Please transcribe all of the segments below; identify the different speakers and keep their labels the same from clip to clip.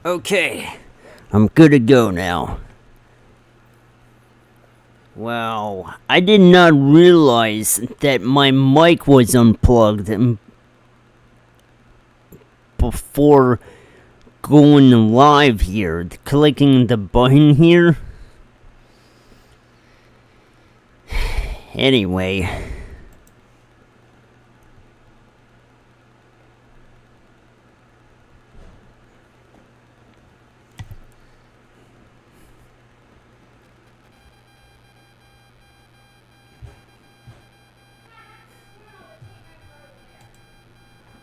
Speaker 1: Okay, I'm good to go now. Wow, I did not realize that my mic was unplugged before going live here, clicking the button here. Anyway.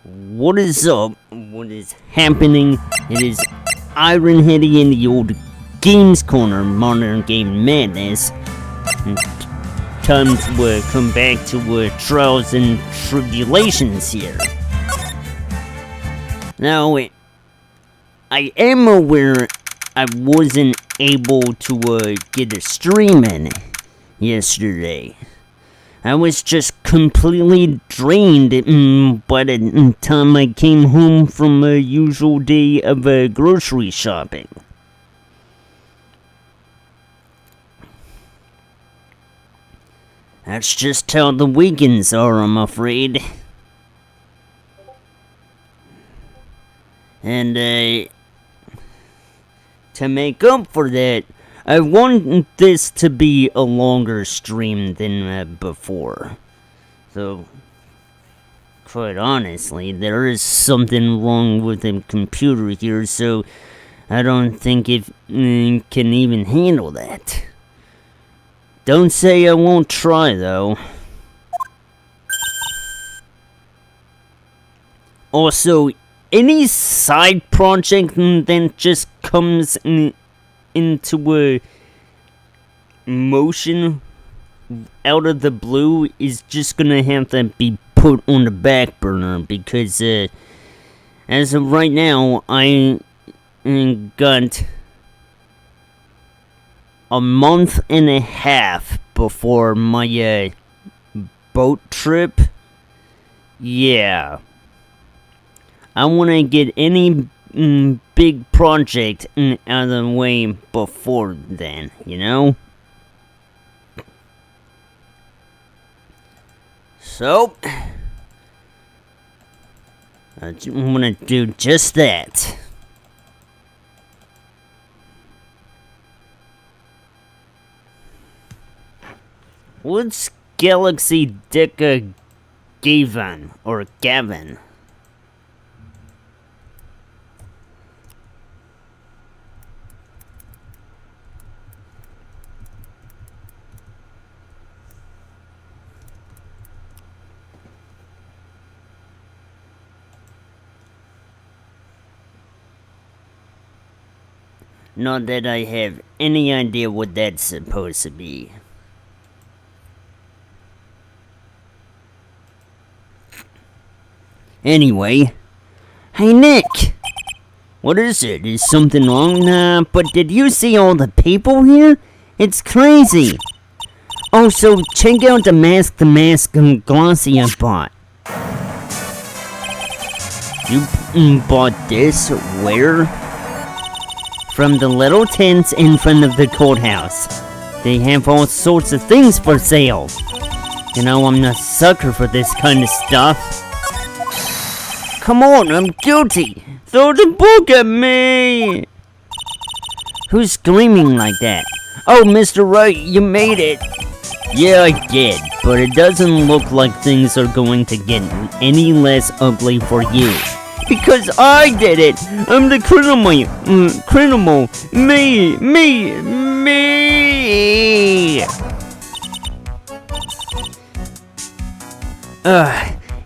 Speaker 1: What is up? What is happening? It is Iron Heady in the old Games Corner, Modern Game Madness. Time to come back to Trials and Tribulations here. Now, I am aware I wasn't able to get a stream in yesterday. I was just completely drained by the time I came home from a usual day of grocery shopping. That's just how the weekends are, I'm afraid. And, to make up for that, I want this to be a longer stream than before. So, quite honestly, there is something wrong with the computer here, so I don't think it can even handle that. Don't say I won't try, though. Also, any side project that just comes into a motion out of the blue is just gonna have to be put on the back burner, because as of right now, I got a month and a half before my boat trip. Yeah, I want to get any big project out of the way before then, you know? So, I want to do just that. What's Galaxy Deca Gavin, or Gavin? Not that I have any idea what that's supposed to be. Anyway. Hey, Nick! What is it? Is something wrong? Nah, but did you see all the people here? It's crazy! Oh, so check out the mask and glossy I bought. You bought this? Where? From the little tents in front of the courthouse. They have all sorts of things for sale. You know, I'm a sucker for this kind of stuff. Come on, I'm guilty. Throw the book at me. Who's screaming like that? Oh, Mr. Wright, you made it. Yeah, I did, but it doesn't look like things are going to get any less ugly for you. Because I did it! I'm the criminal! Me!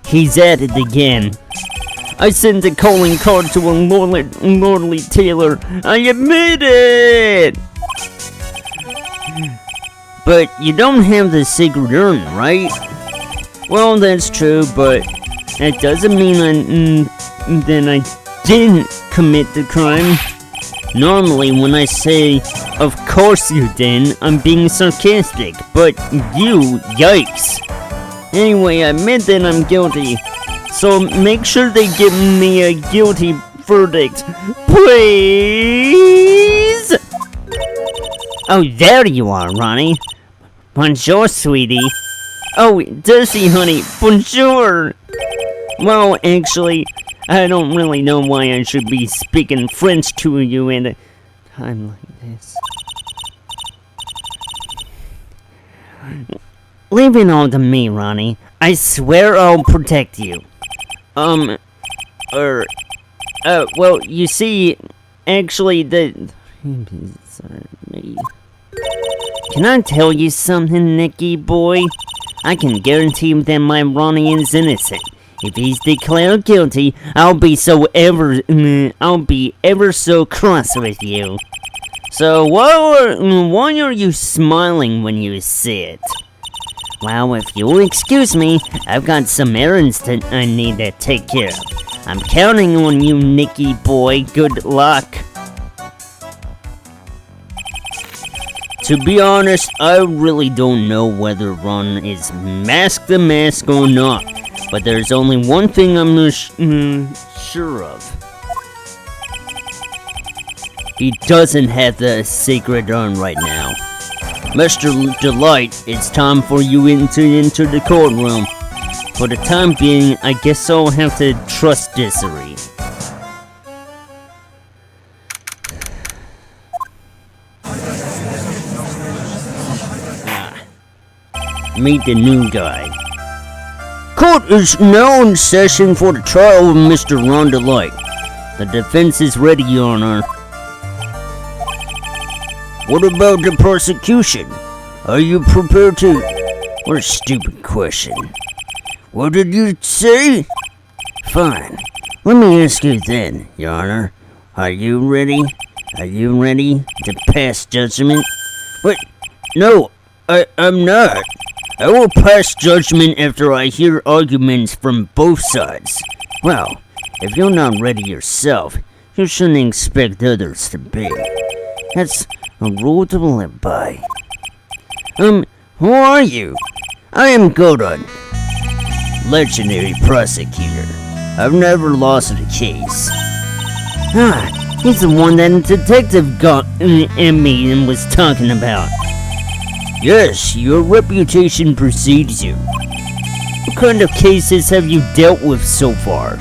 Speaker 1: He's at it again. I sent a calling card to a lordly tailor. I admit it! But you don't have the secret urn, right? Well, that's true, but that doesn't mean then I didn't commit the crime. Normally, when I say, of course you didn't, I'm being sarcastic, but you, yikes. Anyway, I admit that I'm guilty, so make sure they give me a guilty verdict, please? Oh, there you are, Ronnie. Bonjour, sweetie. Oh, Dusty, honey. Bonjour. Well, actually, I don't really know why I should be speaking French to you at a time like this. Leave it all to me, Ronnie. I swear I'll protect you. Well, you see, actually, Can I tell you something, Nicky boy? I can guarantee that my Ronnie is innocent. If he's declared guilty, I'll be ever so cross with you. So why are you smiling when you say it? Well, if you'll excuse me, I've got some errands I need to take care of. I'm counting on you, Nicky boy. Good luck. To be honest, I really don't know whether Ron is masked the mask or not. But there's only one thing I'm sure of. He doesn't have the sacred urn right now. Mr. Delight, it's time for you to enter the courtroom. For the time being, I guess I'll have to trust Desiree. Meet the new guy. Court is now in session for the trial of Mr. Ron Delight. The defense is ready, Your Honor. What about the prosecution? Are you prepared to... What a stupid question. What did you say? Fine. Let me ask you then, Your Honor. Are you ready? Are you ready to pass judgment? What? No, I'm not. I will pass judgment after I hear arguments from both sides. Well, if you're not ready yourself, you shouldn't expect others to be. That's a rule to live by. Who are you? I am Godon, legendary prosecutor. I've never lost a case. He's the one that detective got in me and was talking about. Yes, your reputation precedes you. What kind of cases have you dealt with so far?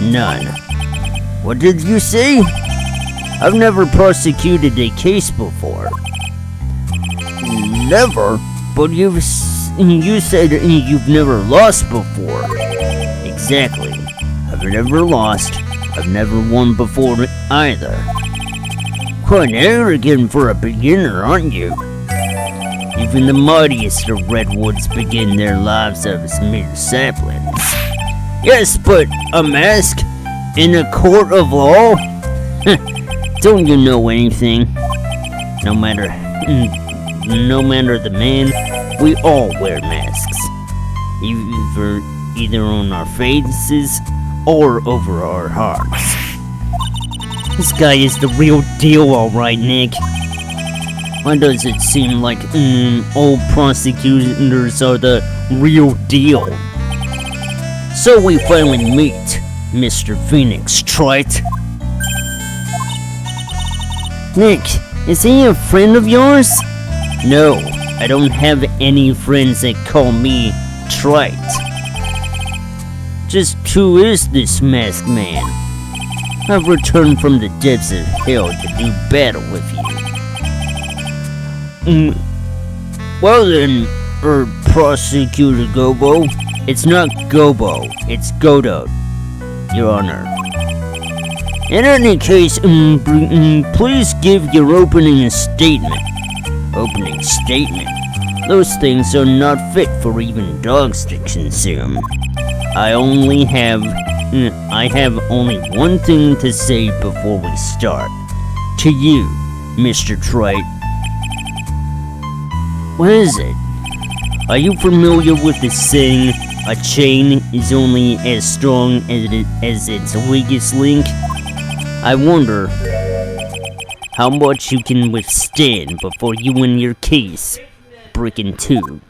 Speaker 1: None. What did you say? I've never prosecuted a case before. Never? But you said you've never lost before. Exactly. I've never lost. I've never won before either. Quite arrogant for a beginner, aren't you? Even the mightiest of redwoods begin their lives as mere saplings. Yes, but a mask? In a court of law? Don't you know anything? No matter the man, we all wear masks. Either on our faces or over our hearts. This guy is the real deal, alright, Nick. Why does it seem like all prosecutors are the real deal? So we finally meet, Mr. Phoenix Trite. Nick, is he a friend of yours? No, I don't have any friends that call me Trite. Just who is this masked man? I've returned from the depths of hell to do battle with you. Well then, Prosecutor Gobo. It's not Gobo, it's Godo, Your Honor. In any case, please give your opening statement. Opening statement? Those things are not fit for even dogs to consume. I have only one thing to say before we start. To you, Mr. Trite. What is it? Are you familiar with the saying, a chain is only as strong as its weakest link? I wonder how much you can withstand before you win your case break in two.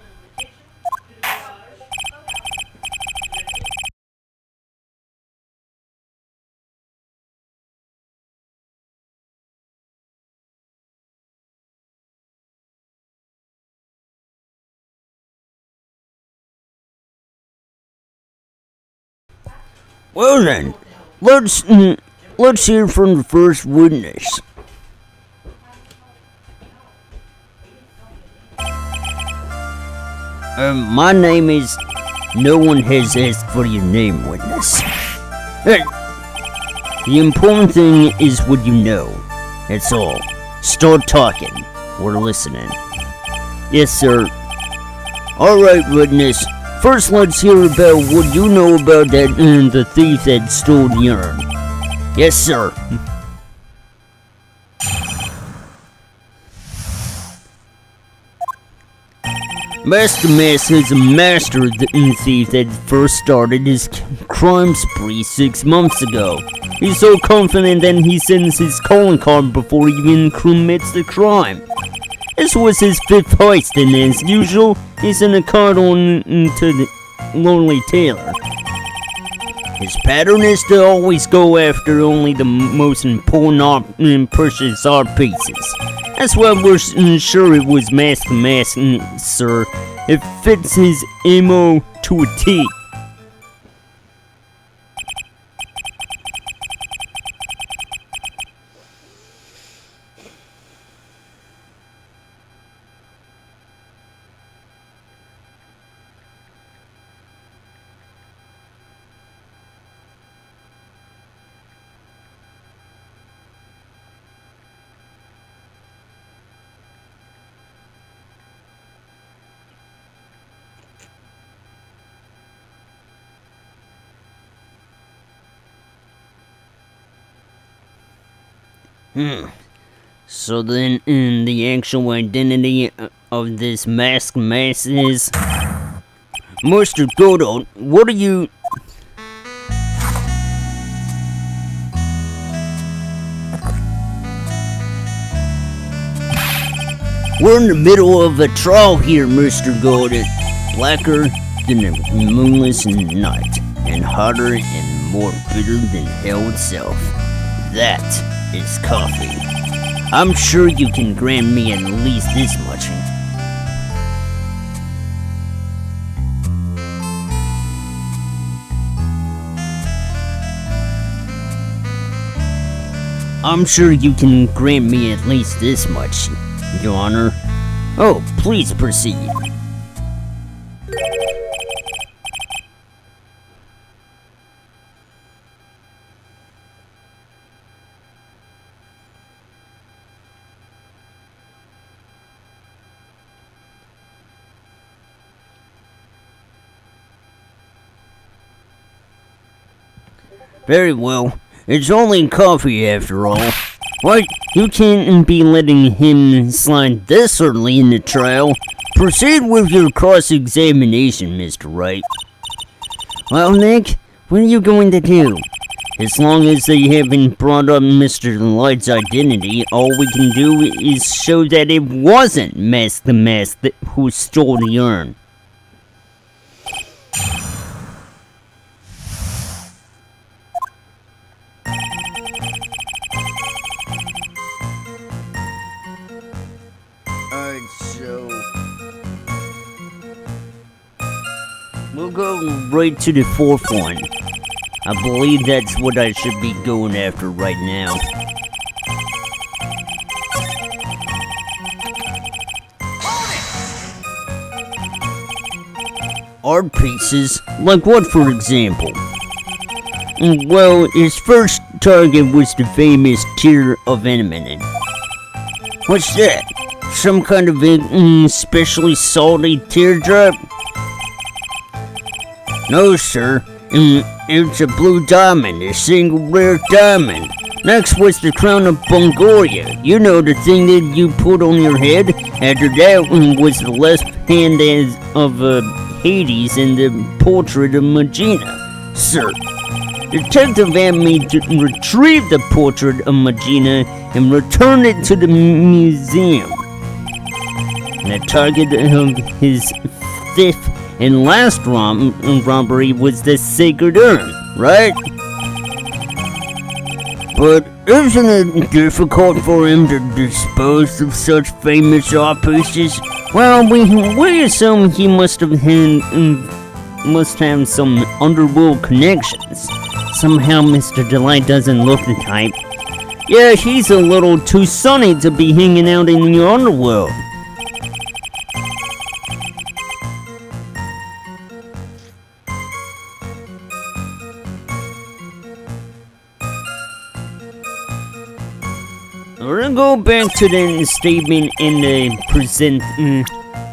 Speaker 1: Well then, let's hear from the first witness. My name is... No one has asked for your name, witness. Hey, the important thing is what you know. That's all. Start talking. We're listening. Yes, sir. Alright, witness. First, let's hear about what you know about that the thief that stole the urn. Yes, sir. Master Mask is a master thief that first started his crime spree 6 months ago. He's so confident that he sends his calling card before he even commits the crime. This was his 5th heist, and as usual, he sent a card on to the lonely tailor. His pattern is to always go after only the most important and precious art pieces. That's why we're sure it was Master Mask, sir. It fits his MO to a T. So then, the actual identity of this mask is... Mr. Godot, what are you... We're in the middle of a trial here, Mr. Godot. Blacker than a moonless night, and hotter and more bitter than hell itself. That is coffee. I'm sure you can grant me at least this much. I'm sure you can grant me at least this much, Your Honor. Oh, please proceed. Very well. It's only coffee after all. Why, you can't be letting him slide this early in the trial. Proceed with your cross-examination, Mr. Wright. Well, Nick, what are you going to do? As long as they haven't brought up Mr. Light's identity, all we can do is show that it wasn't Mask the Mask who stole the urn. We'll go right to the 4th one. I believe that's what I should be going after right now. Art pieces? Like what, for example? Well, his first target was the famous Tear of Enmity. What's that? Some kind of especially salty teardrop? No, sir. It's a blue diamond, a single rare diamond. Next was the crown of Bungoria. You know, the thing that you put on your head. After that was the left hand of Hades and the portrait of Magina. Sir, the detective had me to retrieve the portrait of Magina and return it to the museum. The target of his 5th and last robbery was the sacred urn, right? But isn't it difficult for him to dispose of such famous art pieces? Well, we assume he must have some underworld connections. Somehow Mr. Delight doesn't look the type. Yeah, he's a little too sunny to be hanging out in the underworld. We're gonna go back to the statement in the present.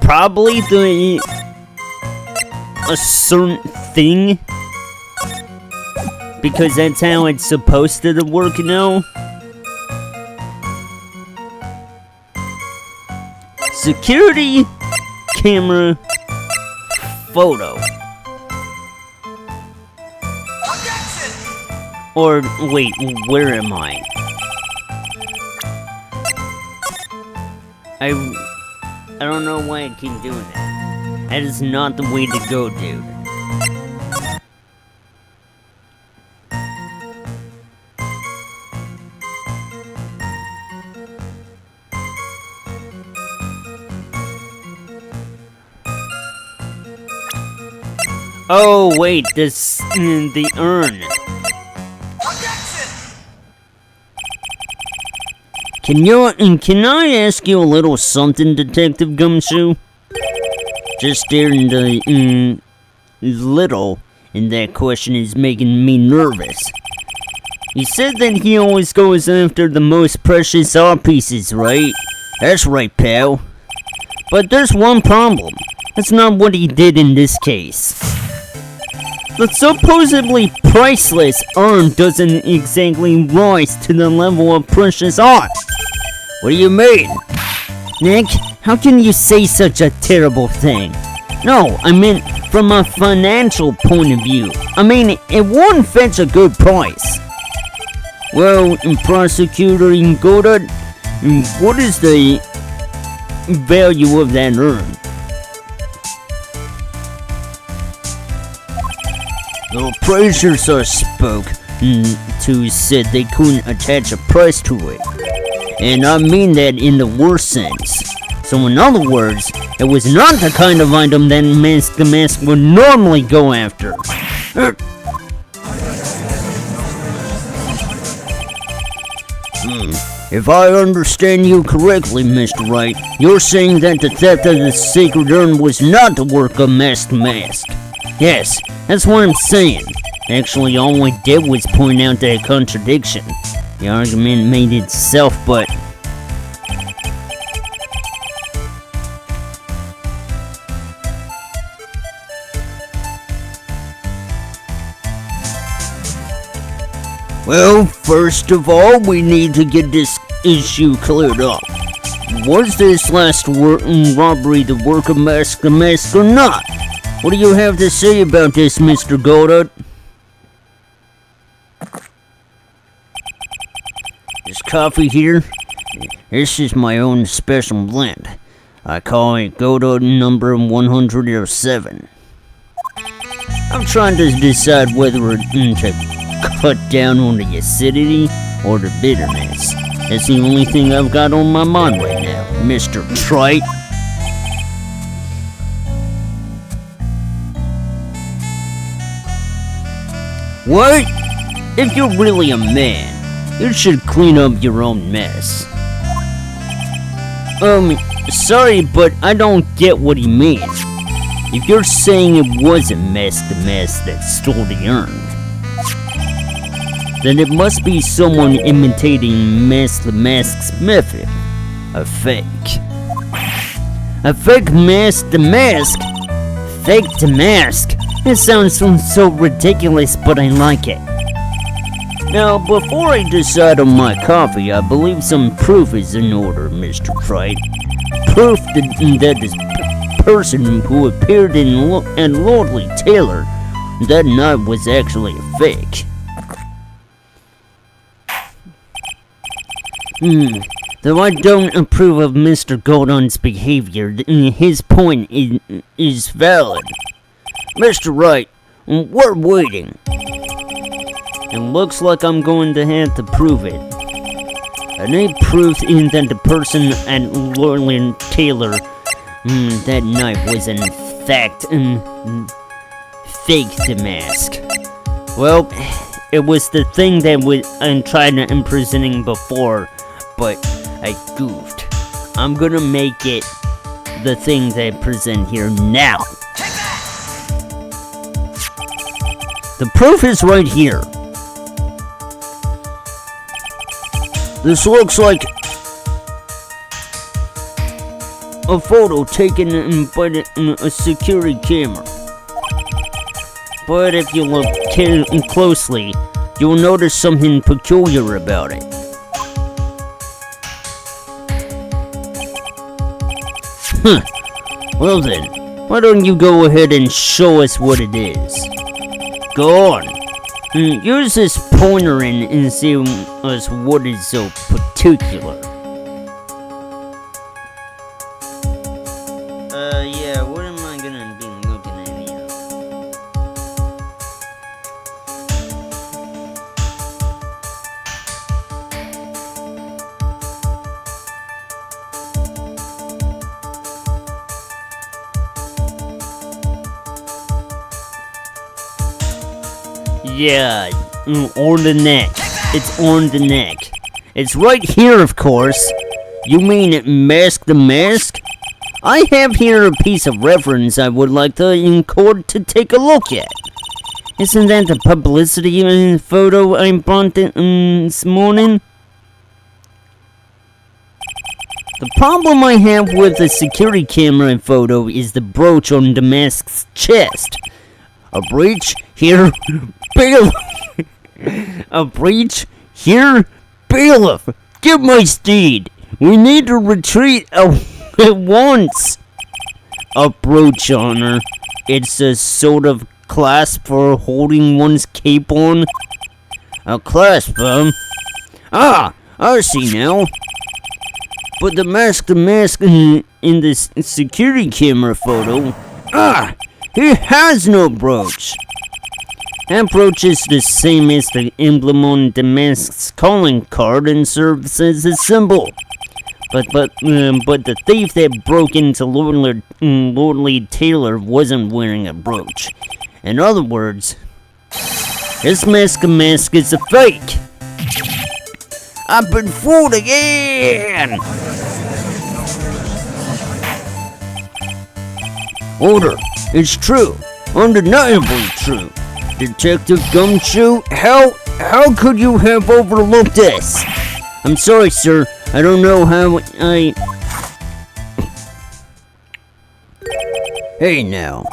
Speaker 1: Probably a certain thing, because that's how it's supposed to work, you know? Security camera photo. Or wait, where am I? I don't know why I keep doing that. That is not the way to go, dude. Oh wait, this the urn. Can I ask you a little something, Detective Gumshoe? Just staring the little in that question is making me nervous. You said that he always goes after the most precious art pieces, right? That's right, pal. But there's one problem. That's not what he did in this case. The supposedly priceless urn doesn't exactly rise to the level of precious art. What do you mean? Nick, how can you say such a terrible thing? No, I meant from a financial point of view. I mean, it won't fetch a good price. Well, prosecutor in Goddard, what is the value of that urn? The appraisers I spoke to said they couldn't attach a price to it. And I mean that in the worst sense. So in other words, it was not the kind of item that Mask the Mask would normally go after. If I understand you correctly, Mr. Wright, you're saying that the theft of the sacred urn was not the work of Mask the Mask. Yes, that's what I'm saying. Actually, all I did was point out that contradiction. The argument made itself, but... Well, first of all, we need to get this issue cleared up. Was this last robbery the work of Mask the Mask or not? What do you have to say about this, Mr. Goddard? This coffee here, this is my own special blend. I call it Goddard number 107. I'm trying to decide whether to cut down on the acidity or the bitterness. That's the only thing I've got on my mind right now, Mr. Trite. What? If you're really a man, you should clean up your own mess. Sorry, but I don't get what he means. If you're saying it wasn't Mask the Mask that stole the urn, then it must be someone imitating Mask the Mask's method. A fake. A fake Mask the Mask? Fake to mask? It sounds so ridiculous, but I like it. Now, before I decide on my coffee, I believe some proof is in order, Mr. Trite. Proof that this person who appeared in Lordly Taylor that night was actually a fake. Though I don't approve of Mr. Goldon's behavior, his point is valid. Mr. Wright, we're waiting. It looks like I'm going to have to prove it. I need proof in that the person at Lordly Taylor that night was in fact fake the mask. Well, It was the thing that I tried imprisoning before, but I goofed. I'm gonna make it the thing that I present here now. The proof is right here. This looks like a photo taken by a security camera. But if you look closely, you'll notice something peculiar about it. Well then, why don't you go ahead and show us what it is? Go on. Use this pointer and see us what is so particular. Yeah, what am I gonna be looking at here? Yeah, on the neck. It's on the neck. It's right here, of course. You mean Mask the Mask? I have here a piece of reference I would like the court to take a look at. Isn't that the publicity photo I brought this morning? The problem I have with the security camera photo is the brooch on the mask's chest. A breach here, bailiff. A breach here, bailiff. Get my steed. We need to retreat at once. A brooch, Honor. It's a sort of clasp for holding one's cape on. A clasp, Ah, I see now. But the mask in this security camera photo, he has no brooch. That brooch is the same as the emblem on the mask's calling card and serves as a symbol. But the thief that broke into Lordly Taylor wasn't wearing a brooch. In other words, this mask is a fake. I've been fooled again! Order, it's true. Undeniably true. Detective Gumshoe, how could you have overlooked this? I'm sorry, sir. I don't know how Hey now,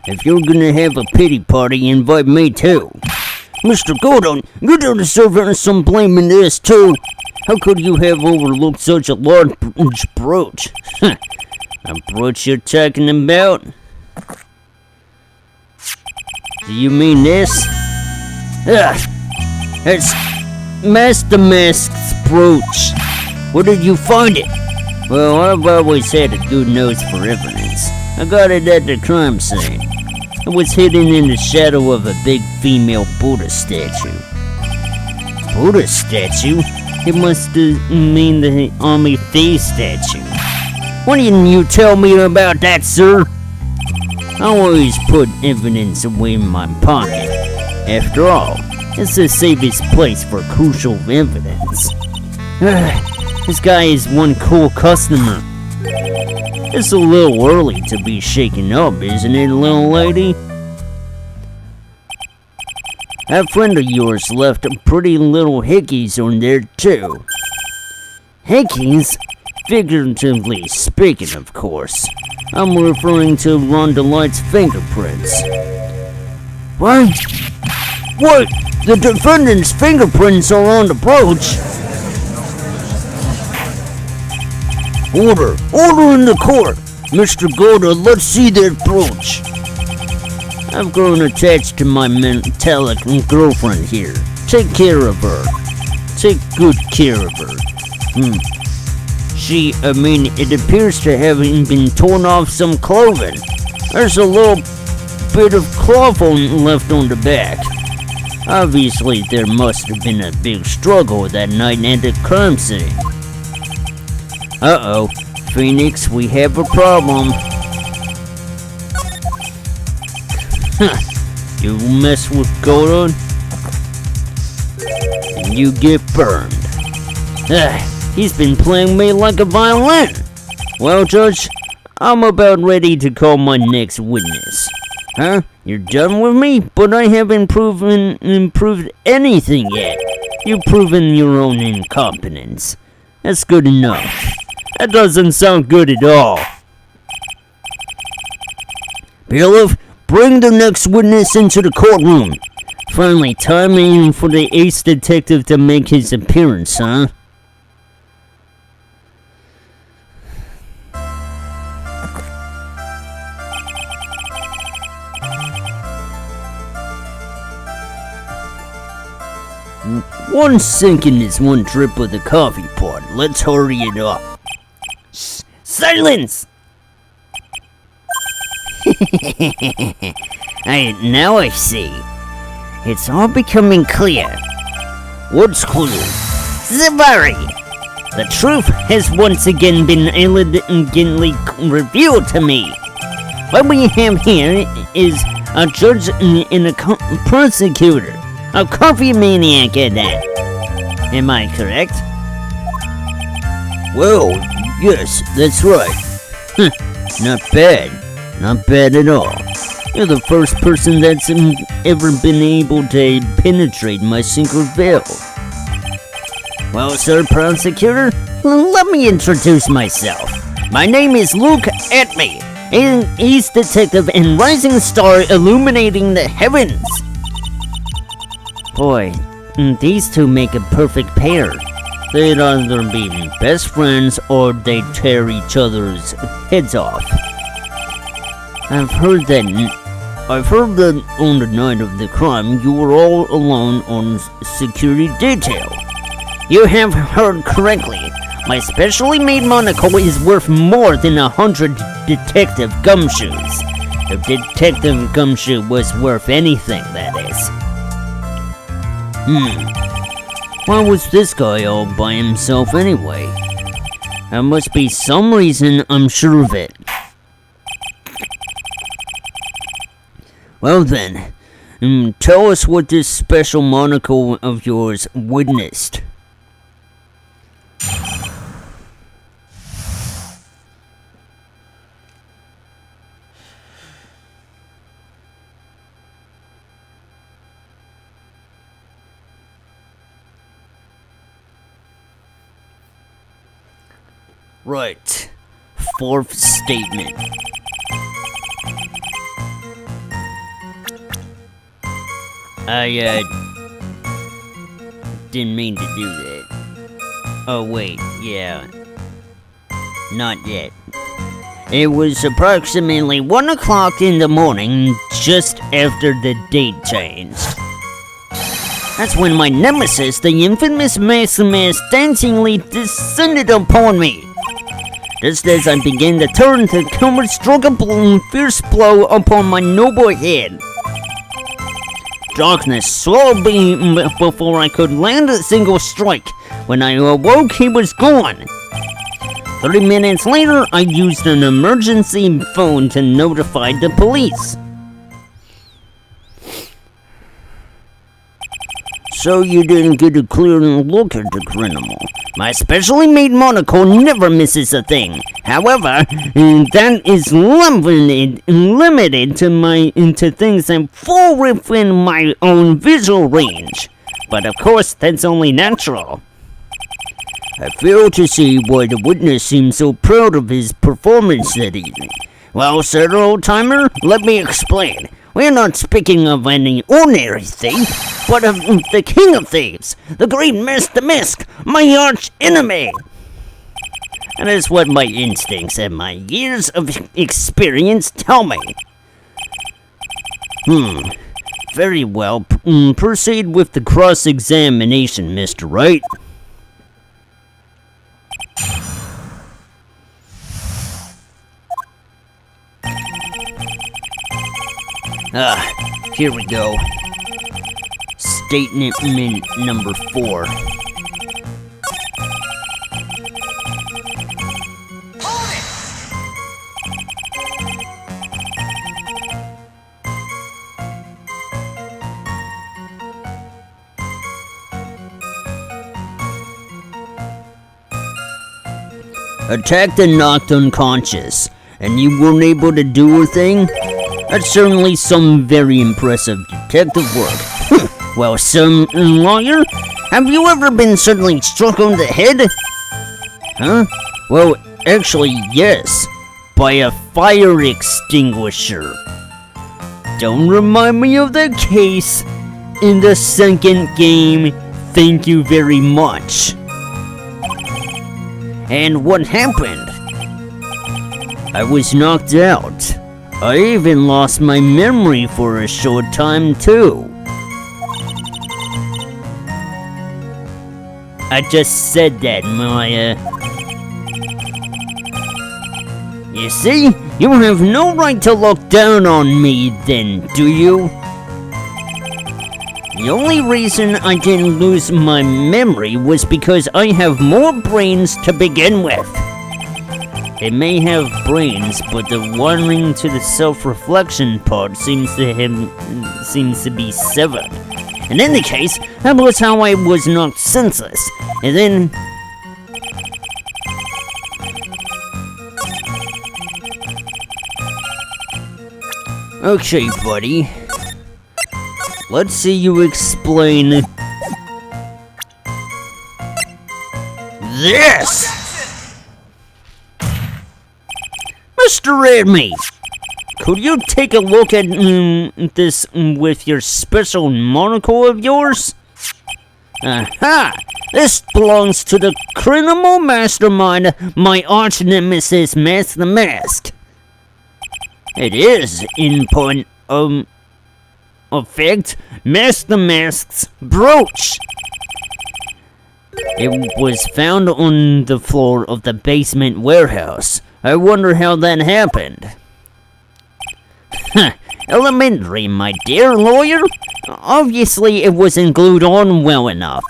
Speaker 1: if you're gonna have a pity party, invite me too. Mr. Gordon, you don't deserve some blame in this too. How could you have overlooked such a large brooch? A brooch you're talking about? Do you mean this? It's Mask the Mask's brooch. Where did you find it? Well, I've always had a good nose for evidence. I got it at the crime scene. It was hidden in the shadow of a big female Buddha statue. Buddha statue? It must mean the army thief statue. Why didn't you tell me about that, sir? I always put evidence away in my pocket. After all, it's the safest place for crucial evidence. This guy is one cool customer. It's a little early to be shaken up, isn't it, little lady? That friend of yours left pretty little hickeys on there, too. Hickeys? Figuratively speaking, of course. I'm referring to Rhonda Light's fingerprints. What? What? The defendant's fingerprints are on the brooch? Order! Order in the court! Mr. Gordon, let's see that brooch. I've grown attached to my metallic girlfriend here. Take care of her. Take good care of her. It appears to have been torn off some clothing. There's a little bit of cloth left on the back. Obviously, there must have been a big struggle that night at the crime scene. Uh-oh, Phoenix, we have a problem. You mess with Gordon? you get burned. He's been playing me like a violin. Well, Judge, I'm about ready to call my next witness. Huh? You're done with me? But I haven't improved anything yet. You've proven your own incompetence. That's good enough. That doesn't sound good at all. Bailiff, bring the next witness into the courtroom. Finally, time for the ace detective to make his appearance, huh? One second is one drip of the coffee pot. Let's hurry it up. Silence! Now I see. It's all becoming clear. What's clear? Zavari! The truth has once again been elegantly revealed to me. What we have here is a judge and a prosecutor. A coffee maniac at that. Am I correct? Well, yes, that's right. Not bad. Not bad at all. You're the first person that's ever been able to penetrate my secret veil. Well, sir prosecutor, let me introduce myself. My name is Luke Atme, an ace detective and rising star illuminating the heavens. Boy, these two make a perfect pair. They'd either be best friends or they'd tear each other's heads off. I've heard that on the night of the crime you were all alone on security detail. You have heard correctly. My specially made monocle is worth more than 100 detective gumshoes. If detective gumshoe was worth anything, that is. Why was this guy all by himself anyway? There must be some reason, I'm sure of it. Well then, tell us what this special monocle of yours witnessed. Right. Fourth statement. I, didn't mean to do that. Oh, wait, yeah. Not yet. It was approximately 1 o'clock in the morning, just after the date changed. That's when my nemesis, the infamous Maximus, dancingly descended upon me. Just as I began to turn, the killer struck a fierce blow upon my noble head. Darkness swallowed me before I could land a single strike. When I awoke, he was gone. 30 minutes later, I used an emergency phone to notify the police. So you didn't get a clear look at the criminal. My specially made monocle never misses a thing. However, that is limited to things that fall within my own visual range. But of course, that's only natural. I fail to see why the witness seems so proud of his performance that evening. Well, sir, old-timer, let me explain. We're not speaking of any ordinary thief, but of the king of thieves, the great Master Misk, my arch enemy. That is what my instincts and my years of experience tell me. Very well. Proceed with the cross-examination, Mr. Wright. Here we go. Statement number 4. Attacked and knocked unconscious, and you weren't able to do a thing? That's certainly some very impressive detective work. Well, some lawyer, have you ever been suddenly struck on the head? Huh? Well, actually, yes. By a fire extinguisher. Don't remind me of that case in the second game. Thank you very much. And what happened? I was knocked out. I even lost my memory for a short time too. I just said that, Maya. You see, you have no right to look down on me then, do you? The only reason I didn't lose my memory was because I have more brains to begin with. They may have brains, but the wiring to the self-reflection part seems to be severed. In any case, that was how I was knocked senseless. And then... Okay, buddy. Let's see you explain... this! Mr. Redme, could you take a look at this with your special monocle of yours? Aha! This belongs to the criminal mastermind, my arch nemesis, Mask the Mask. It is, in point of fact, Mask the Mask's brooch. It was found on the floor of the basement warehouse. I wonder how that happened. Elementary, my dear lawyer. Obviously, it wasn't glued on well enough.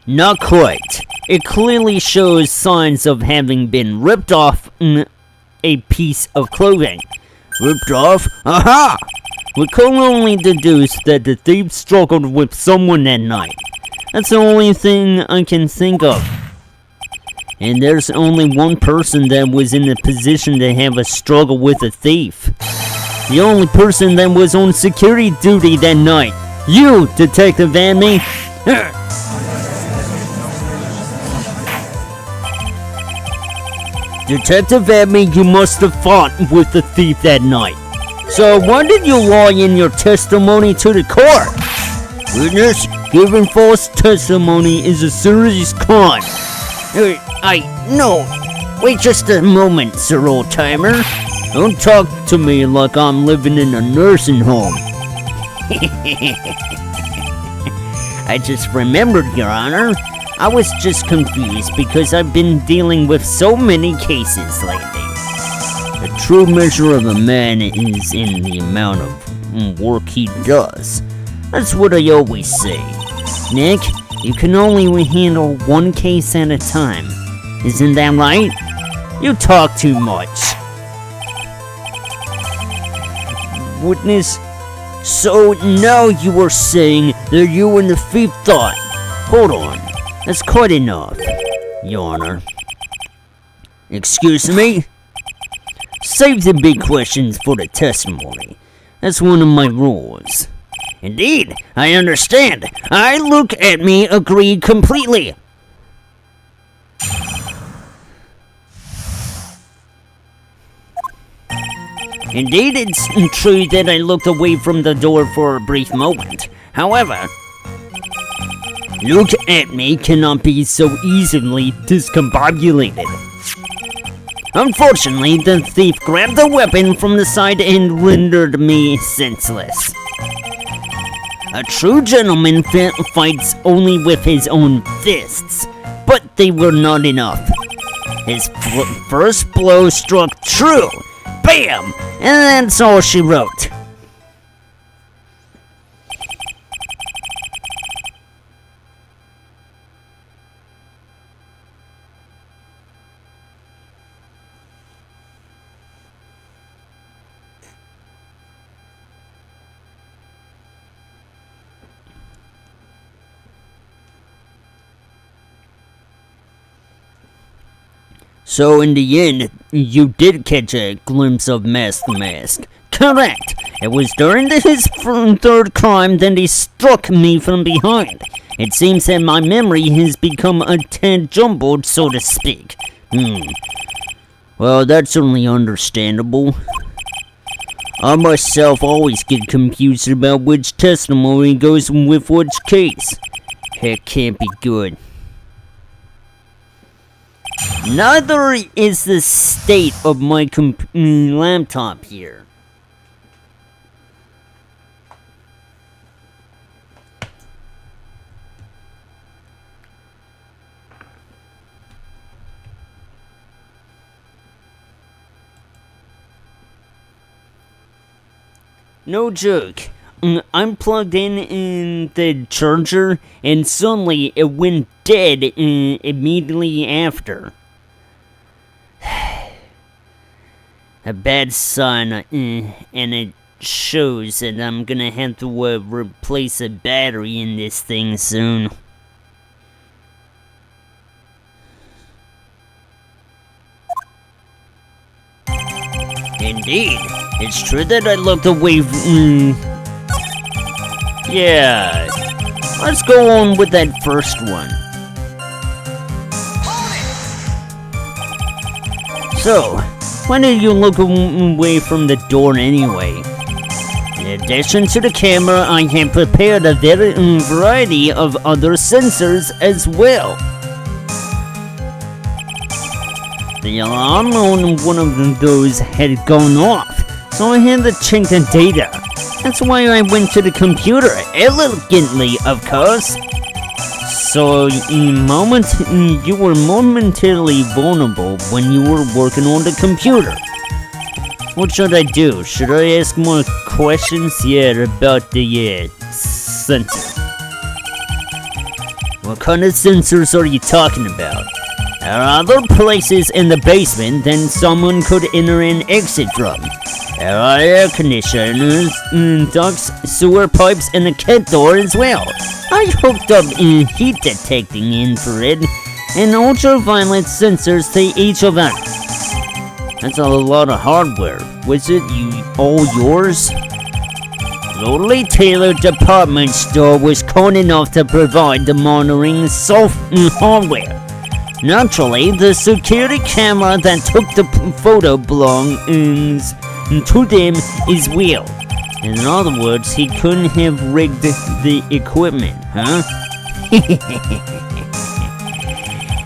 Speaker 1: Not quite. It clearly shows signs of having been ripped off a piece of clothing. Ripped off? Aha! We can only deduce that the thief struggled with someone that night. That's the only thing I can think of. And there's only one person that was in a position to have a struggle with a thief. The only person that was on security duty that night. You, Detective Adme. Detective Adme, you must have fought with the thief that night. So why did you lie in your testimony to the court? Witness, giving false testimony is a serious crime. No. Wait just a moment, Sir Old-Timer. Don't talk to me like I'm living in a nursing home. I just remembered, Your Honor. I was just confused because I've been dealing with so many cases lately. The true measure of a man is in the amount of work he does. That's what I always say. Nick, you can only handle one case at a time. Isn't that right? You talk too much. Witness, so now you are saying that you and the thief thought. Hold on, that's quite enough, Your Honor. Excuse me? Save the big questions for the testimony. That's one of my rules. Indeed, I understand. I look at me agreed completely. Indeed, it's true that I looked away from the door for a brief moment. However, look at me cannot be so easily discombobulated. Unfortunately, the thief grabbed the weapon from the side and rendered me senseless. A true gentleman fights only with his own fists, but they were not enough. His first blow struck true. Bam! And that's all she wrote. So in the end, you did catch a glimpse of Mask. Correct. It was during his third crime that he struck me from behind. It seems that my memory has become a tad jumbled, so to speak. Well, that's certainly understandable. I myself always get confused about which testimony goes with which case. It can't be good. Neither is the state of my laptop here. No joke. I'm plugged in the charger, and suddenly it went dead immediately after. A bad sign, and it shows that I'm gonna have to replace a battery in this thing soon. Indeed, it's true that I looked away. Yeah, let's go on with that first one. So, why did you look away from the door anyway? In addition to the camera, I have prepared a variety of other sensors as well. The alarm on one of those had gone off, so I had to check the data. That's why I went to the computer, elegantly, of course. So, you were momentarily vulnerable when you were working on the computer. What should I do? Should I ask more questions? Yeah, about the sensor. What kind of sensors are you talking about? There are other places in the basement that someone could enter and exit from. There are air conditioners, ducts, sewer pipes, and a cat door as well. I hooked up heat detecting infrared and ultraviolet sensors to each of them. That's a lot of hardware. Was it all yours? Lowly tailored department store was kind enough to provide the monitoring hardware. Naturally, the security camera that took the photo belongs to them as well. In other words, he couldn't have rigged the equipment, huh?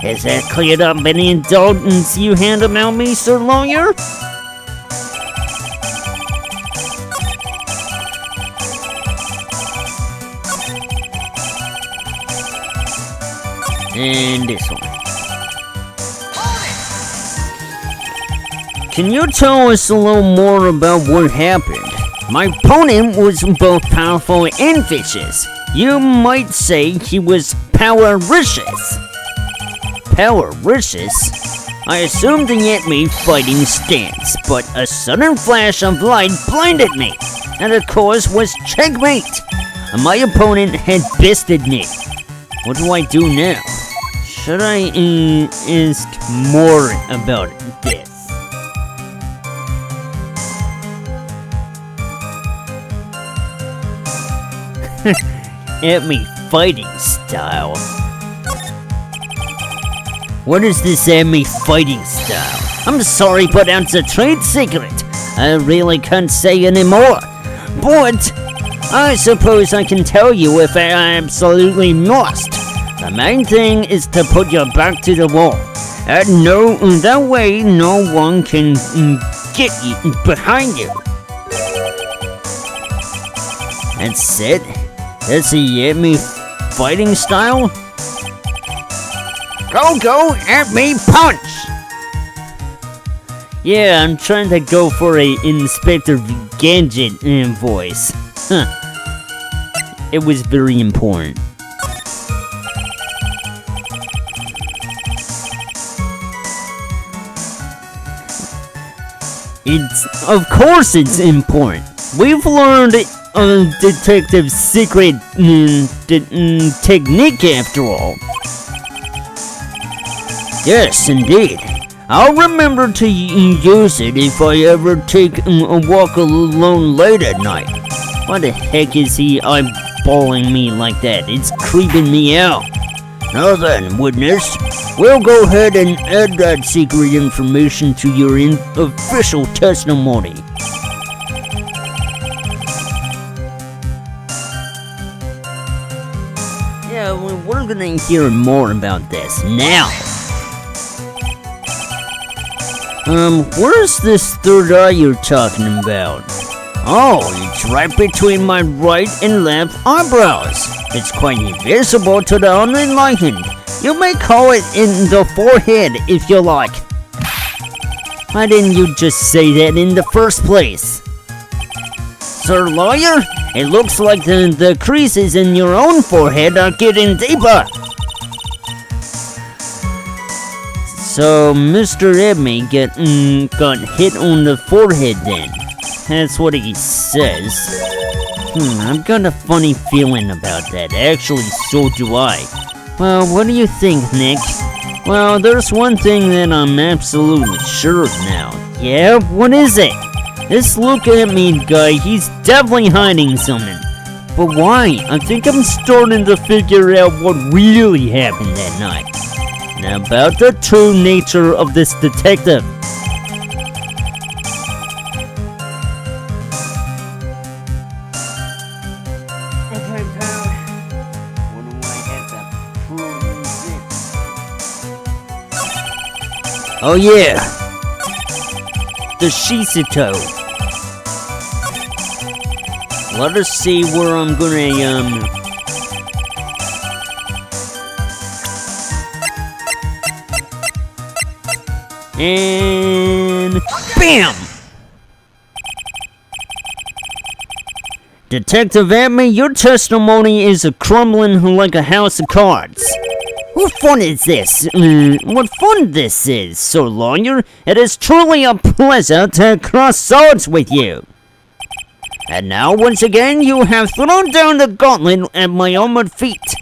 Speaker 1: Has that cleared up any indulgence you had about me, Sir Lawyer? And this one. Can you tell us a little more about what happened? My opponent was both powerful and vicious. You might say he was powericious. Powericious? I assumed he had me fighting stance, but a sudden flash of light blinded me, and of course was checkmate. My opponent had bested me. What do I do now? Should I ask more about this? At me fighting style. What is this at me fighting style? I'm sorry, but that's a trade secret. I really can't say anymore. But I suppose I can tell you if I absolutely must. The main thing is to put your back to the wall. That way no one can get you behind you. That's it? That's the at me fighting style? Go at me punch! Yeah, I'm trying to go for a Inspector Gadget voice. Huh. It was very important. Of course it's important. We've learned a detective's secret technique after all. Yes, indeed. I'll remember to use it if I ever take a walk alone late at night. Why the heck is he eyeballing me like that? It's creeping me out. Now then, witness, we'll go ahead and add that secret information to your official testimony. Yeah, we're gonna hear more about this now. Where's this third eye you're talking about? Oh, it's right between my right and left eyebrows. It's quite invisible to the unenlightened. You may call it in the forehead if you like. Why didn't you just say that in the first place? Sir Lawyer, it looks like the creases in your own forehead are getting deeper. So Mr. Edme got hit on the forehead then. That's what he says. I've got a funny feeling about that. Actually, so do I. Well, what do you think, Nick? Well, there's one thing that I'm absolutely sure of now. Yeah, what is it? This look at me guy, he's definitely hiding something. But why? I think I'm starting to figure out what really happened that night. And about the true nature of this detective. Okay, pal. What do I have to prove this? Oh yeah! The Shisito. Let us see where I'm gonna, and BAM! Detective Edme, your testimony is crumbling like a house of cards. What fun is this? What fun this is, Sir Lawyer. It is truly a pleasure to cross swords with you. And now, once again, you have thrown down the gauntlet at my armored feet.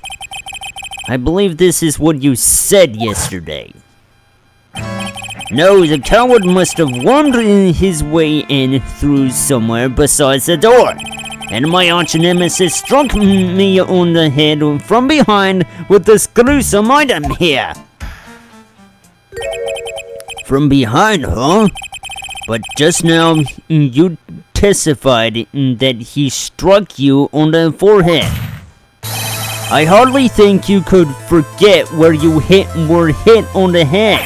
Speaker 1: I believe this is what you said yesterday. No, the coward must have wormed his way in through somewhere besides the door. And my arch-nemesis struck me on the head from behind with this gruesome item here. From behind, huh? But just now, you testified that he struck you on the forehead. I hardly think you could forget where you were hit on the head.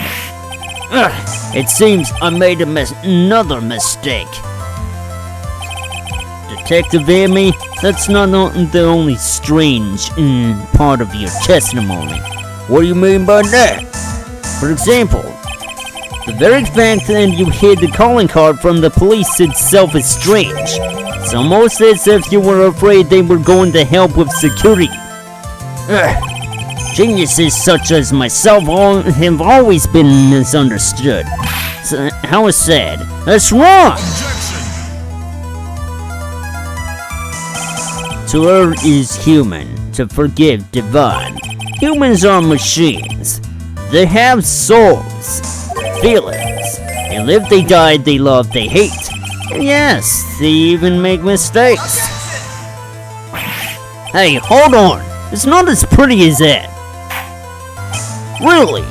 Speaker 1: It seems I made another mistake. Detective Edme, that's not the only strange part of your testimony. What do you mean by that? For example, the very fact that you hid the calling card from the police itself is strange. It's almost as if you were afraid they were going to help with security. Geniuses such as myself have always been misunderstood. So, how is sad? That's wrong! To err is human, to forgive divine. Humans are machines. They have souls, feelings. They live, they die, they love, they hate. And yes, they even make mistakes. Hey, hold on. It's not as pretty as that. Really?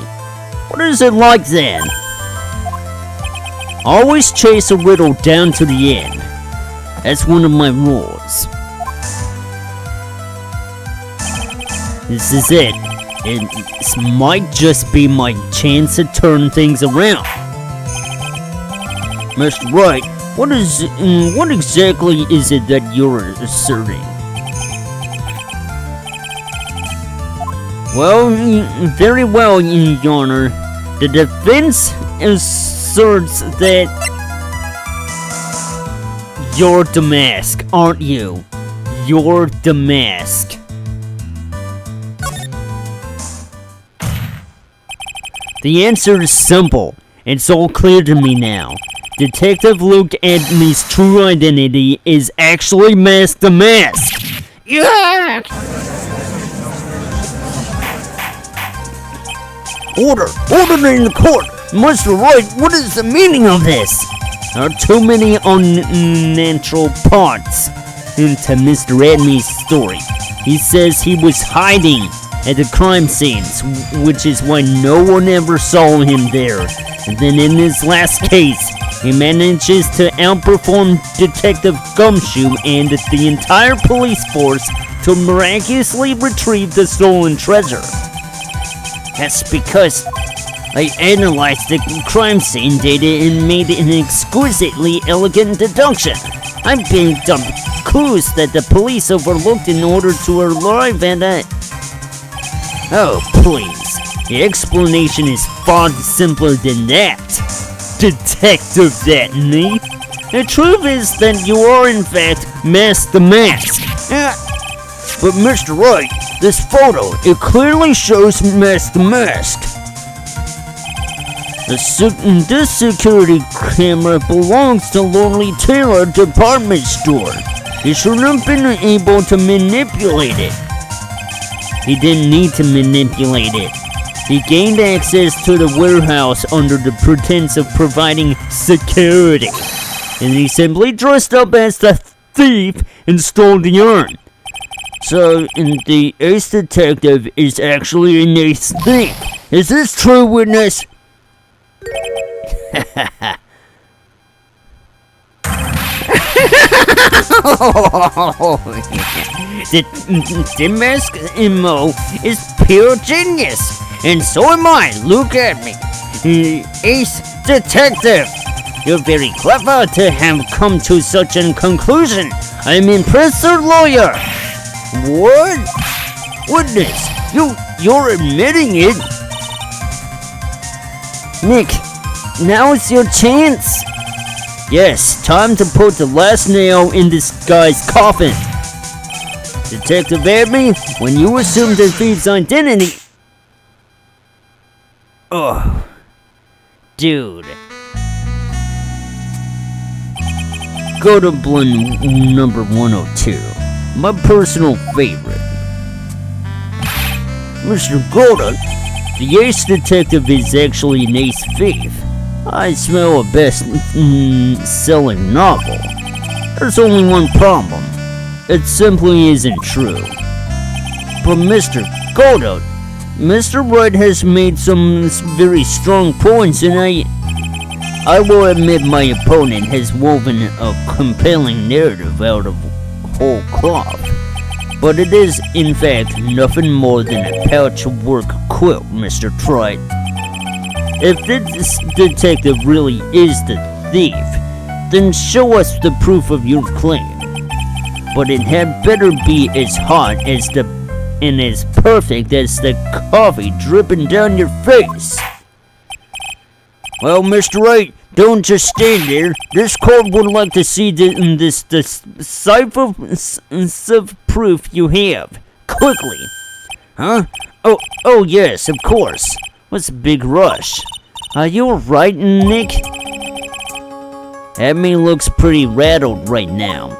Speaker 1: What is it like then? Always chase a riddle down to the end. That's one of my rules. This is it. It might just be my chance to turn things around. Mr. Wright, what exactly is it that you're asserting? Well, very well, Your Honor. The defense asserts that you're the mask, aren't you? You're the mask. The answer is simple. It's all clear to me now. Detective Luke Edme's true identity is actually Mask the Mask. Yeah! Order in the court! Mr. Wright, what is the meaning of this? There are too many unnatural parts into Mr. Edney's story. He says he was hiding at the crime scenes, which is why no one ever saw him there. And then in his last case, he manages to outperform Detective Gumshoe and the entire police force to miraculously retrieve the stolen treasure. That's because I analyzed the crime scene data and made an exquisitely elegant deduction. I picked up clues that the police overlooked in order to arrive at a... Oh, please. The explanation is far simpler than that, Detective Edney. The truth is that you are in fact Mask the Mask. But Mr. Wright, this photo, it clearly shows Mask the Mask. This security camera belongs to Lonely Taylor department store. He should have been able to manipulate it. He didn't need to manipulate it. He gained access to the warehouse under the pretense of providing security. And he simply dressed up as the thief and stole the urn. So, the ace detective is actually an ace thief. Is this true, witness? The mask MO is pure genius, and so am I. Look at me, ace detective. You're very clever to have come to such a conclusion. I'm impressed, sir, lawyer. What? Witness, you're admitting it. Nick, now is your chance. Yes, time to put the last nail in this guy's coffin. Detective Edney, when you assume the thief's identity... Oh, dude. Go to blend number 102, my personal favorite. Mr. Gordon, the ace detective is actually an ace thief. I smell a best-selling novel. There's only one problem. It simply isn't true. But Mr. Godot, Mr. Wright has made some very strong points, and I will admit my opponent has woven a compelling narrative out of whole cloth. But it is, in fact, nothing more than a patchwork quilt, Mr. Tright. If this detective really is the thief, then show us the proof of your claim. But it had better be as hot as and as perfect as the coffee dripping down your face. Well, Mr. Wright, don't just stand there. This court would like to see this decisive proof you have. Quickly. Huh? Oh yes, of course. What's the big rush? Are you alright, Nick? Edney looks pretty rattled right now.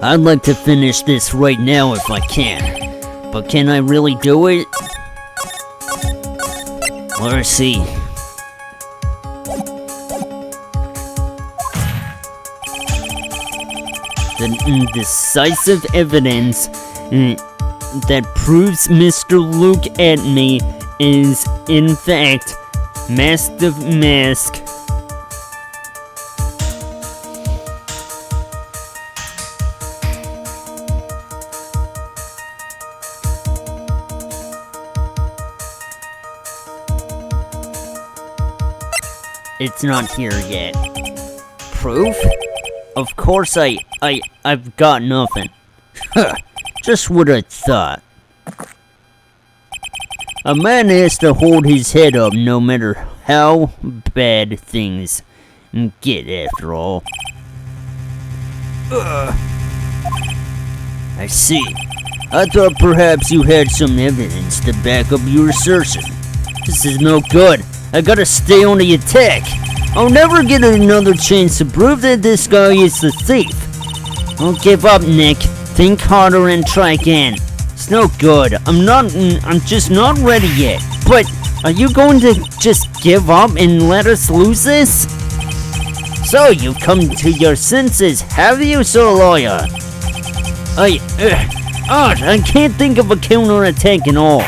Speaker 1: I'd like to finish this right now if I can. But can I really do it? Let's see. The decisive evidence that proves Mr. Luke Edney is, in fact, Mask the Mask. It's not here yet. Proof? Of course I've got nothing. Just what I thought. A man has to hold his head up no matter how bad things get, after all. I see. I thought perhaps you had some evidence to back up your assertion. This is no good. I gotta stay on the attack. I'll never get another chance to prove that this guy is the thief. Don't give up, Nick. Think harder and try again. It's no good. I'm just not ready yet. But Are you going to just give up and let us lose this? So you've come to your senses, have you, Sir Lawyer? I can't think of a counterattack at all.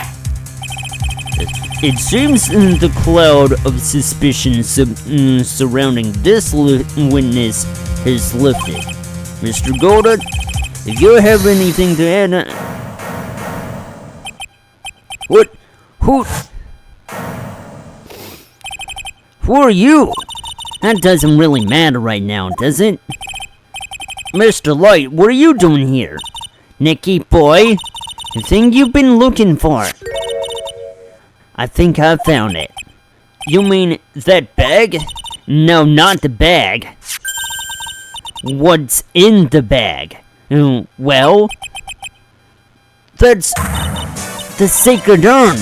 Speaker 1: It seems the cloud of suspicion surrounding this witness has lifted. Mr. Goddard, if you have anything to add... What? Who are you? That doesn't really matter right now, does it? Mr. Light, what are you doing here? Nicky boy, the thing you've been looking for. I think I found it. You mean that bag? No, not the bag. What's in the bag? Well, that's the sacred urn,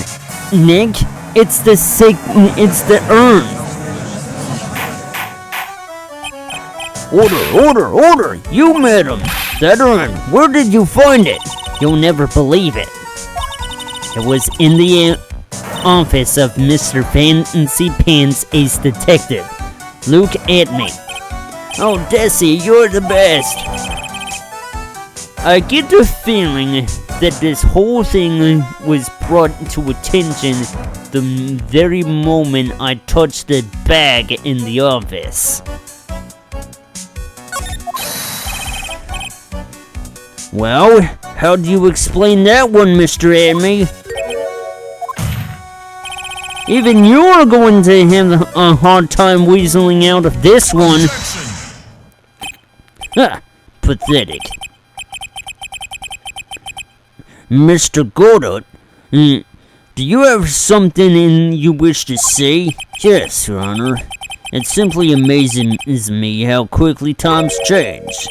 Speaker 1: Nick. It's the urn. Order! You, madam! That urn, where did you find it? You'll never believe it. It was in the office of Mr. Fancy Pants Ace Detective. Look at me. Oh, Desi, you're the best. I get the feeling that this whole thing was brought to attention the very moment I touched the bag in the office. Well, how do you explain that one, Mr. Admy? Even you're going to have a hard time weaseling out of this one. Pathetic. Mr. Goddard, do you have something you wish to say? Yes, Your Honor. It simply amazes me how quickly times change.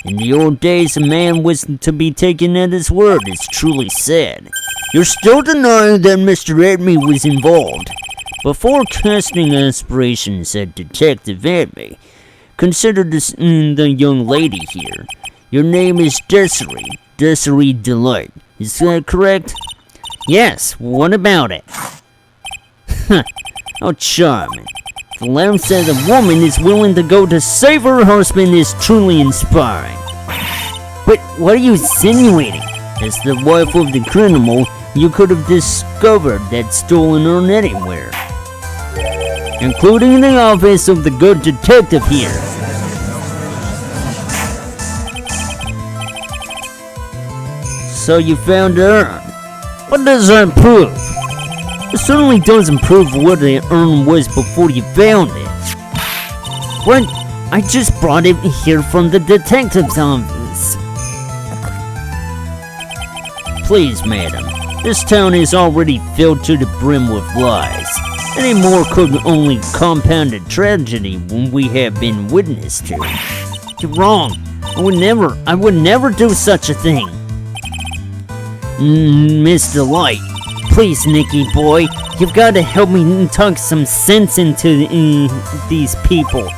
Speaker 1: In the old days, a man was to be taken at his word. It's truly sad. You're still denying that Mr. Admy was involved. Before casting aspirations at Detective Admy, consider the young lady here. Your name is Desiree Delight. Is that correct? Yes, what about it? How charming. The lamb said a woman is willing to go to save her husband is truly inspiring. But what are you insinuating? As the wife of the criminal, you could have discovered that stolen urn anywhere, including in the office of the good detective here. So you found the urn. What does that prove? It certainly doesn't prove what the urn was before you found it. What? I just brought it here from the detective's office. Please, madam. This town is already filled to the brim with lies. Any more could only compound a tragedy we have been witness to. You're wrong. I would never do such a thing. Mr. Light, please, Nicky boy, you've got to help me talk some sense into these people.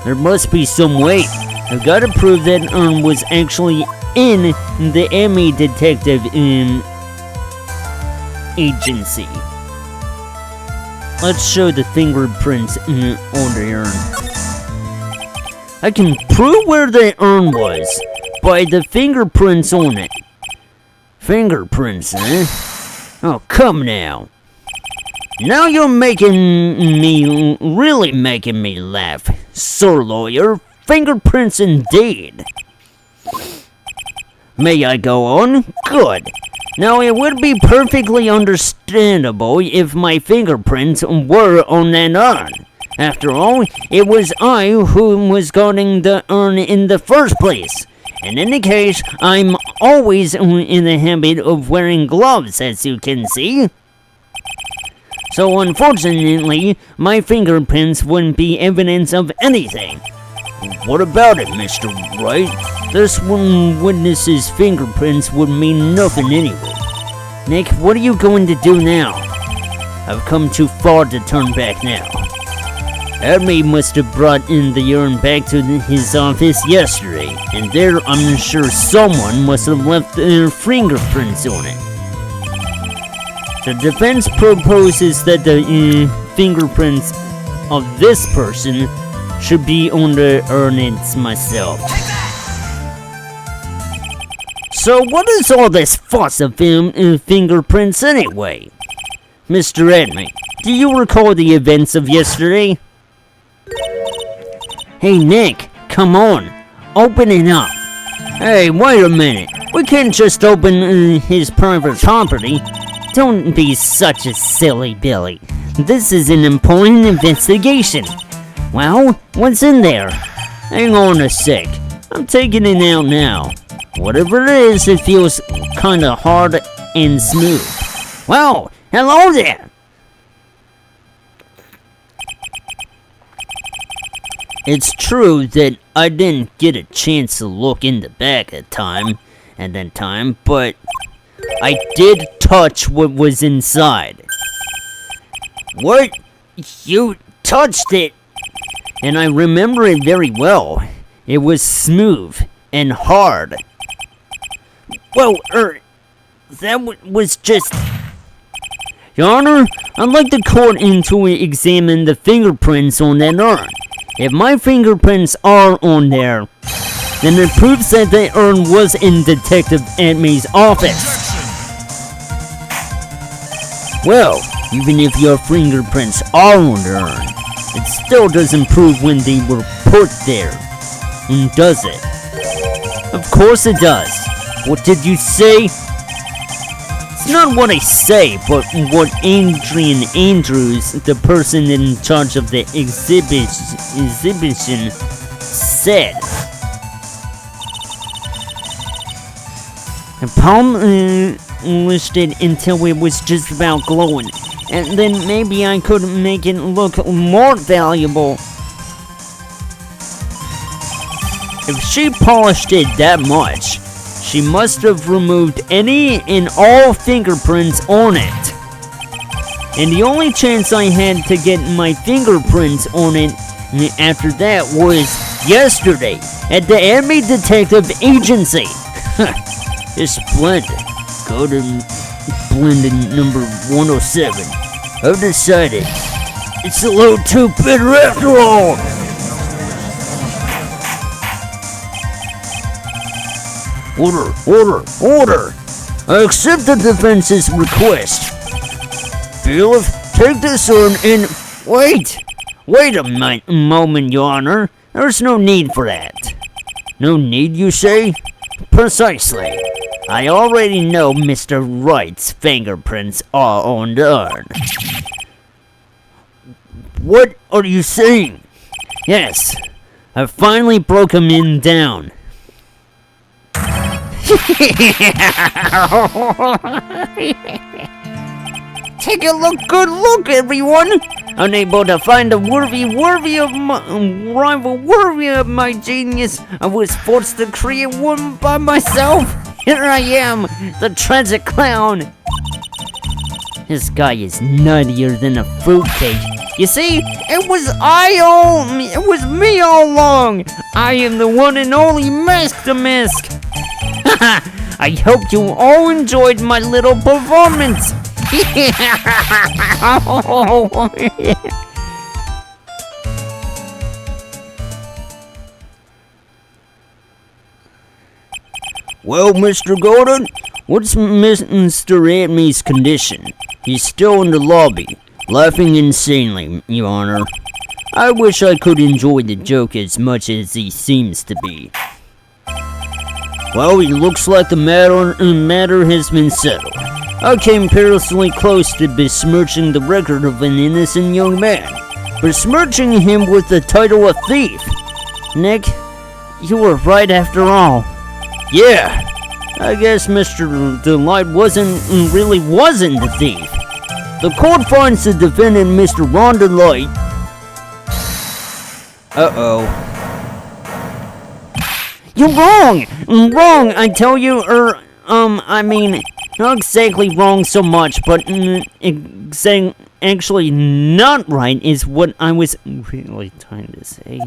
Speaker 1: There must be some way. I've got to prove that urn was actually in the Emmy Detective Agency. Let's show the fingerprints on the urn. I can prove where the urn was by the fingerprints on it. Fingerprints, eh? Oh, come now. Now you're really making me laugh, Sir Lawyer. Fingerprints indeed. May I go on? Good. Now, it would be perfectly understandable if my fingerprints were on that urn. After all, it was I who was guarding the urn in the first place. In any case, I'm always in the habit of wearing gloves, as you can see. So unfortunately, my fingerprints wouldn't be evidence of anything. What about it, Mr. Wright? This one witness's fingerprints would mean nothing anyway. Nick, what are you going to do now? I've come too far to turn back now. Admy must have brought in the urn back to his office yesterday, and there I'm sure someone must have left their fingerprints on it. The defense proposes that the fingerprints of this person should be on the earnings myself. So what is all this fuss of fingerprints anyway? Mr. Edmund, do you recall the events of yesterday? Hey Nick, come on, open it up. Hey, wait a minute. We can't just open his private property. Don't be such a silly Billy. This is an important investigation. Well, what's in there? Hang on a sec. I'm taking it out now. Whatever it is, it feels kinda hard and smooth. Well, hello there. It's true that I didn't get a chance to look in the back at that time, but I did touch what was inside. What? You touched it? And I remember it very well. It was smooth and hard. Well, that was just... Your Honor, I'd like the court to examine the fingerprints on that urn. If my fingerprints are on there, then it proves that the urn was in Detective Edmey's office. Well, even if your fingerprints are on the urn, it still doesn't prove when they were put there. Does it? Of course it does. What did you say? It's not what I say, but what Adrian Andrews, the person in charge of the exhibition, said. The palm listed until it was just about glowing, and then maybe I could make it look more valuable. If she polished it that much, she must have removed any and all fingerprints on it. And the only chance I had to get my fingerprints on it after that was yesterday at the Edmey Detective Agency. It's splendid. Go to blending number 107. I've decided it's a little too bitter after all. Order! I accept the defense's request. Bailiff, take this urn and... Wait a moment, Your Honor. There's no need for that. No need, you say? Precisely. I already know Mr. Wright's fingerprints are on the urn. What are you saying? Yes, I finally broke him down. Take a good look, everyone. Unable to find a worthy of my rival, worthy of my genius, I was forced to create one by myself. Here I am, the tragic clown. This guy is nuttier than a fruitcake. You see, it was me all along. I am the one and only Mask the Mask. I hope you all enjoyed my little performance. Well, Mr. Gordon, what's Mr. Edmey's condition? He's still in the lobby, laughing insanely, Your Honor. I wish I could enjoy the joke as much as he seems to be. Well, it looks like the matter has been settled. I came perilously close to besmirching the record of an innocent young man, besmirching him with the title of thief. Nick, you were right after all. Yeah, I guess Mr. Delight wasn't the thief. The court finds the defendant, Mr. Ron Delight. Uh-oh. You're wrong! Wrong, I tell you, I mean, not exactly wrong so much, but actually not right is what I was really trying to say.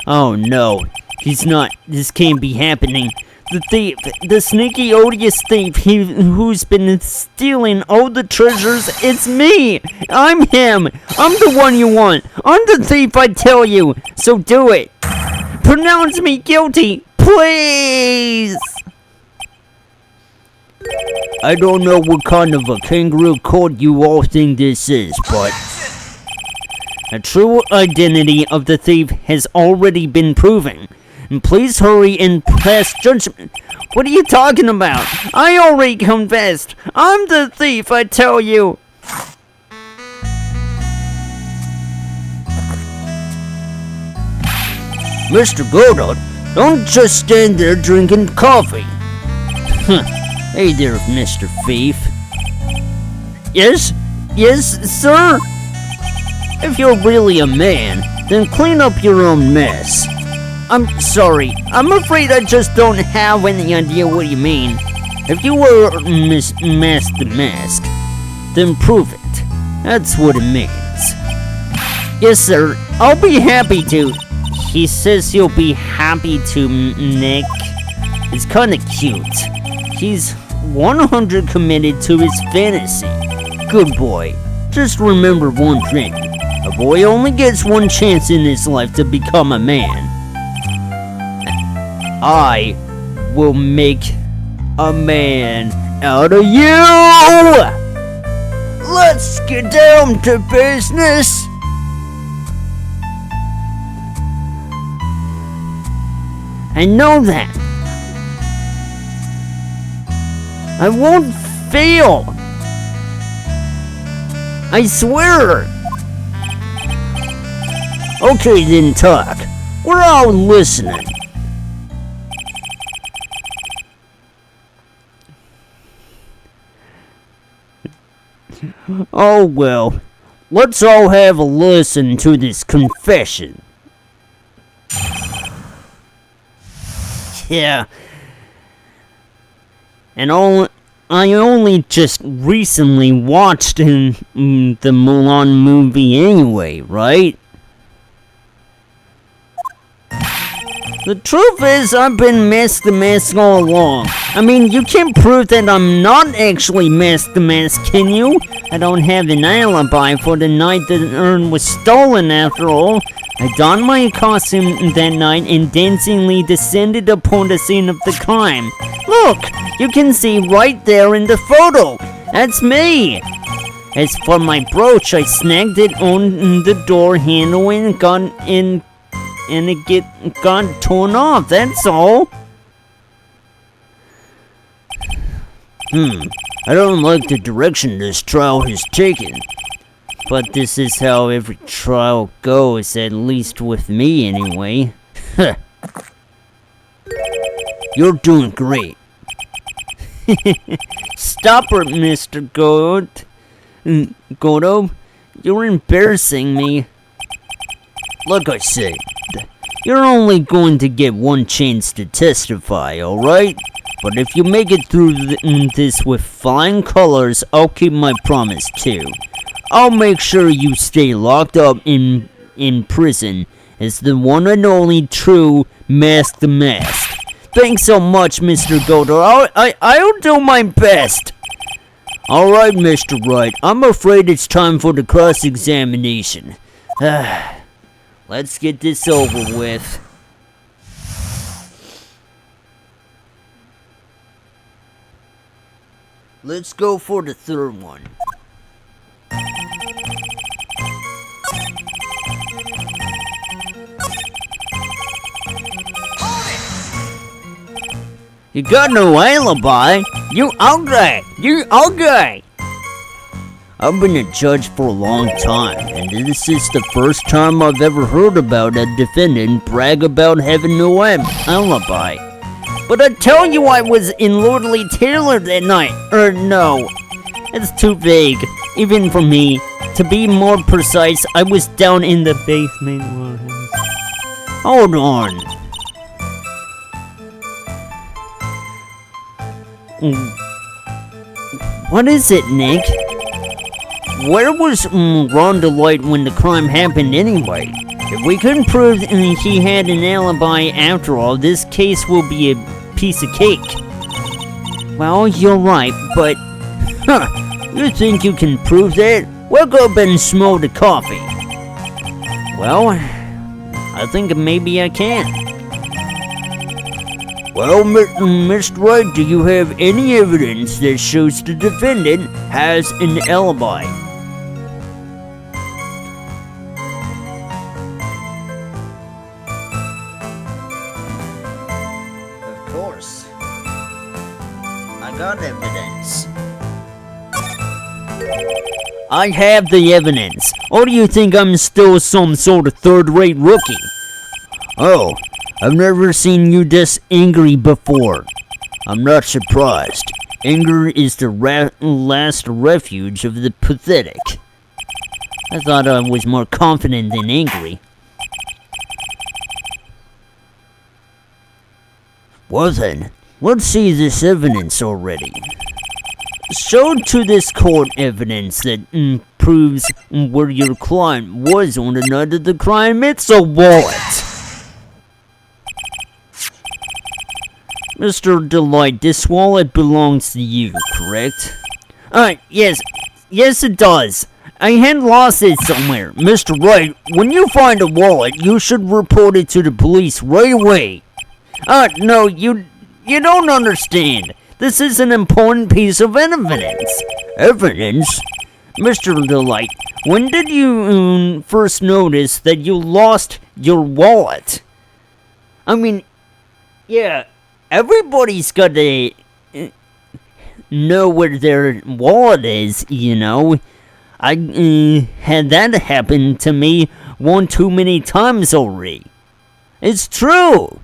Speaker 1: Oh no, he's not, this can't be happening. The thief, the sneaky, odious thief who's been stealing all the treasures, it's me! I'm him! I'm the one you want! I'm the thief, I tell you! So do it! Pronounce me guilty, please! I don't know what kind of a kangaroo court you all think this is, but the true identity of the thief has already been proven. And please hurry and pass judgment. What are you talking about? I already confessed. I'm the thief, I tell you. Mr. Godot, don't just stand there drinking coffee. Hey there, Mr. Thief. Yes, sir? If you're really a man, then clean up your own mess. I'm sorry. I'm afraid I just don't have any idea what you mean. If you were mask the mask, then prove it. That's what it means. Yes, sir. I'll be happy to. He says he'll be happy to, Nick. It's kinda cute. He's 100 committed to his fantasy. Good boy. Just remember one thing. A boy only gets one chance in his life to become a man. I will make a man out of you! Let's get down to business! I know that. I won't fail. I swear. Okay, then talk. We're all listening. Oh well, let's all have a listen to this confession. Yeah. And I only just recently watched the Mulan movie anyway, right? The truth is, I've been Mask the Mask all along. I mean, you can't prove that I'm not actually Mask the Mask, can you? I don't have an alibi for the night the urn was stolen after all. I donned my costume that night and dancingly descended upon the scene of the crime. Look, you can see right there in the photo. That's me. As for my brooch, I snagged it on the door handle and it got torn off, that's all. I don't like the direction this trial has taken. But this is how every trial goes, at least with me anyway. You're doing great. Stop it, Mr. Godo. You're embarrassing me. Like I said, you're only going to get one chance to testify, alright? But if you make it through this with flying colors, I'll keep my promise too. I'll make sure you stay locked up in prison as the one and only true Mask the Mask. Thanks so much, Mr. Goder. I'll do my best. Alright, Mr. Wright. I'm afraid it's time for the cross-examination. Let's get this over with. Let's go for the third one. You got no alibi? You ugly! You ugly! I've been a judge for a long time, and this is the first time I've ever heard about a defendant brag about having no alibi. But I tell you I was in Lordly Taylor that night. No. It's too vague, even for me. To be more precise, I was down in the basement. Hold on. What is it, Nick? Where was Rhonda Light when the crime happened anyway? If we couldn't prove he had an alibi after all, this case will be piece of cake. Well, you're right, but... you think you can prove that? Well, go up and smell the coffee. Well, I think maybe I can. Well, Mr. Wright, do you have any evidence that shows the defendant has an alibi? Of course. I got evidence. I have the evidence. Or do you think I'm still some sort of third-rate rookie? Oh, I've never seen you this angry before. I'm not surprised. Anger is the last refuge of the pathetic. I thought I was more confident than angry. Well then, let's see this evidence already. Show to this court evidence that proves where your client was on the night of the crime. It's a wallet. Mr. Delight, this wallet belongs to you, correct? Yes. Yes, it does. I had lost it somewhere. Mr. Wright, when you find a wallet, you should report it to the police right away. No, you don't understand. This is an important piece of evidence. Evidence? Mr. Delight, when did you first notice that you lost your wallet? I mean, yeah, everybody's got to know where their wallet is, you know. I had that happen to me one too many times already. It's true.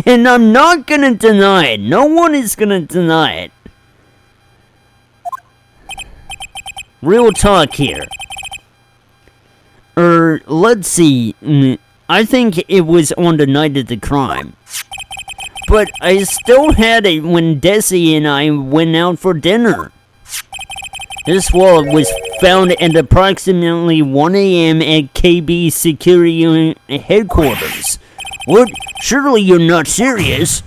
Speaker 1: And I'm not gonna deny it. No one is gonna deny it. Real talk here. Let's see. I think it was on the night of the crime. But I still had it when Desi and I went out for dinner. This wallet was found at approximately 1 a.m. at KB Security Headquarters. What? Surely you're not serious?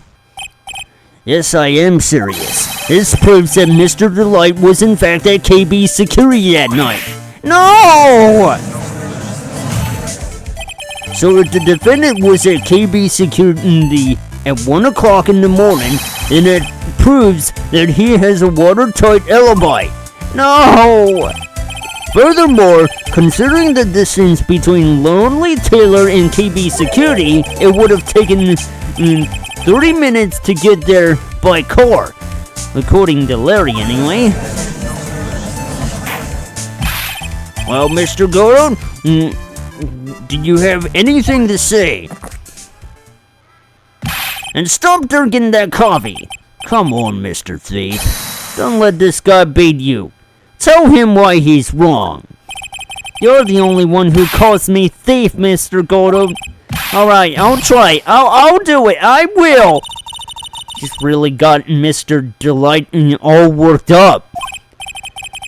Speaker 1: Yes, I am serious. This proves that Mr. Delight was in fact at KB Security that night. No! So if the defendant was at KB Security at 1 o'clock in the morning, then it proves that he has a watertight alibi. No! Furthermore, considering the distance between Lonely Taylor and KB Security, it would have taken 30 minutes to get there by car. According to Larry, anyway. Well, Mr. Gordon, do you have anything to say? And stop drinking that coffee. Come on, Mr. Thief. Don't let this guy bait you. Tell him why he's wrong. You're the only one who calls me thief, Mr. Gordo. Alright, I'll try. I'll do it. I will. He's really got Mr. Delight all worked up.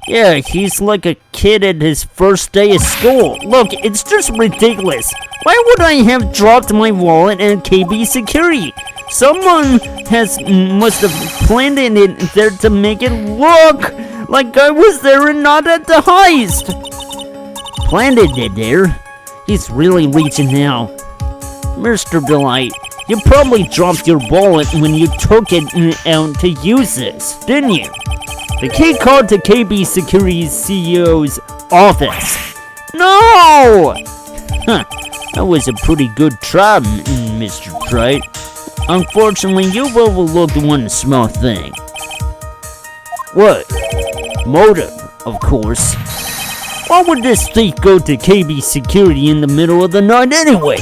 Speaker 1: Yeah, he's like a kid at his first day of school. Look, it's just ridiculous. Why would I have dropped my wallet at KB Security? Someone must have planted it there to make it look like I was there and not at the heist. Planted it there? He's really reaching now. Mr. Delight, you probably dropped your wallet when you took it out to use this, didn't you? The key card to KB Security's CEO's office. No! That was a pretty good try, Mr. Bright. Unfortunately, you've overlooked one small thing. What? Motive, of course. Why would this thief go to KB Security in the middle of the night anyway?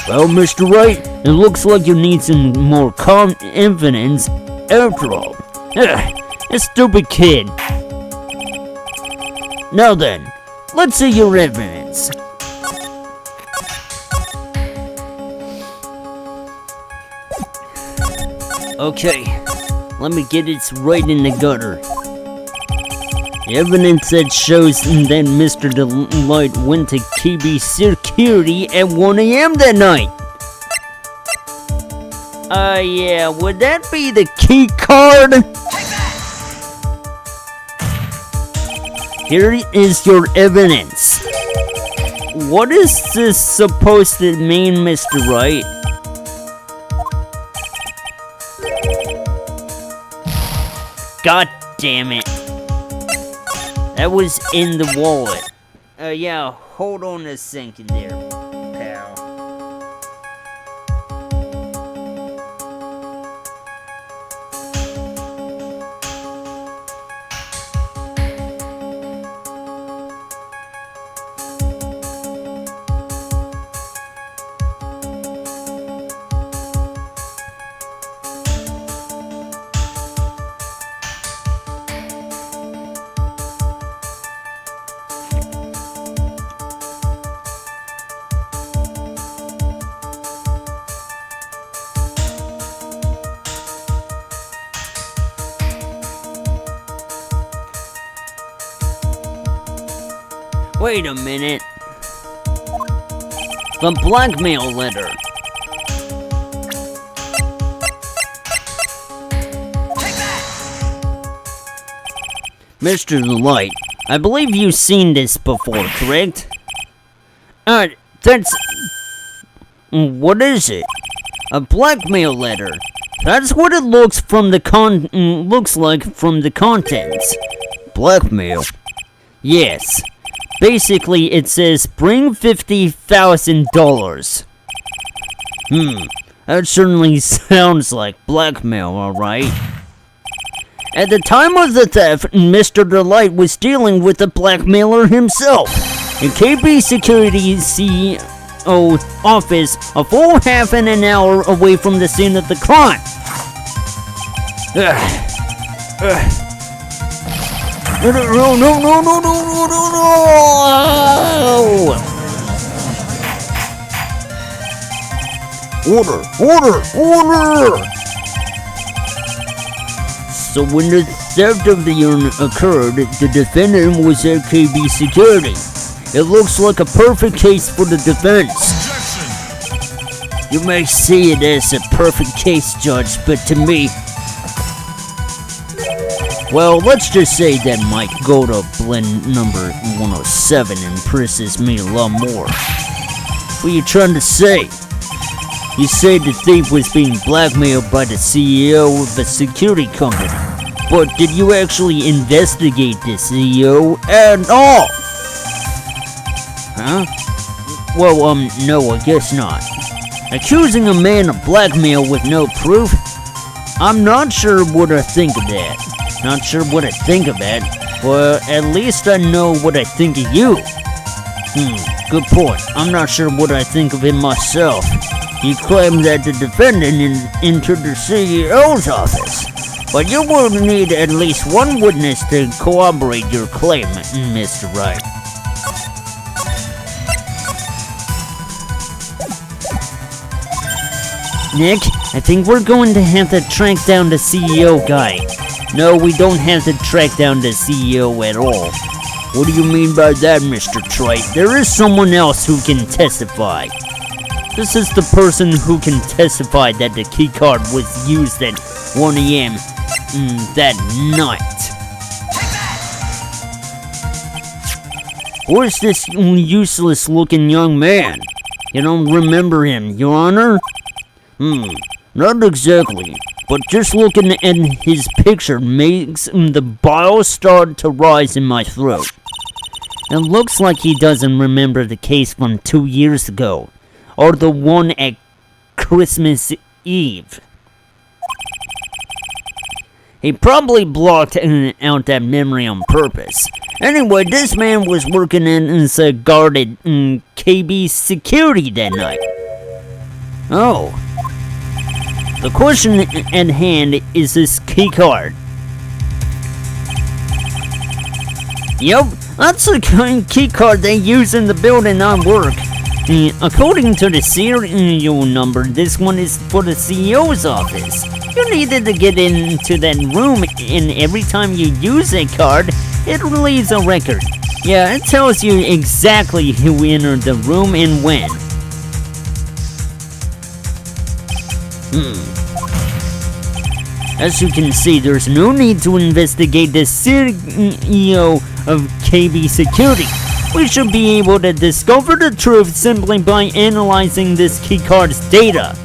Speaker 1: Well, Mr. Wright, it looks like you need some more evidence after all. A stupid kid. Now then, let's see your evidence. Okay, let me get it right in the gutter. The evidence that shows that Mr. Delight went to KB Security at 1 a.m. that night. Yeah, would that be the key card? Here is your evidence. What is this supposed to mean, Mr. Wright? God damn it. That was in the wallet. Yeah, hold on a second there, pal. Wait a minute. The blackmail letter. Mr. Light, I believe you've seen this before, correct? That's... What is it? A blackmail letter. That's what it looks like from the contents. Blackmail? Yes. Basically, it says, bring $50,000. That certainly sounds like blackmail, alright? At the time of the theft, Mr. Delight was dealing with the blackmailer himself. In KB Security's CEO office, a full half an hour away from the scene of the crime. No! Order! So when the theft of the urn occurred, the defendant was at KB Security. It looks like a perfect case for the defense. You may see it as a perfect case, Judge, but to me... Well, let's just say that might go to blend number 107 impresses me a lot more. What are you trying to say? You say the thief was being blackmailed by the CEO of a security company. But did you actually investigate the CEO at all? Huh? Well, no, I guess not. Accusing a man of blackmail with no proof? I'm not sure what I think of that. Not sure what I think of it. Well, at least I know what I think of you. Good point. I'm not sure what I think of him myself. You claim that the defendant entered the CEO's office. But you will need at least one witness to corroborate your claim, Mr. Wright. Nick, I think we're going to have to track down the CEO guy. No, we don't have to track down the CEO at all. What do you mean by that, Mr. Trite? There is someone else who can testify. This is the person who can testify that the keycard was used at 1 a.m. That night. Who is this useless-looking young man? You don't remember him, Your Honor? Not exactly. But just looking at his picture makes the bile start to rise in my throat. It looks like he doesn't remember the case from 2 years ago, or the one at Christmas Eve. He probably blocked out that memory on purpose. Anyway, this man was working as a guard at KB Security that night. Oh. The question at hand is this keycard. Yep, that's the keycard they use in the building I work. According to the serial number, this one is for the CEO's office. You needed to get into that room, and every time you use a card, it leaves a record. Yeah, it tells you exactly who entered the room and when. As you can see, there's no need to investigate the CEO of KB Security. We should be able to discover the truth simply by analyzing this keycard's data.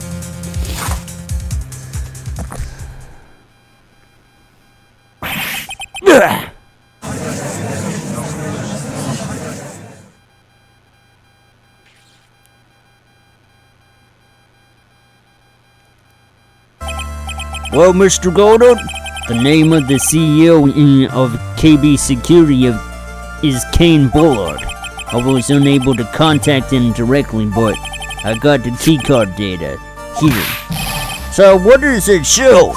Speaker 1: Well, Mr. Goddard, the name of the CEO of KB Security is Kane Bullard. I was unable to contact him directly, but I got the keycard data here. So what does it show?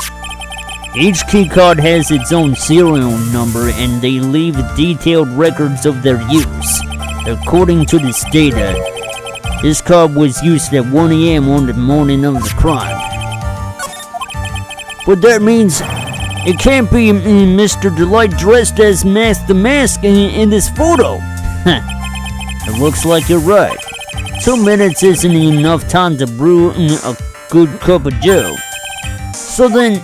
Speaker 1: Each keycard has its own serial number and they leave detailed records of their use. According to this data, this card was used at 1 a.m. on the morning of the crime. But that means it can't be Mr. Delight dressed as the Mask in this photo. It looks like you're right. 2 minutes isn't enough time to brew a good cup of joe. So then,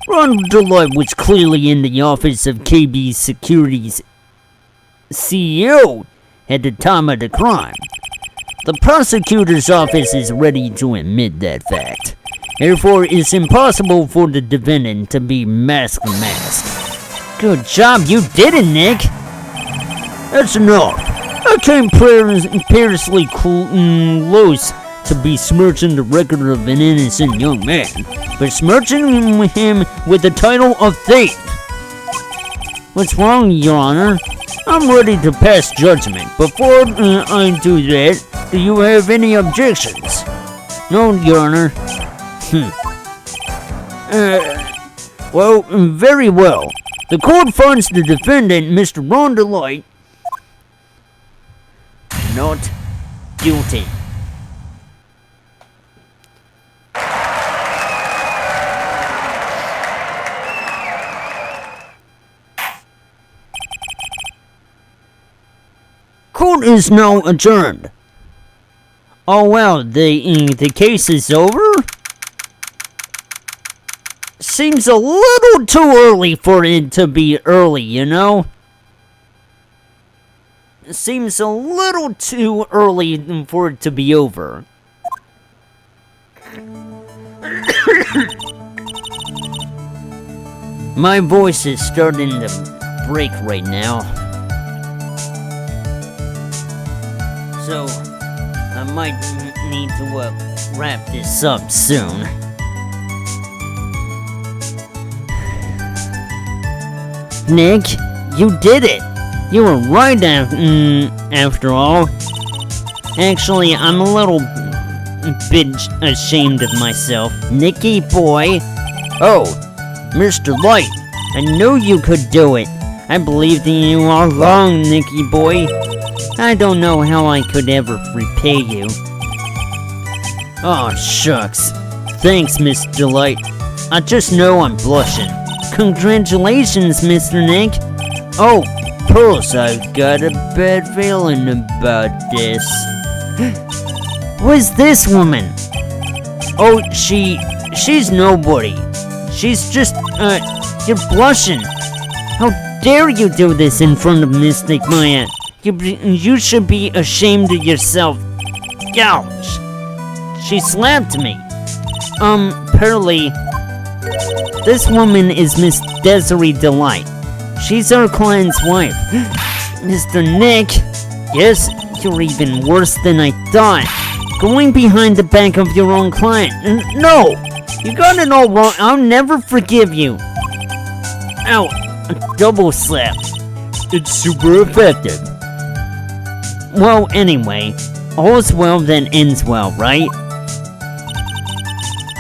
Speaker 1: Ronald Delight was clearly in the office of KB Security's CEO at the time of the crime. The prosecutor's office is ready to admit that fact. Therefore, it's impossible for the defendant to be mask. Good job, you did it, Nick! That's enough. I came perilously close to besmirching the record of an innocent young man, besmirching him with the title of thief. What's wrong, Your Honor? I'm ready to pass judgment. Before I do that, do you have any objections? No, Your Honor. Well, very well. The court finds the defendant, Mr. Ron Delight, not guilty. Court is now adjourned. Oh well, the case is over? Seems a little too early for it to be early, you know? Seems a little too early for it to be over. My voice is starting to break right now. So, I might need to wrap this up soon. Nick, you did it! You were right after all. Actually, I'm a little bit ashamed of myself. Nicky boy. Oh, Mr. Light, I knew you could do it. I believed in you all along, Nicky boy. I don't know how I could ever repay you. Oh, shucks. Thanks, Miss Delight. I just know I'm blushing. Congratulations, Mr. Nick. Oh, Pearls, I've got a bad feeling about this. Who's this woman? Oh, she's nobody. She's just, you're blushing. How dare you do this in front of Mystic Maya? You should be ashamed of yourself. Gosh. She slapped me. Pearly, this woman is Miss Desiree Delight. She's our client's wife. Mr. Nick? Yes, you're even worse than I thought. Going behind the back of your own client. No! You got it all wrong. I'll never forgive you. Ow, a double slap. It's super effective. Well, anyway, all's well that ends well, right?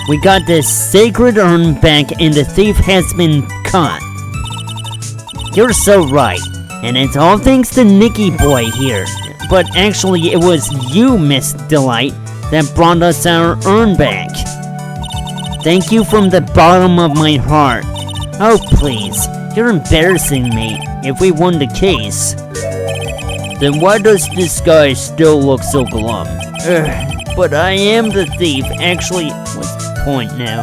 Speaker 1: We got this sacred urn back and the thief has been caught. You're so right, and it's all thanks to Nicky Boy here. But actually, it was you, Miss Delight, that brought us our urn back. Thank you from the bottom of my heart. Oh, please, you're embarrassing me. If we won the case, then why does this guy still look so glum? but I am the thief. Actually, what's the point now?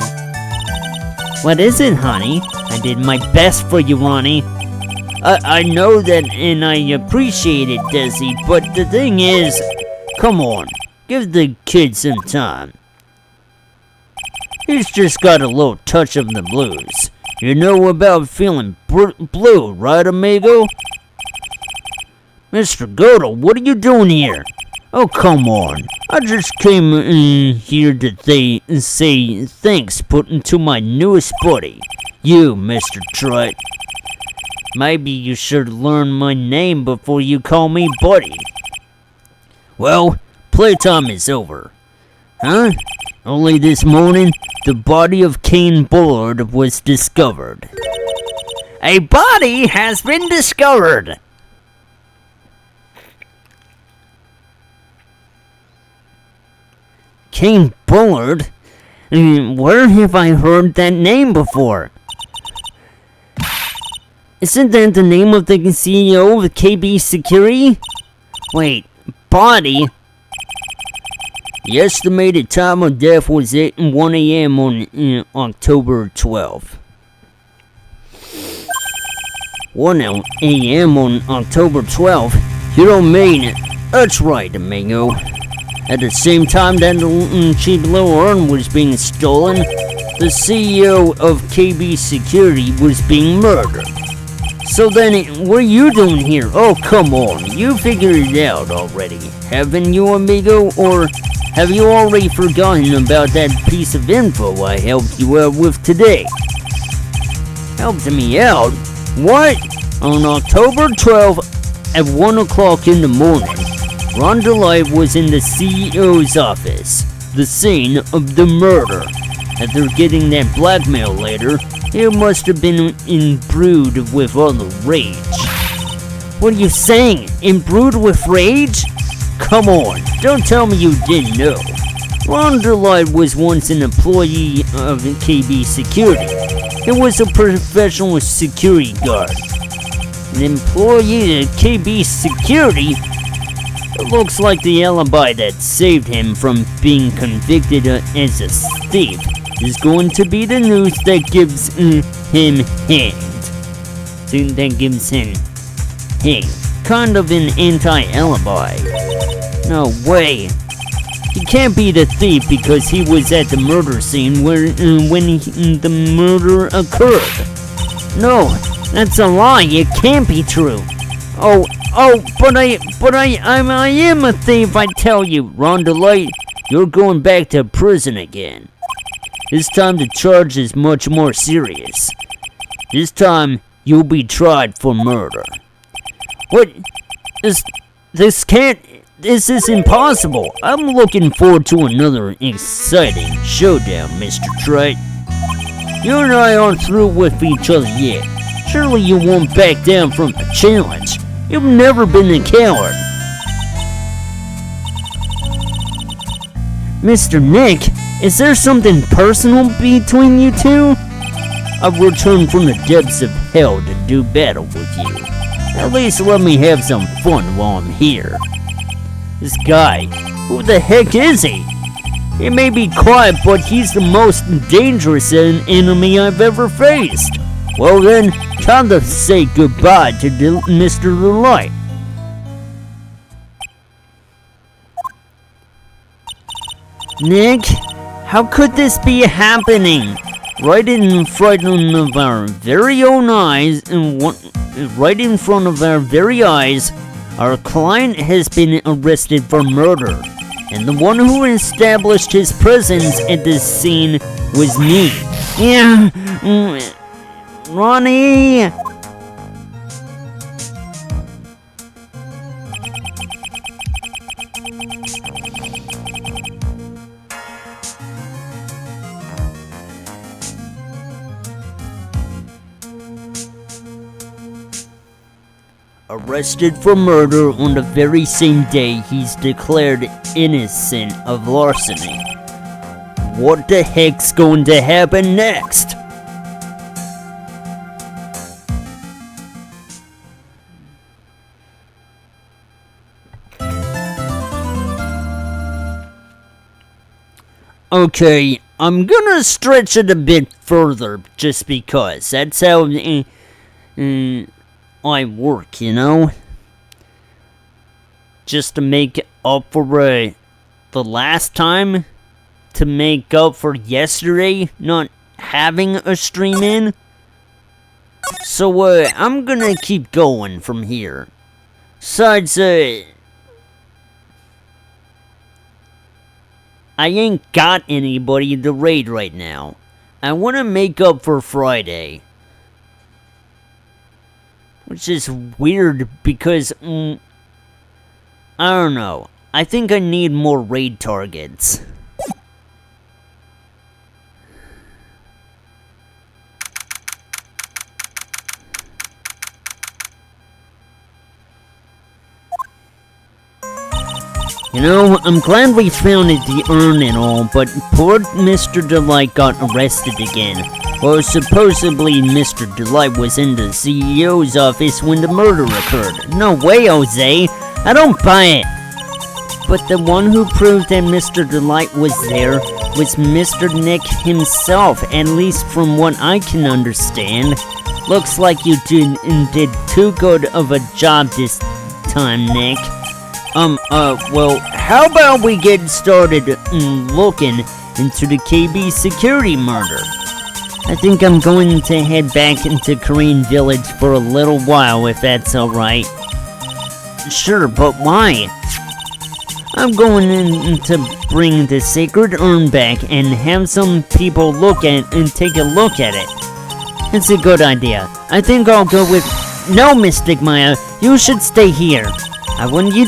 Speaker 1: What is it, honey? I did my best for you, Ronnie. I know that, and I appreciate it, Desi, but the thing is, come on, give the kid some time. He's just got a little touch of the blues. You know about feeling blue, right, amigo? Mr. Godel, what are you doing here? Oh, come on. I just came in here to say thanks to my newest buddy. You, Mr. Trut. Maybe you should learn my name before you call me buddy. Well, playtime is over. Huh? Only this morning, the body of Cain Bullard was discovered. A body has been discovered! Cain Bullard? Where have I heard that name before? Isn't that the name of the CEO of KB Security? Wait, body? The estimated time of death was at 1 a.m. on October 12th. 1 a.m. on October 12th? You don't mean it. That's right, amigo. At the same time that the cheap little urn was being stolen, the CEO of KB Security was being murdered. So then, what are you doing here? Oh, come on, you figured it out already, haven't you, amigo? Or have you already forgotten about that piece of info I helped you out with today? Helped me out? What? On October 12th at 1 o'clock in the morning, Ron DeLite was in the CEO's office, the scene of the murder. After getting that blackmail later, he must have been imbrued with all the rage. What are you saying? Imbrued with rage? Come on, don't tell me you didn't know. Ron DeLite was once an employee of KB Security. He was a professional security guard. An employee of KB Security? It looks like the alibi that saved him from being convicted as a thief is going to be the news that gives him hanged. That gives him hanged. Kind of an anti-alibi. No way. He can't be the thief because he was at the murder scene when the murder occurred. No, that's a lie. It can't be true. But I am a thief, I tell you. Ron DeLite, you're going back to prison again. This time the charge is much more serious. This time, you'll be tried for murder. What? This is impossible. I'm looking forward to another exciting showdown, Mr. Trite. You and I aren't through with each other yet. Surely you won't back down from the challenge. You've never been a coward. Mr. Nick, is there something personal between you two? I've returned from the depths of hell to do battle with you. At least let me have some fun while I'm here. This guy, who the heck is he? He may be quiet, but he's the most dangerous enemy I've ever faced. Well then, time to say goodbye to Mr. DeLite. Nick, how could this be happening? Right in front of our very own eyes, right in front of our very eyes, our client has been arrested for murder. And the one who established his presence at this scene was me. Yeah, Ronnie! Arrested for murder on the very same day he's declared innocent of larceny. What the heck's going to happen next? Okay, I'm gonna stretch it a bit further just because. That's how I work, you know? Just to make up for the last time. To make up for yesterday not having a stream in. So, I'm gonna keep going from here. Besides, I ain't got anybody to raid right now. I wanna make up for Friday. Which is weird because, I don't know. I think I need more raid targets. You know, I'm glad we found the urn and all, but poor Mr. Delight got arrested again. Well, supposedly Mr. Delight was in the CEO's office when the murder occurred. No way, Jose! I don't buy it! But the one who proved that Mr. Delight was there was Mr. Nick himself, at least from what I can understand. Looks like you did too good of a job this time, Nick. Well, how about we get started looking into the KB security murder? I think I'm going to head back into Korean Village for a little while, if that's alright. Sure, but why? I'm going in to bring the sacred urn back and have some people look at and take a look at it. It's a good idea. I think I'll go with... No, Mystic Maya, you should stay here. I want you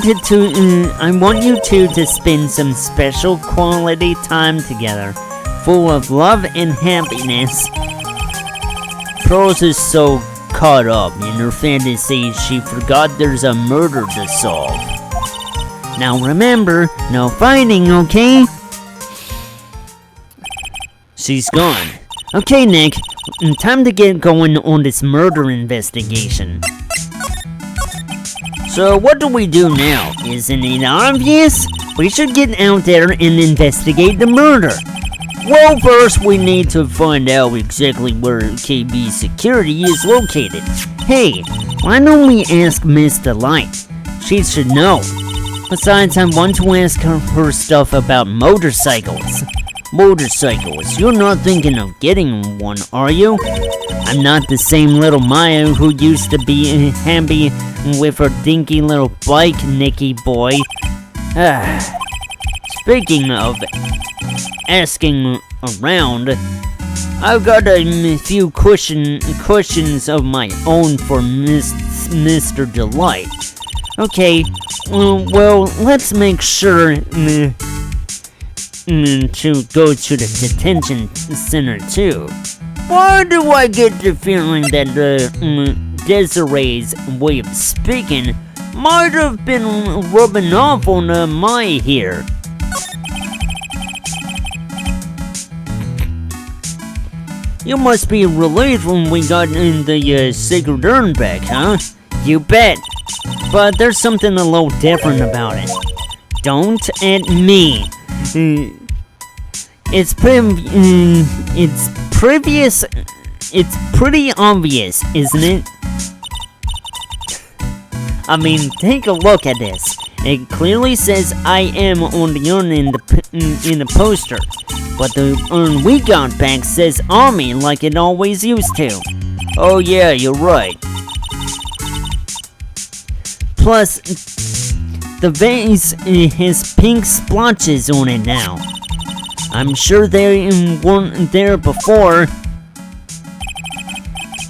Speaker 1: two to spend some special quality time together, full of love and happiness. Pearls is so caught up in her fantasy she forgot there's a murder to solve. Now remember, no fighting, okay? She's gone. Okay, Nick, time to get going on this murder investigation. So what do we do now? Isn't it obvious? We should get out there and investigate the murder. Well, first we need to find out exactly where KB security is located. Hey, why don't we ask Miss Delight? She should know. Besides, I want to ask her stuff about motorcycles. Motorcycles? You're not thinking of getting one, are you? I'm not the same little Maya who used to be happy with her dinky little bike, Nicky boy. Speaking of asking around, I've got a few questions of my own for Mr. Delight. Okay, well, let's make sure to go to the detention center too. Why do I get the feeling that Desiree's way of speaking might have been rubbing off on Mai here? You must be relieved when we got in the sacred urn back, huh? You bet. But there's something a little different about it. Don't at me. It's pretty obvious, isn't it? I mean, take a look at this. It clearly says I am on the urn in the poster, but the urn we got back says Army like it always used to. Oh yeah, you're right. Plus, the vase has pink splotches on it now. I'm sure they weren't there before.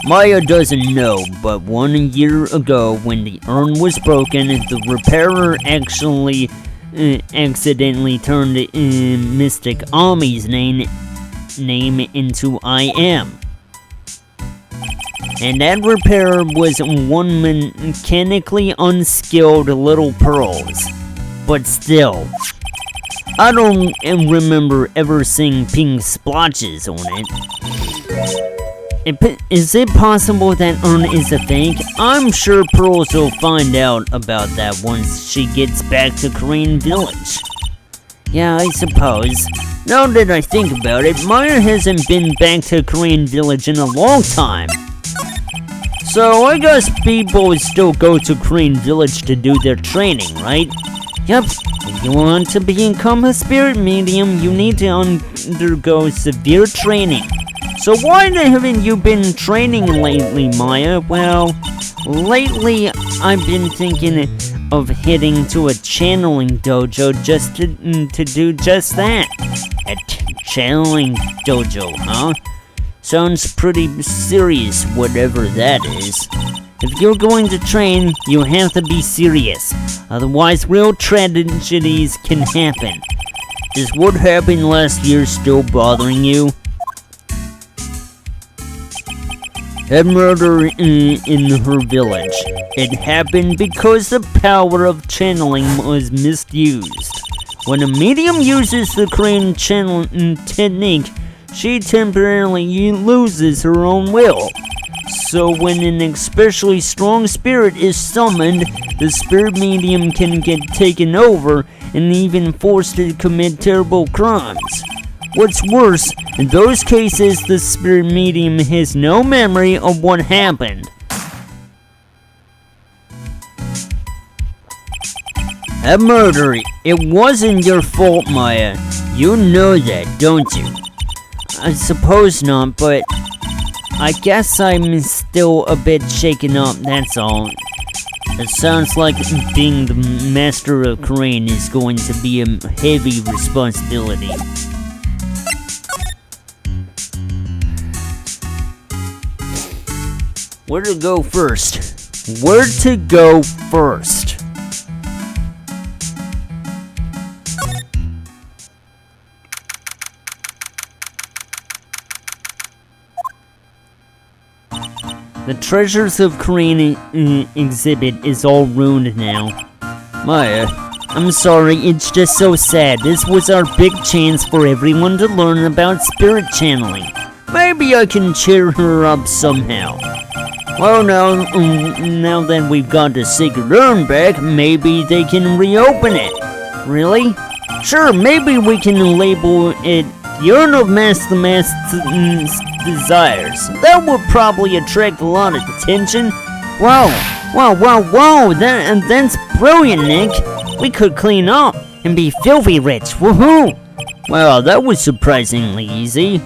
Speaker 1: Maya doesn't know, but 1 year ago when the urn was broken, the repairer actually accidentally turned Mystic Ami's name into I Am. And that repairer was one mechanically unskilled little Pearls. But still, I don't remember ever seeing pink splotches on it. Is it possible that urn is a fake? I'm sure Pearls will find out about that once she gets back to Korean Village. Yeah, I suppose. Now that I think about it, Maya hasn't been back to Korean Village in a long time. So I guess people still go to Korean Village to do their training, right? Yep, if you want to become a spirit medium, you need to undergo severe training. So why haven't you been training lately, Maya? Well, lately I've been thinking of heading to a channeling dojo just to do just that. A channeling dojo, huh? Sounds pretty serious, whatever that is. If you're going to train, you have to be serious. Otherwise, real tragedies can happen. Is what happened last year still bothering you? A murder in her village. It happened because the power of channeling was misused. When a medium uses the Korean channeling technique, she temporarily loses her own will. So when an especially strong spirit is summoned, the spirit medium can get taken over and even forced to commit terrible crimes. What's worse, in those cases, the spirit medium has no memory of what happened. A murder, it wasn't your fault, Maya. You know that, don't you? I suppose not, but I guess I'm still a bit shaken up, that's all. It sounds like being the master of Korean is going to be a heavy responsibility. Where to go first? Where to go first? The Treasures of Korean exhibit is all ruined now. Maya, I'm sorry, it's just so sad. This was our big chance for everyone to learn about spirit channeling. Maybe I can cheer her up somehow. Well, now that we've got the sacred urn back, maybe they can reopen it. Really? Sure, maybe we can label it the Urn of Master Desires. That would probably attract a lot of attention. Whoa, that's brilliant, Nick. We could clean up and be filthy rich, woohoo! Well, that was surprisingly easy.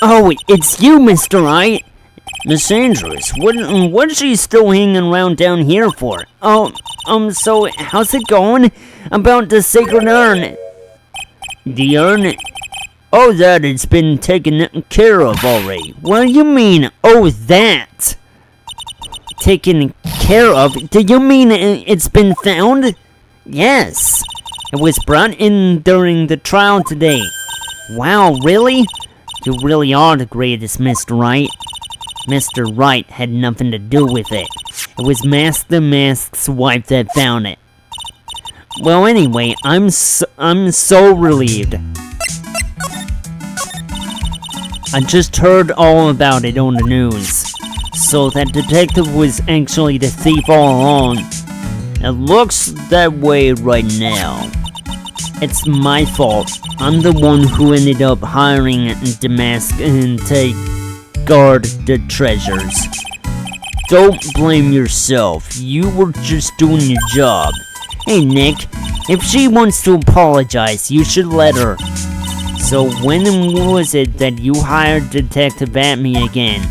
Speaker 1: Oh, it's you, Mr. Wright. Miss Andrews, what's she still hanging around down here for? So how's it going about the sacred urn? The urn? Oh, that it's been taken care of already. What do you mean, oh, that? Taken care of? Do you mean it's been found? Yes. It was brought in during the trial today. Wow, really? You really are the greatest, Mr. Wright. Mr. Wright had nothing to do with it. It was Master Mask's wife that found it. Well, anyway, I'm so relieved. I just heard all about it on the news. So that detective was actually the thief all along. It looks that way right now. It's my fault. I'm the one who ended up hiring Damask to guard the treasures. Don't blame yourself. You were just doing your job. Hey Nick, if she wants to apologize, you should let her. So when was it that you hired Detective Atme again?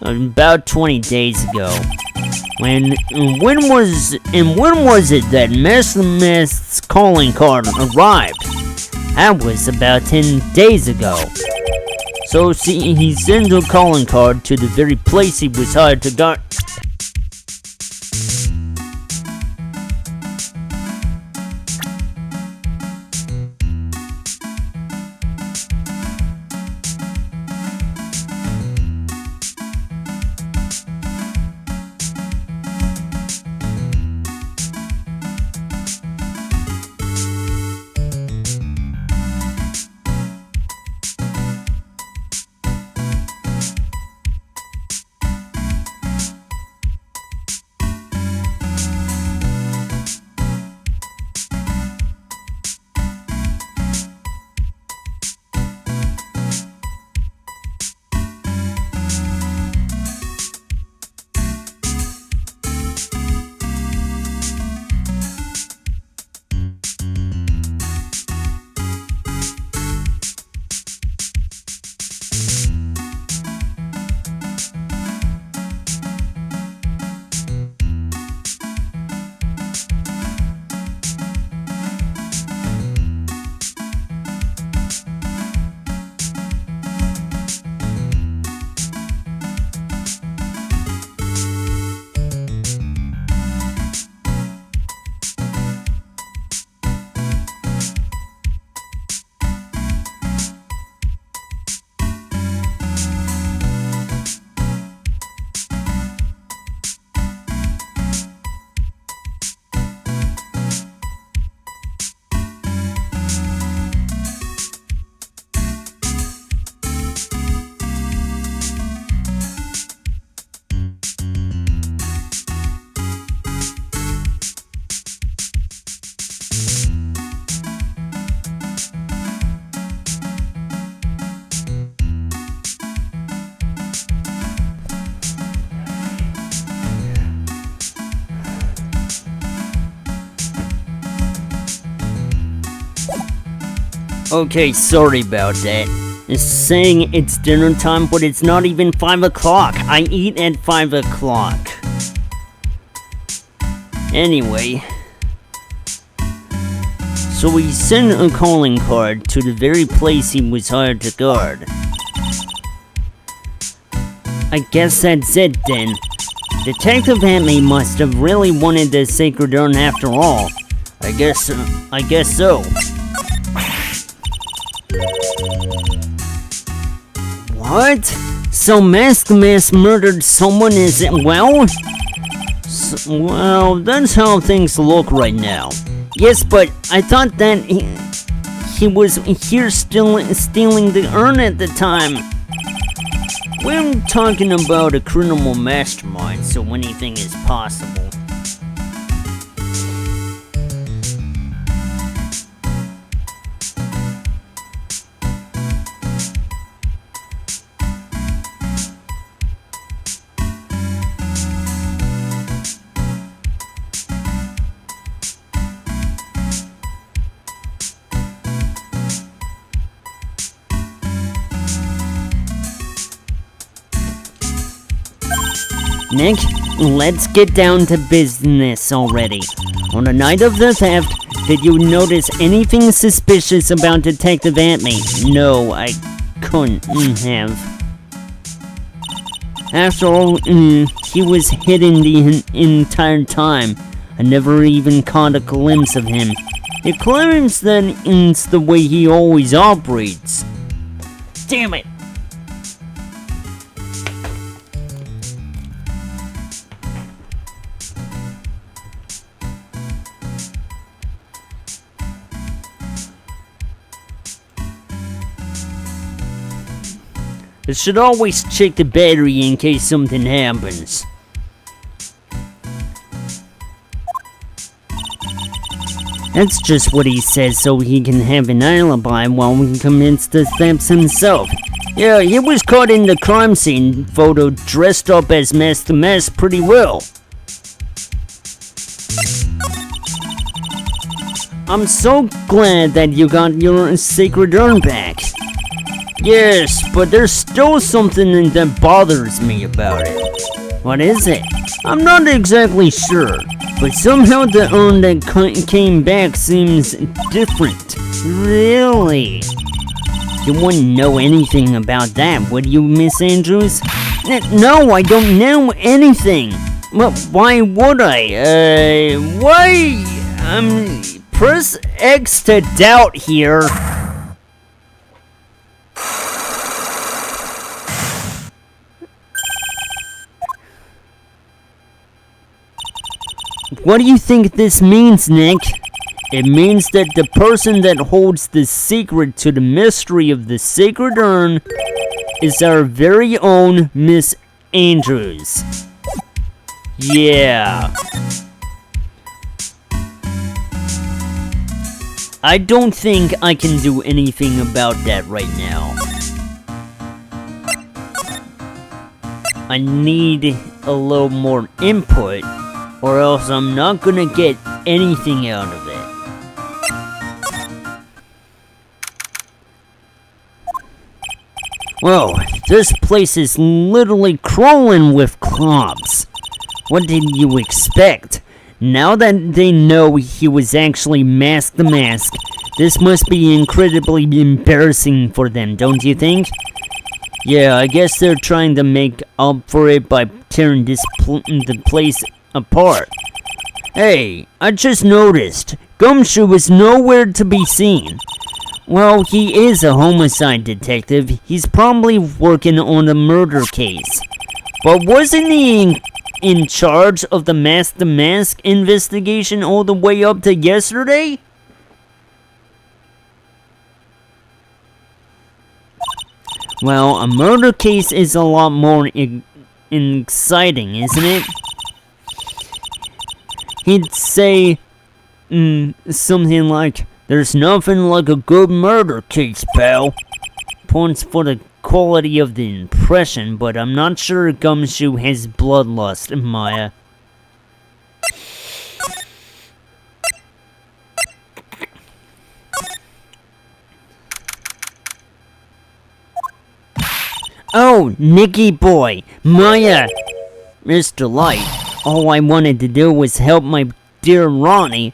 Speaker 1: About 20 days ago. When was it that Master Mask's calling card arrived? That was about 10 days ago. So see, he sent a calling card to the very place he was hired to guard. Okay, sorry about that. It's saying it's dinner time, but it's not even 5 o'clock. I eat at 5 o'clock. Anyway. So he sent a calling card to the very place he was hired to guard. I guess that's it then. Detective Hammy must have really wanted the sacred urn after all. I guess so. What? So Mask murdered someone as well? Well, that's how things look right now. Yes, but I thought that he was here still stealing the urn at the time. We're talking about a criminal mastermind, so anything is possible. Nick, let's get down to business already. On the night of the theft, did you notice anything suspicious about Detective Antme? No, I couldn't have. After all, he was hidden the entire time. I never even caught a glimpse of him. He claims that it's the way he always operates. Damn it! I should always check the battery in case something happens. That's just what he says so he can have an alibi while he commits the thefts himself. Yeah, he was caught in the crime scene photo dressed up as Mask pretty well. I'm so glad that you got your sacred urn back. Yes, but there's still something that bothers me about it. What is it? I'm not exactly sure, but somehow the urn that came back seems different. Really? You wouldn't know anything about that, would you, Miss Andrews? No, I don't know anything. Well, why would I? Press X to doubt here. What do you think this means, Nick? It means that the person that holds the secret to the mystery of the sacred urn is our very own Miss Andrews. Yeah. I don't think I can do anything about that right now. I need a little more input, or else I'm not gonna get anything out of it. Whoa, this place is literally crawling with cops. What did you expect? Now that they know he was actually Mask, this must be incredibly embarrassing for them, don't you think? Yeah, I guess they're trying to make up for it by tearing the place apart. Hey, I just noticed, Gumshoe is nowhere to be seen. Well, he is a homicide detective. He's probably working on a murder case. But wasn't he in charge of the Mask investigation all the way up to yesterday? Well, a murder case is a lot more exciting, isn't it? He'd say something like, "There's nothing like a good murder case, pal." Points for the quality of the impression, but I'm not sure Gumshoe has bloodlust, Maya. Oh, Nicky boy, Maya, Mr. Light. All I wanted to do was help my dear Ronnie.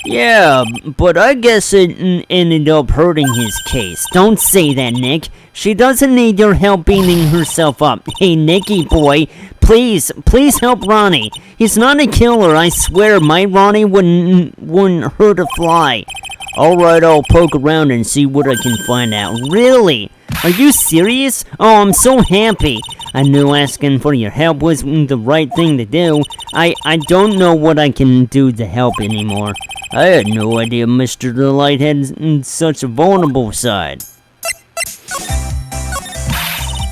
Speaker 1: Yeah, but I guess it ended up hurting his case. Don't say that, Nick. She doesn't need your help beating herself up. Hey, Nicky boy, please help Ronnie. He's not a killer, I swear. My Ronnie wouldn't hurt a fly. Alright, I'll poke around and see what I can find out. Really? Are you serious? Oh, I'm so happy. I knew asking for your help was the right thing to do. I don't know what I can do to help anymore. I had no idea Mr. Delight had such a vulnerable side.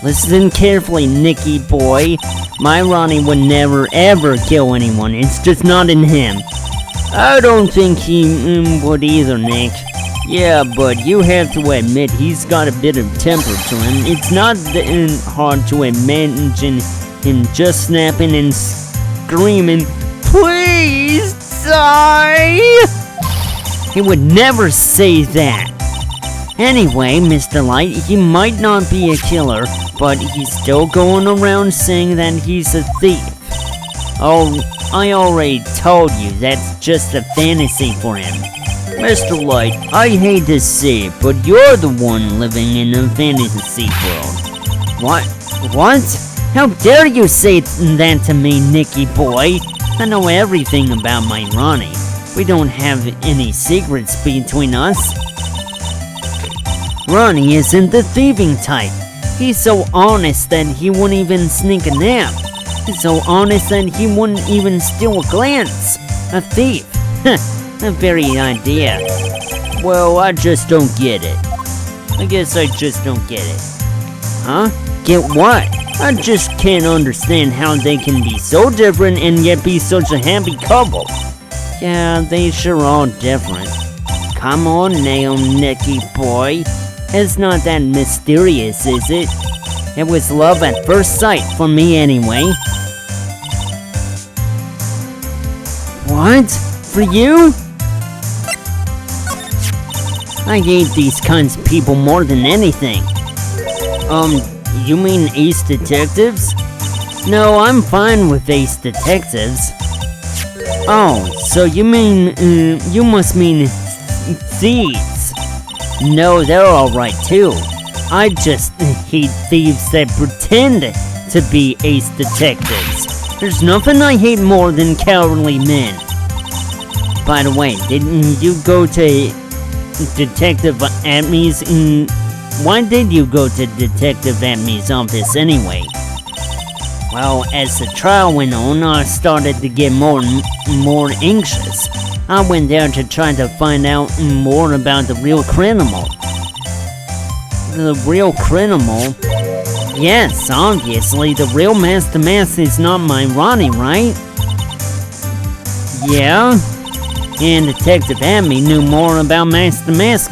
Speaker 1: Listen carefully, Nicky boy. My Ronnie would never ever kill anyone. It's just not in him. I don't think he would either, Nick. Yeah, but you have to admit he's got a bit of temper to him. It's not hard to imagine him just snapping and screaming, "Please die!" He would never say that. Anyway, Mr. Light, he might not be a killer, but he's still going around saying that he's a thief. Oh, I already told you that's just a fantasy for him. Mr. Light, I hate to say it, but you're the one living in a fantasy world. What? How dare you say that to me, Nicky boy? I know everything about my Ronnie. We don't have any secrets between us. Ronnie isn't the thieving type. He's so honest that he wouldn't even sneak a nap. He's so honest that he wouldn't even steal a glance. A thief. The very idea. Well, I just don't get it. I guess I just don't get it. Huh? Get what? I just can't understand how they can be so different and yet be such a happy couple. Yeah, they sure are different. Come on now, Nicky boy. It's not that mysterious, is it? It was love at first sight for me anyway. What? For you? I hate these kinds of people more than anything. You mean ace detectives? No, I'm fine with ace detectives. Oh, so you mean, you must mean thieves. No, they're alright too. I just hate thieves that pretend to be ace detectives. There's nothing I hate more than cowardly men. By the way, didn't you go to Detective Atmy's? Why did you go to Detective Atmy's office anyway? Well, as the trial went on, I started to get more and more anxious. I went there to try to find out more about the real criminal. The real criminal? Yes, obviously, the real Master Mask is not my Ronnie, right? Yeah? And Detective Atmy knew more about Master Mask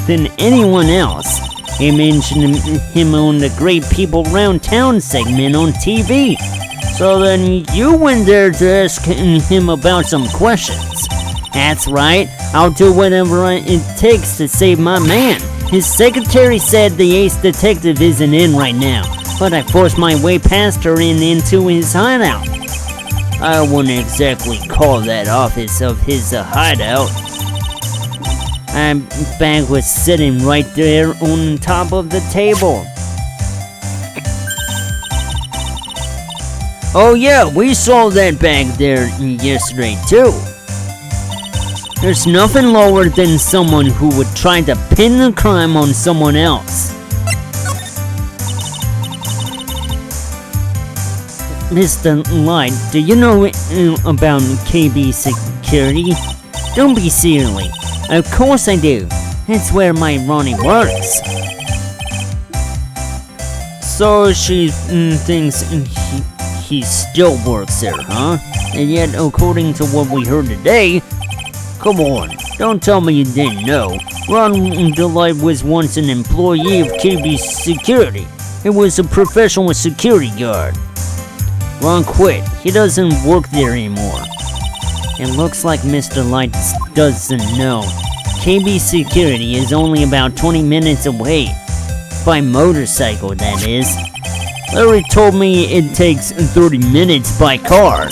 Speaker 1: than anyone else. He mentioned him on the Great People Round Town segment on TV. So then you went there to ask him about some questions. That's right, I'll do whatever it takes to save my man. His secretary said the ace detective isn't in right now, but I forced my way past her and into his hideout. I wouldn't exactly call that office of his a hideout. My bag was sitting right there on top of the table. Oh yeah, we saw that bag there yesterday too. There's nothing lower than someone who would try to pin the crime on someone else. Mr. Light, do you know about KB Security? Don't be silly. Of course I do. That's where my Ronnie works. So she thinks he still works there, huh? And yet, according to what we heard today, come on, don't tell me you didn't know. Ron Delight was once an employee of KB Security. He was a professional security guard. Ron quit. He doesn't work there anymore. It looks like Mr. Light doesn't know. KB Security is only about 20 minutes away. By motorcycle, that is. Larry told me it takes 30 minutes by car.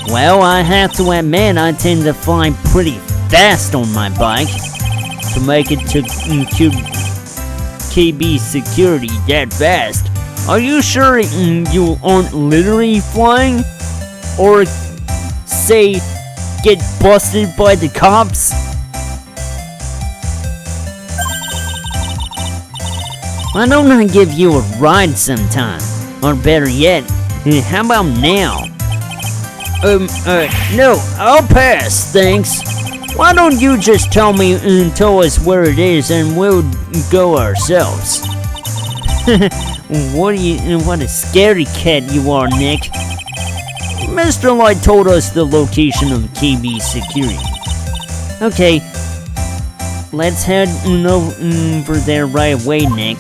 Speaker 1: Well, I have to admit I tend to fly pretty fast on my bike. To make it to KB security that fast. Are you sure you aren't literally flying? Or, say, get busted by the cops? Why don't I give you a ride sometime? Or better yet, how about now? No, I'll pass, thanks. Why don't you just tell us where it is and we'll go ourselves? What a scaredy cat you are, Nick. Mr. Light told us the location of KB security. Okay, let's head over there right away, Nick.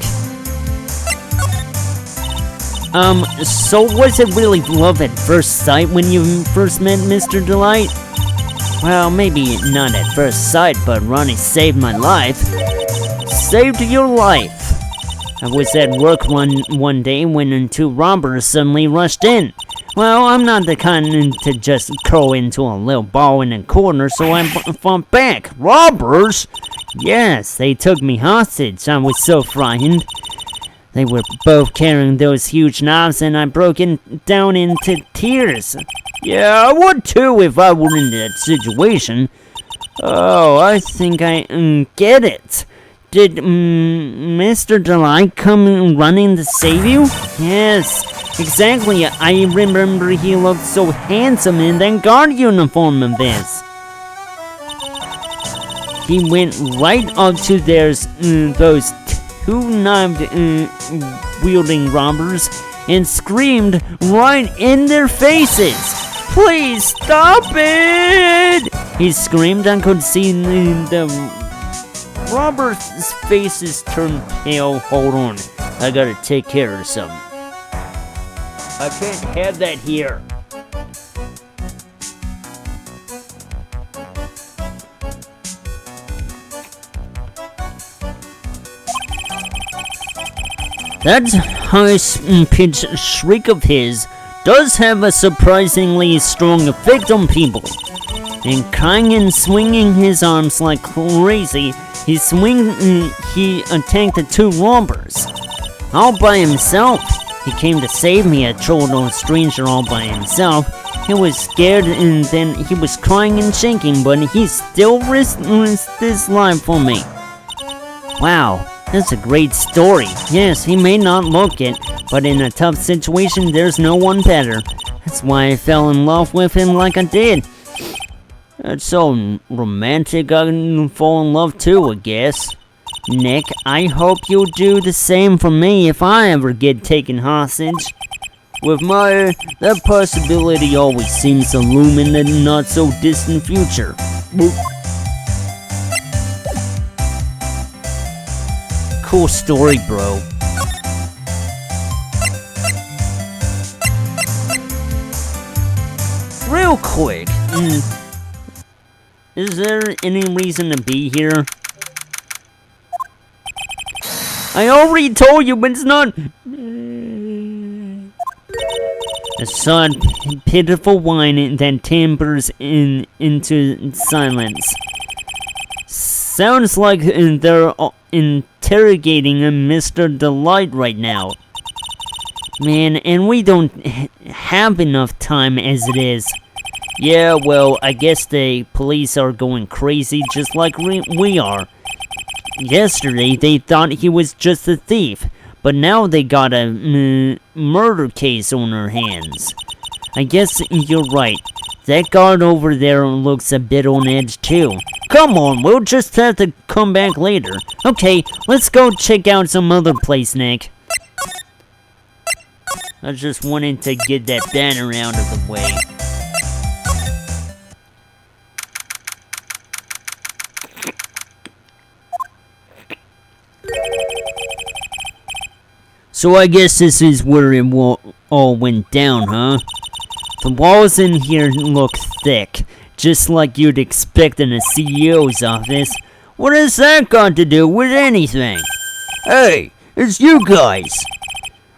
Speaker 1: So was it really love at first sight when you first met Mr. Delight? Well, maybe not at first sight, but Ronnie saved my life. Saved your life. I was at work one day when 2 robbers suddenly rushed in. Well, I'm not the kind to just curl into a little ball in a corner, so I fought back. Robbers? Yes, they took me hostage. I was so frightened. They were both carrying those huge knives, and I broke down into tears. Yeah, I would too if I were in that situation. Oh, I think I get it. Did Mr. Delight come running to save you? Yes, exactly. I remember he looked so handsome in that guard uniform of his. He went right up to those 2 knife-wielding robbers and screamed right in their faces. Please stop it! He screamed. I could see the robbers' faces turn pale. Hold on, I gotta take care of something. I can't have that here. That high-pitched shriek of his does have a surprisingly strong effect on people. And crying and swinging his arms like crazy, he attacked the 2 robbers. All by himself. He came to save me, a total stranger all by himself. He was scared and then he was crying and shaking, but he still risked his life for me. Wow. That's a great story. Yes, he may not look it, but in a tough situation, there's no one better. That's why I fell in love with him like I did. That's so romantic. I fall in love too, I guess. Nick, I hope you'll do the same for me if I ever get taken hostage. With Meyer, that possibility always seems to loom in the not-so-distant future. Cool story, bro. Real quick, is there any reason to be here? I already told you, but it's not. A sad, pitiful whine that timbers into silence. Sounds like they're interrogating Mr. Delight right now. Man, and we don't have enough time as it is. Yeah, well, I guess the police are going crazy just like we are. Yesterday, they thought he was just a thief, but now they got a murder case on their hands. I guess you're right. That guard over there looks a bit on edge too. Come on, we'll just have to come back later. Okay, let's go check out some other place, Nick. I just wanted to get that banner out of the way. So I guess this is where it all went down, huh? The walls in here look thick, just like you'd expect in a CEO's office. What has that got to do with anything? Hey, it's you guys.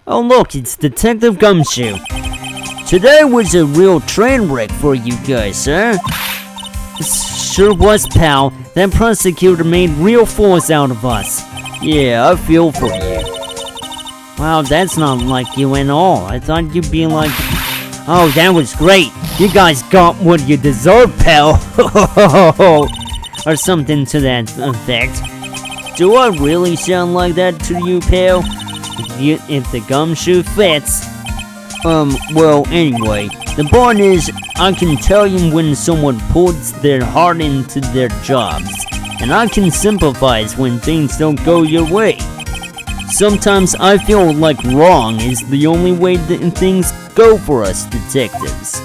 Speaker 1: Oh look, it's Detective Gumshoe. Today was a real train wreck for you guys, huh? Sure was, pal. That prosecutor made real fools out of us. Yeah, I feel for you. Wow, that's not like you at all. I thought you'd be like... Oh, that was great. You guys got what you deserve, pal. Or something to that effect. Do I really sound like that to you, pal? If the gumshoe fits. Well, anyway, the point is, I can tell you when someone puts their heart into their jobs, and I can sympathize when things don't go your way. Sometimes I feel like wrong is the only way that things go for us detectives.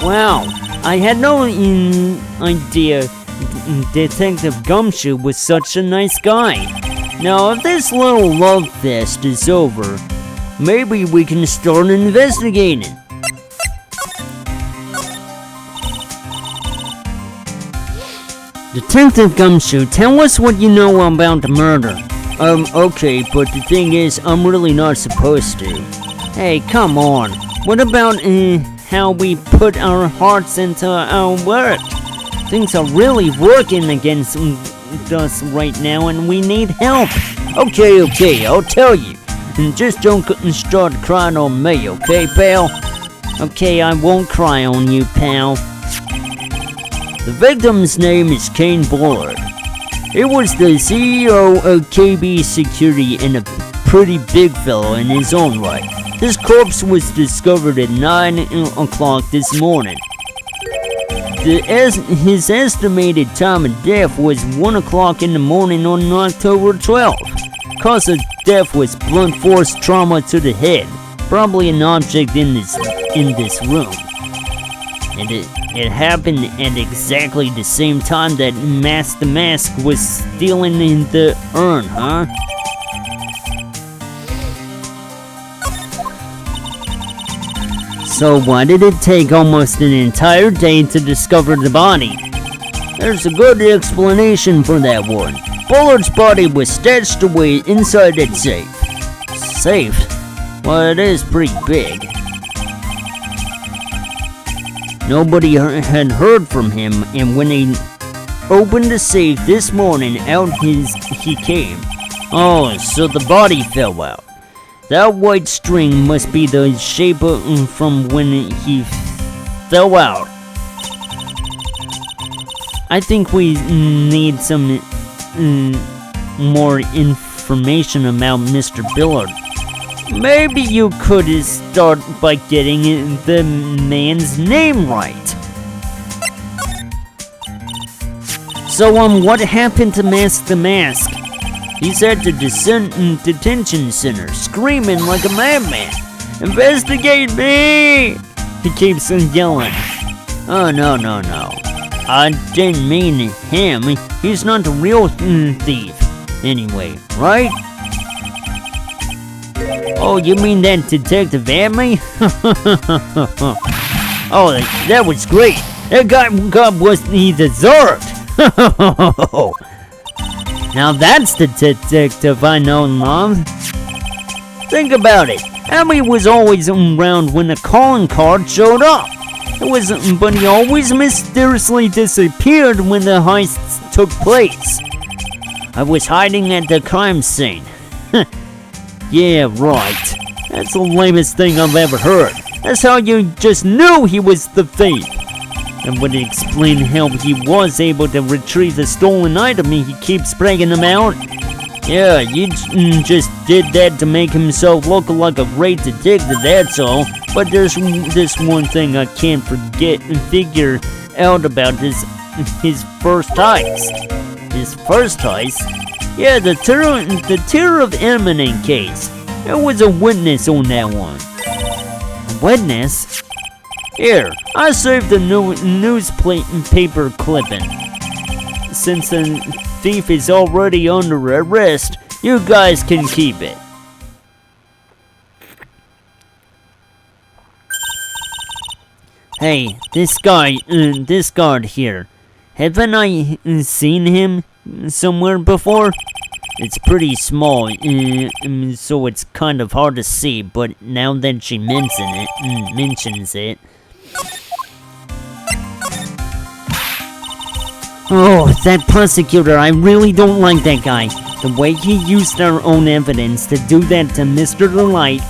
Speaker 1: Wow, I had no idea Detective Gumshoe was such a nice guy. Now, if this little love fest is over, maybe we can start investigating. Detective Gumshoe, tell us what you know about the murder. Okay, but the thing is, I'm really not supposed to. Hey, come on. What about, how we put our hearts into our work? Things are really working against us right now, and we need help. Okay, I'll tell you. And just don't start crying on me, okay, pal? Okay, I won't cry on you, pal. The victim's name is Kane Bullard. He was the CEO of KB Security and a pretty big fellow in his own right. His corpse was discovered at 9 o'clock this morning. His estimated time of death was 1 o'clock in the morning on October 12th. Cause of death was blunt force trauma to the head, probably an object in this room. And it happened at exactly the same time that the Mask was stealing in the urn, huh? So why did it take almost an entire day to discover the body? There's a good explanation for that one. Bullard's body was stashed away inside that safe. Safe? Well, it is pretty big. Nobody had heard from him, and when they opened the safe this morning, out he came. Oh, so the body fell out. That white string must be the shape from when he fell out. I think we need some more information about Mr. Bullard. Maybe you could start by getting the man's name right. So, what happened to the Mask? He's at the detention center, screaming like a madman. Investigate me! He keeps yelling. Oh, no. I didn't mean him. He's not the real thief. Anyway, right? Oh, you mean that Detective Amy? Oh, that was great. That guy got what he deserved. Now that's the detective I know and love. Think about it. Amy was always around when the calling card showed up. But he always mysteriously disappeared when the heists took place. I was hiding at the crime scene. Yeah, right. That's the lamest thing I've ever heard. That's how you just knew he was the thief. And would explain how he was able to retrieve the stolen item he keeps breaking them out. Yeah, you just did that to make himself look like a great detective, that's all. But there's this one thing I can't figure out about his first heist. His first heist? Yeah, the Terror of Eminent case. There was a witness on that one. A witness? Here, I saved the newspaper clipping. Since the thief is already under arrest, you guys can keep it. Hey, this guard here. Haven't I seen him somewhere before? It's pretty small, so it's kind of hard to see, but now that she mentions it. Oh, that prosecutor, I really don't like that guy. The way he used our own evidence to do that to Mr. Delight.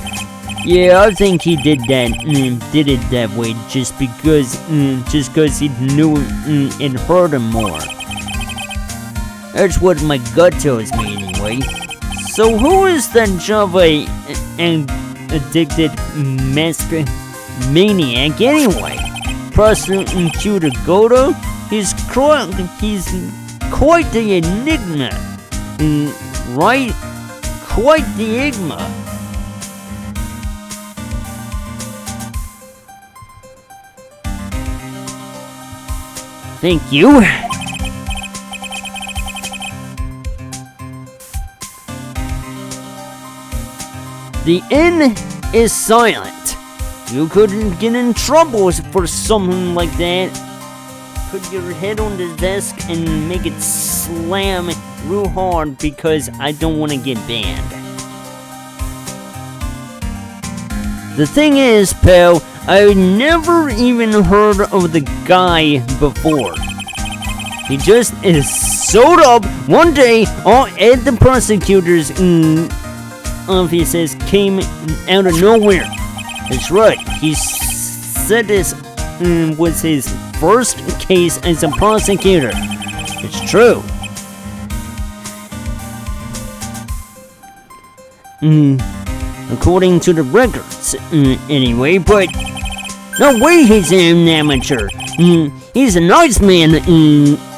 Speaker 1: Yeah, I think he did it that way just because he knew it hurt him more. That's what my gut tells me anyway. So who is that Java addicted maniac anyway? Prosecutor Goto? He's quite the enigma. Right? Quite the enigma. Thank you. The inn is silent. You couldn't get in trouble for something like that. Put your head on the desk and make it slam real hard because I don't want to get banned. The thing is, pal, I never even heard of the guy before. He just showed up one day at the prosecutor's offices, came out of nowhere. That's right, he said this was his first case as a prosecutor. It's true. According to the records, anyway, but no way he's an amateur. He's a nice man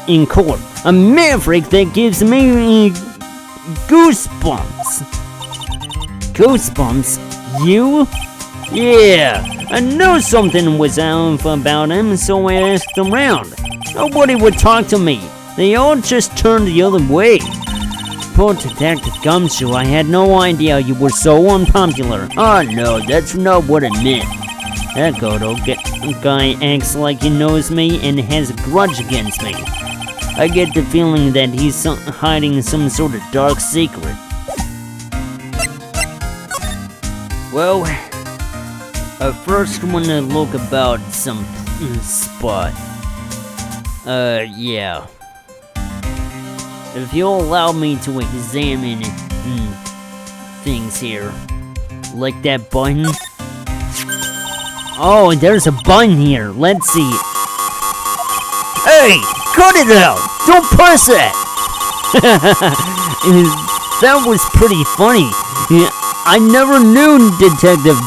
Speaker 1: in court. A maverick that gives me goosebumps. Goosebumps? You? Yeah, I know something was off about him, so I asked around. Nobody would talk to me. They all just turned the other way. Poor Detective Gumshoe, I had no idea you were so unpopular. Oh no, that's not what it meant. That Goto guy acts like he knows me and has a grudge against me. I get the feeling that he's hiding some sort of dark secret. Well, I first want to look about some spot. Yeah. If you'll allow me to examine things here. Like that button. Oh, there's a button here. Let's see. Hey! Cut it out! Don't press it! That was pretty funny. I never knew Detective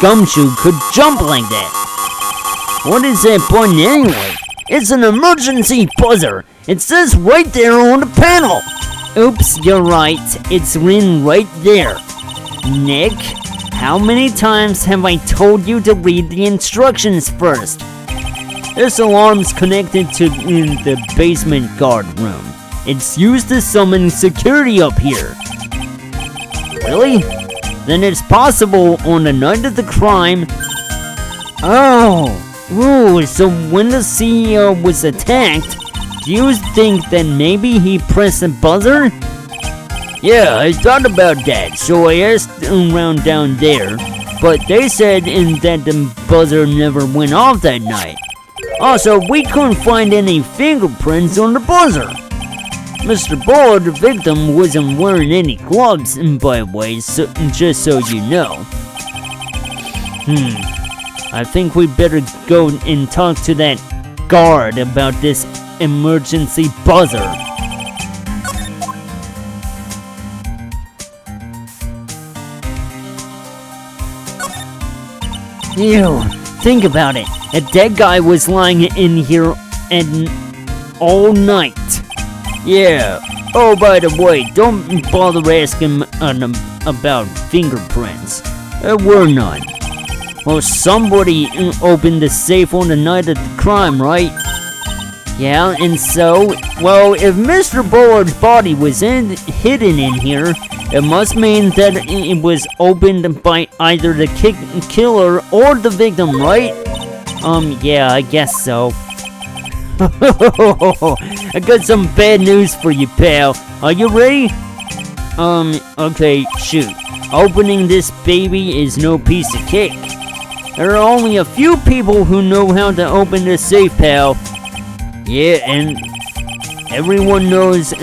Speaker 1: Gumshoe could jump like that. What is that button anyway? It's an emergency buzzer. It says right there on the panel. Oops, you're right. It's written right there. Nick, how many times have I told you to read the instructions first? This alarm's connected to the basement guard room. It's used to summon security up here. Really? Then it's possible on the night of the crime. Oh. Ooh, so when the CEO was attacked, do you think that maybe he pressed the buzzer? Yeah, I thought about that, so I asked around down there, but they said that the buzzer never went off that night. Also, we couldn't find any fingerprints on the buzzer. Mr. Buller, the victim, wasn't wearing any gloves, by the way, so, just so you know. I think we better go and talk to that guard about this emergency buzzer. Ew, think about it. A dead guy was lying in here all night. Yeah. Oh, by the way, don't bother asking about fingerprints. There were none. Well, somebody opened the safe on the night of the crime, right? Yeah, and so, well, if Mr. Bullard's body was hidden in here, it must mean that it was opened by either the killer or the victim, right? Yeah, I guess so. I got some bad news for you, pal. Are you ready? Okay, shoot. Opening this baby is no piece of cake. There are only a few people who know how to open the safe, pal. Yeah, and everyone knows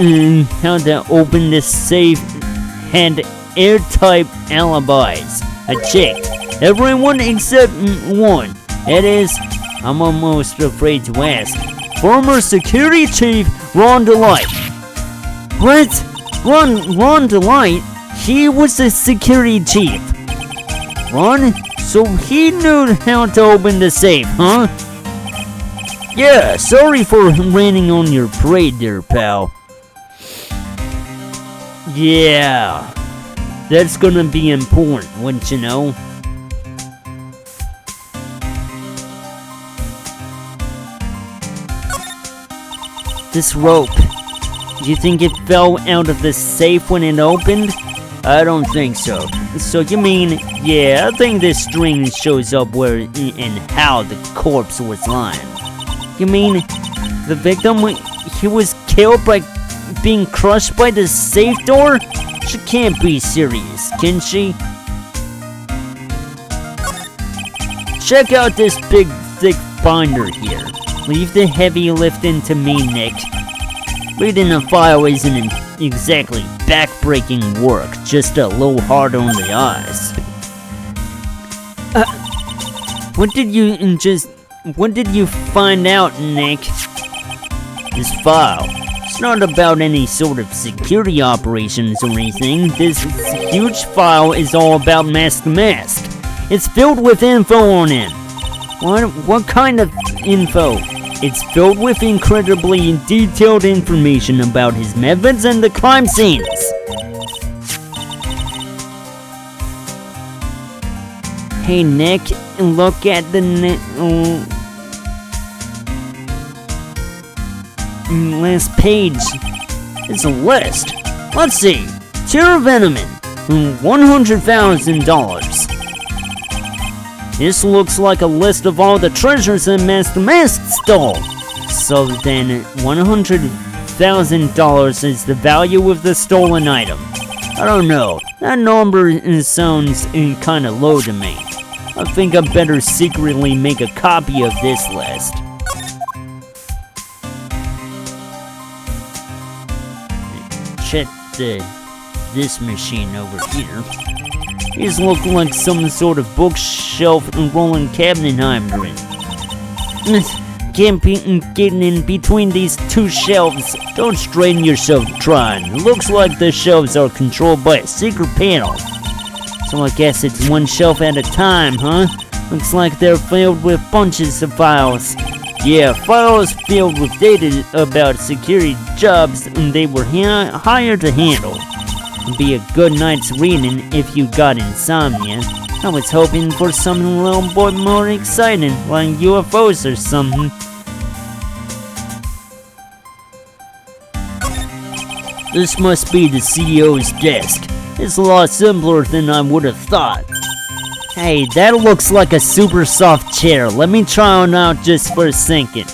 Speaker 1: how to open this safe and airtight alibis. I checked. Everyone except one. That is, I'm almost afraid to ask. Former Security Chief Ron DeLight. What? Ron DeLight? He was the security chief. Ron? So he knew how to open the safe, huh? Yeah, sorry for raining on your parade there, pal. Yeah, that's gonna be important, wouldn't you know? This rope, do you think it fell out of the safe when it opened? I don't think so. So you mean, yeah, I think this string shows up where and how the corpse was lying. You mean, the victim, he was killed by being crushed by the safe door? She can't be serious, can she? Check out this big, thick binder here. Leave the heavy lifting to me, Nick. Reading a file isn't exactly back-breaking work, just a little hard on the eyes. What did you find out, Nick? This file. It's not about any sort of security operations or anything. This huge file is all about Mask to Mask. It's filled with info on him. What kind of info? It's filled with incredibly detailed information about his methods and the crime scenes. Hey Nick, look at the last page. It's a list. Let's see. Tara Veneman, $100,000. This looks like a list of all the treasures that Master Mask stole. So then, $100,000 is the value of the stolen item. I don't know. That number sounds kinda low to me. I think I better secretly make a copy of this list. Check this machine over here. These look like some sort of bookshelf and rolling cabinet I'm in. Getting in between these two shelves. Don't strain yourself trying. It looks like the shelves are controlled by a secret panel. So I guess it's one shelf at a time, huh? Looks like they're filled with bunches of files. Yeah, files filled with data about security jobs they were hired to handle. It'd be a good night's reading if you got insomnia. I was hoping for something a little bit more exciting, like UFOs or something. This must be the CEO's desk. It's a lot simpler than I would have thought. Hey, that looks like a super soft chair. Let me try it out just for a second.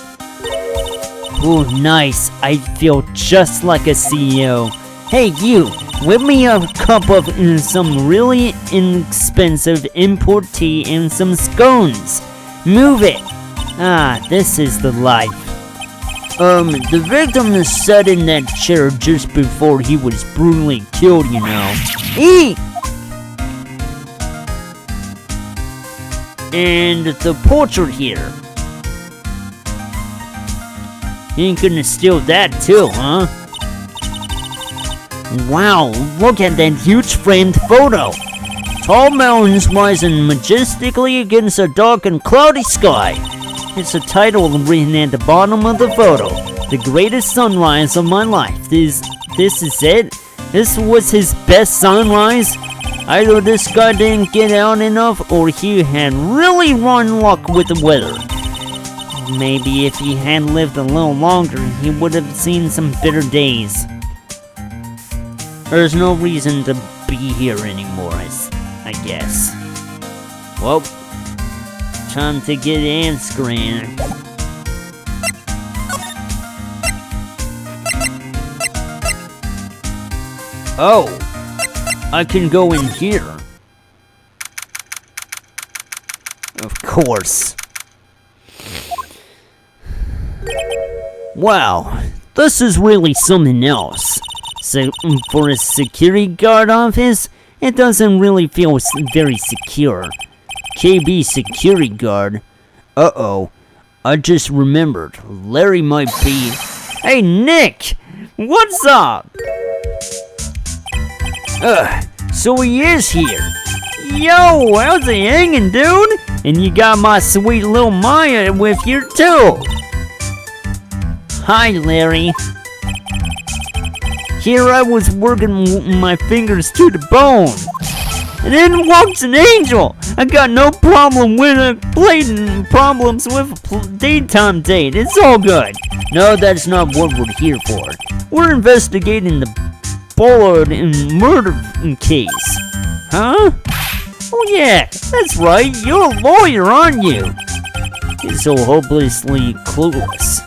Speaker 1: Ooh, nice. I feel just like a CEO. Hey, you. Whip me a cup of some really inexpensive import tea and some scones. Move it. Ah, this is the life. The victim sat in that chair just before he was brutally killed, you know. Eek! And the portrait here. You ain't gonna steal that too, huh? Wow, look at that huge framed photo. Tall mountains rising majestically against a dark and cloudy sky. It's a title written at the bottom of the photo. The greatest sunrise of my life. This is it? This was his best sunrise? Either this guy didn't get out enough or he had really run luck with the weather. Maybe if he had lived a little longer, he would have seen some bitter days. There's no reason to be here anymore, I guess. Well, time to get answering. Oh, I can go in here. Of course. Wow, this is really something else. So, for a security guard office, it doesn't really feel very secure. KB security guard. Uh-oh. I just remembered. Larry might be... Hey, Nick! What's up? So he is here. Yo, how's it hanging, dude? And you got my sweet little Maya with you, too. Hi, Larry. Here I was working my fingers to the bone. And in walks an angel. I got no problem with problems with a daytime date. It's all good. No, that's not what we're here for. We're investigating the Bullard murder case. Huh? Oh yeah, that's right. You're a lawyer, aren't you? He's so hopelessly clueless.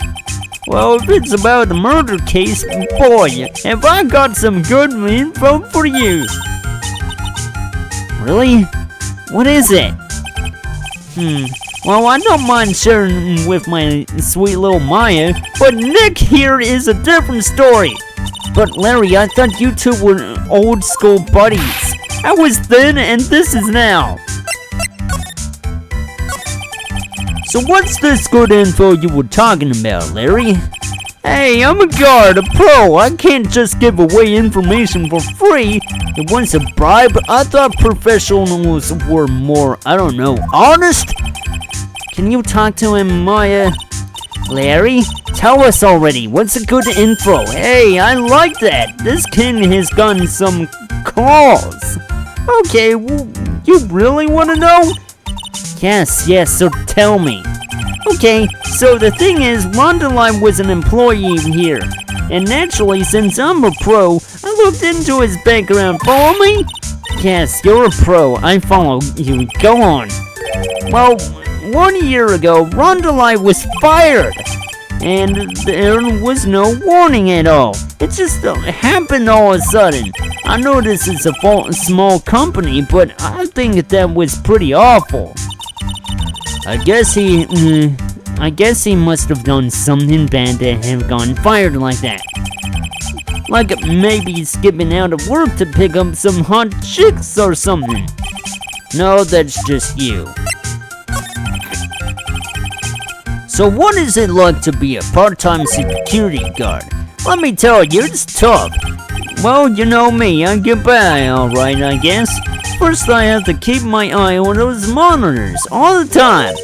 Speaker 1: Well, if it's about the murder case, boy, have I got some good info for you. Really? What is it? Well, I don't mind sharing with my sweet little Maya, but Nick here is a different story. But Larry, I thought you two were old school buddies. I was then and this is now. So what's this good info you were talking about, Larry? Hey, I'm a guard, a pro. I can't just give away information for free. It wants a bribe. I thought professionals were more, I don't know, honest? Can you talk to him, Maya? Larry, tell us already. What's the good info? Hey, I like that. This kid has gotten some calls. Okay, you really want to know? Yes, so tell me. Okay, so the thing is, Rondalai was an employee here. And naturally, since I'm a pro, I looked into his background. Follow me? Yes, you're a pro. I follow you. Go on. Well, 1 year ago, Rondalai was fired. And there was no warning at all. It just happened all of a sudden. I know this is a small company, but I think that was pretty awful. I guess he must have done something bad to have gotten fired like that. Like maybe skipping out of work to pick up some hot chicks or something. No, that's just you. So what is it like to be a part-time security guard? Let me tell you, it's tough. Well, you know me, I get by alright, I guess. First I have to keep my eye on those monitors all the time.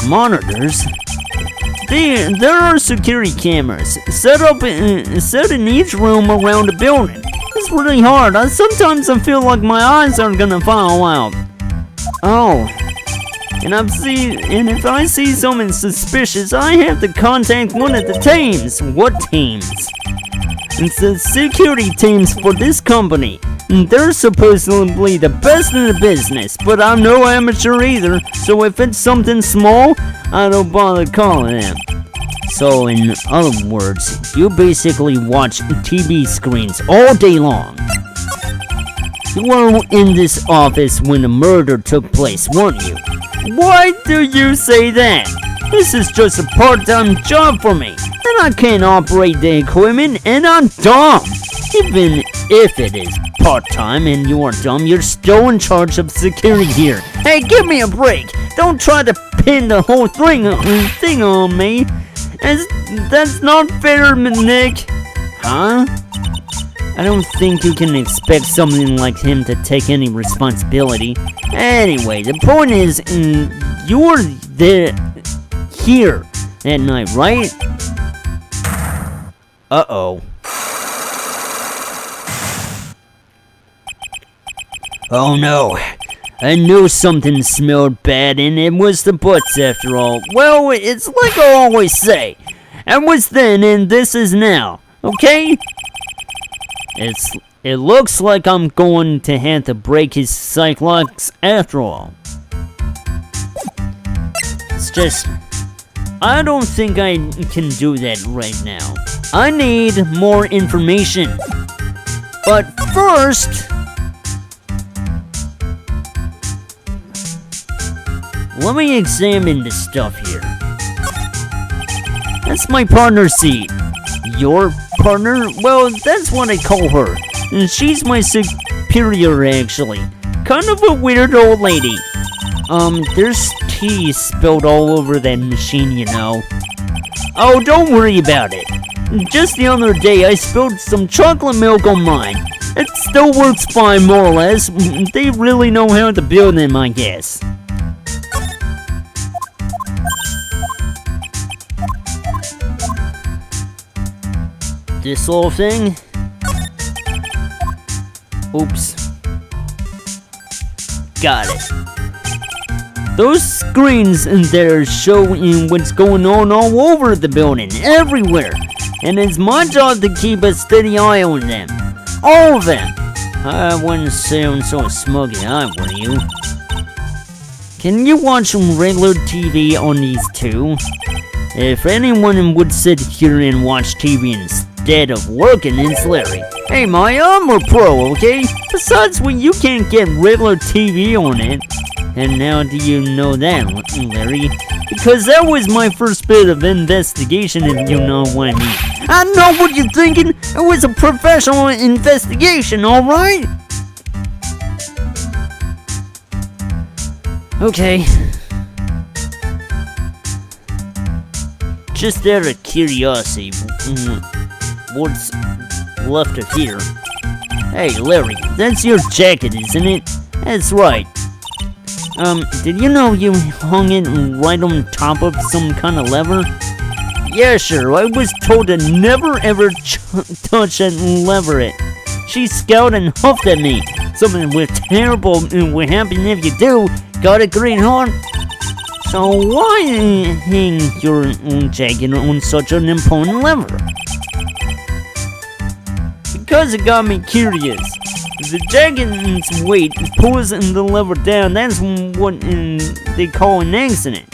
Speaker 1: Monitors? There are security cameras set in each room around the building. It's really hard. Sometimes I feel like my eyes are gonna fall out. Oh. And if I see someone suspicious, I have to contact one of the teams. What teams? It's the security teams for this company. They're supposedly the best in the business, but I'm no amateur either, so if it's something small, I don't bother calling them. So in other words, you basically watch TV screens all day long. You were in this office when the murder took place, weren't you? Why do you say that? This is just a part-time job for me, and I can't operate the equipment, and I'm dumb. Even if it is part-time and you are dumb, you're still in charge of security here. Hey, give me a break. Don't try to pin the whole thing on me. That's not fair, Nick. Huh? I don't think you can expect something like him to take any responsibility. Anyway, the point is, you were here that night, right? Uh-oh. Oh no. I knew something smelled bad, and it was the butts after all. Well, it's like I always say. I was then, and this is now. Okay? It looks like I'm going to have to break his cyclops after all. It's just, I don't think I can do that right now. I need more information. But first, let me examine this stuff here. That's my partner's seat. Your partner? Well, that's what I call her. And she's my superior, actually. Kind of a weird old lady. There's tea spilled all over that machine, you know. Oh, don't worry about it. Just the other day, I spilled some chocolate milk on mine. It still works fine, more or less. They really know how to build them, I guess. This little thing? Oops. Got it. Those screens in there show what's going on all over the building, everywhere. And it's my job to keep a steady eye on them. All of them. I wouldn't sound so smug and I were you. Can you watch regular TV on these two? If anyone would sit here and watch TV instead of working, it's Larry. Hey Maya, I'm a pro, okay? Besides, when you can't get regular TV on it. And now do you know that, Larry? Because that was my first bit of investigation, if you know what I mean. I know what you're thinking. It was a professional investigation, alright? Okay. Just out of curiosity, what's left of here? Hey, Larry, that's your jacket, isn't it? That's right. Did you know you hung it right on top of some kind of lever? Yeah, sure, I was told to never ever touch and lever it. She scowled and huffed at me. Something with terrible will happen if you do. Got a green horn? So why hang your own jacket on such an important lever? Because it got me curious. If the jacket's weight pulls the lever down, that's what they call an accident.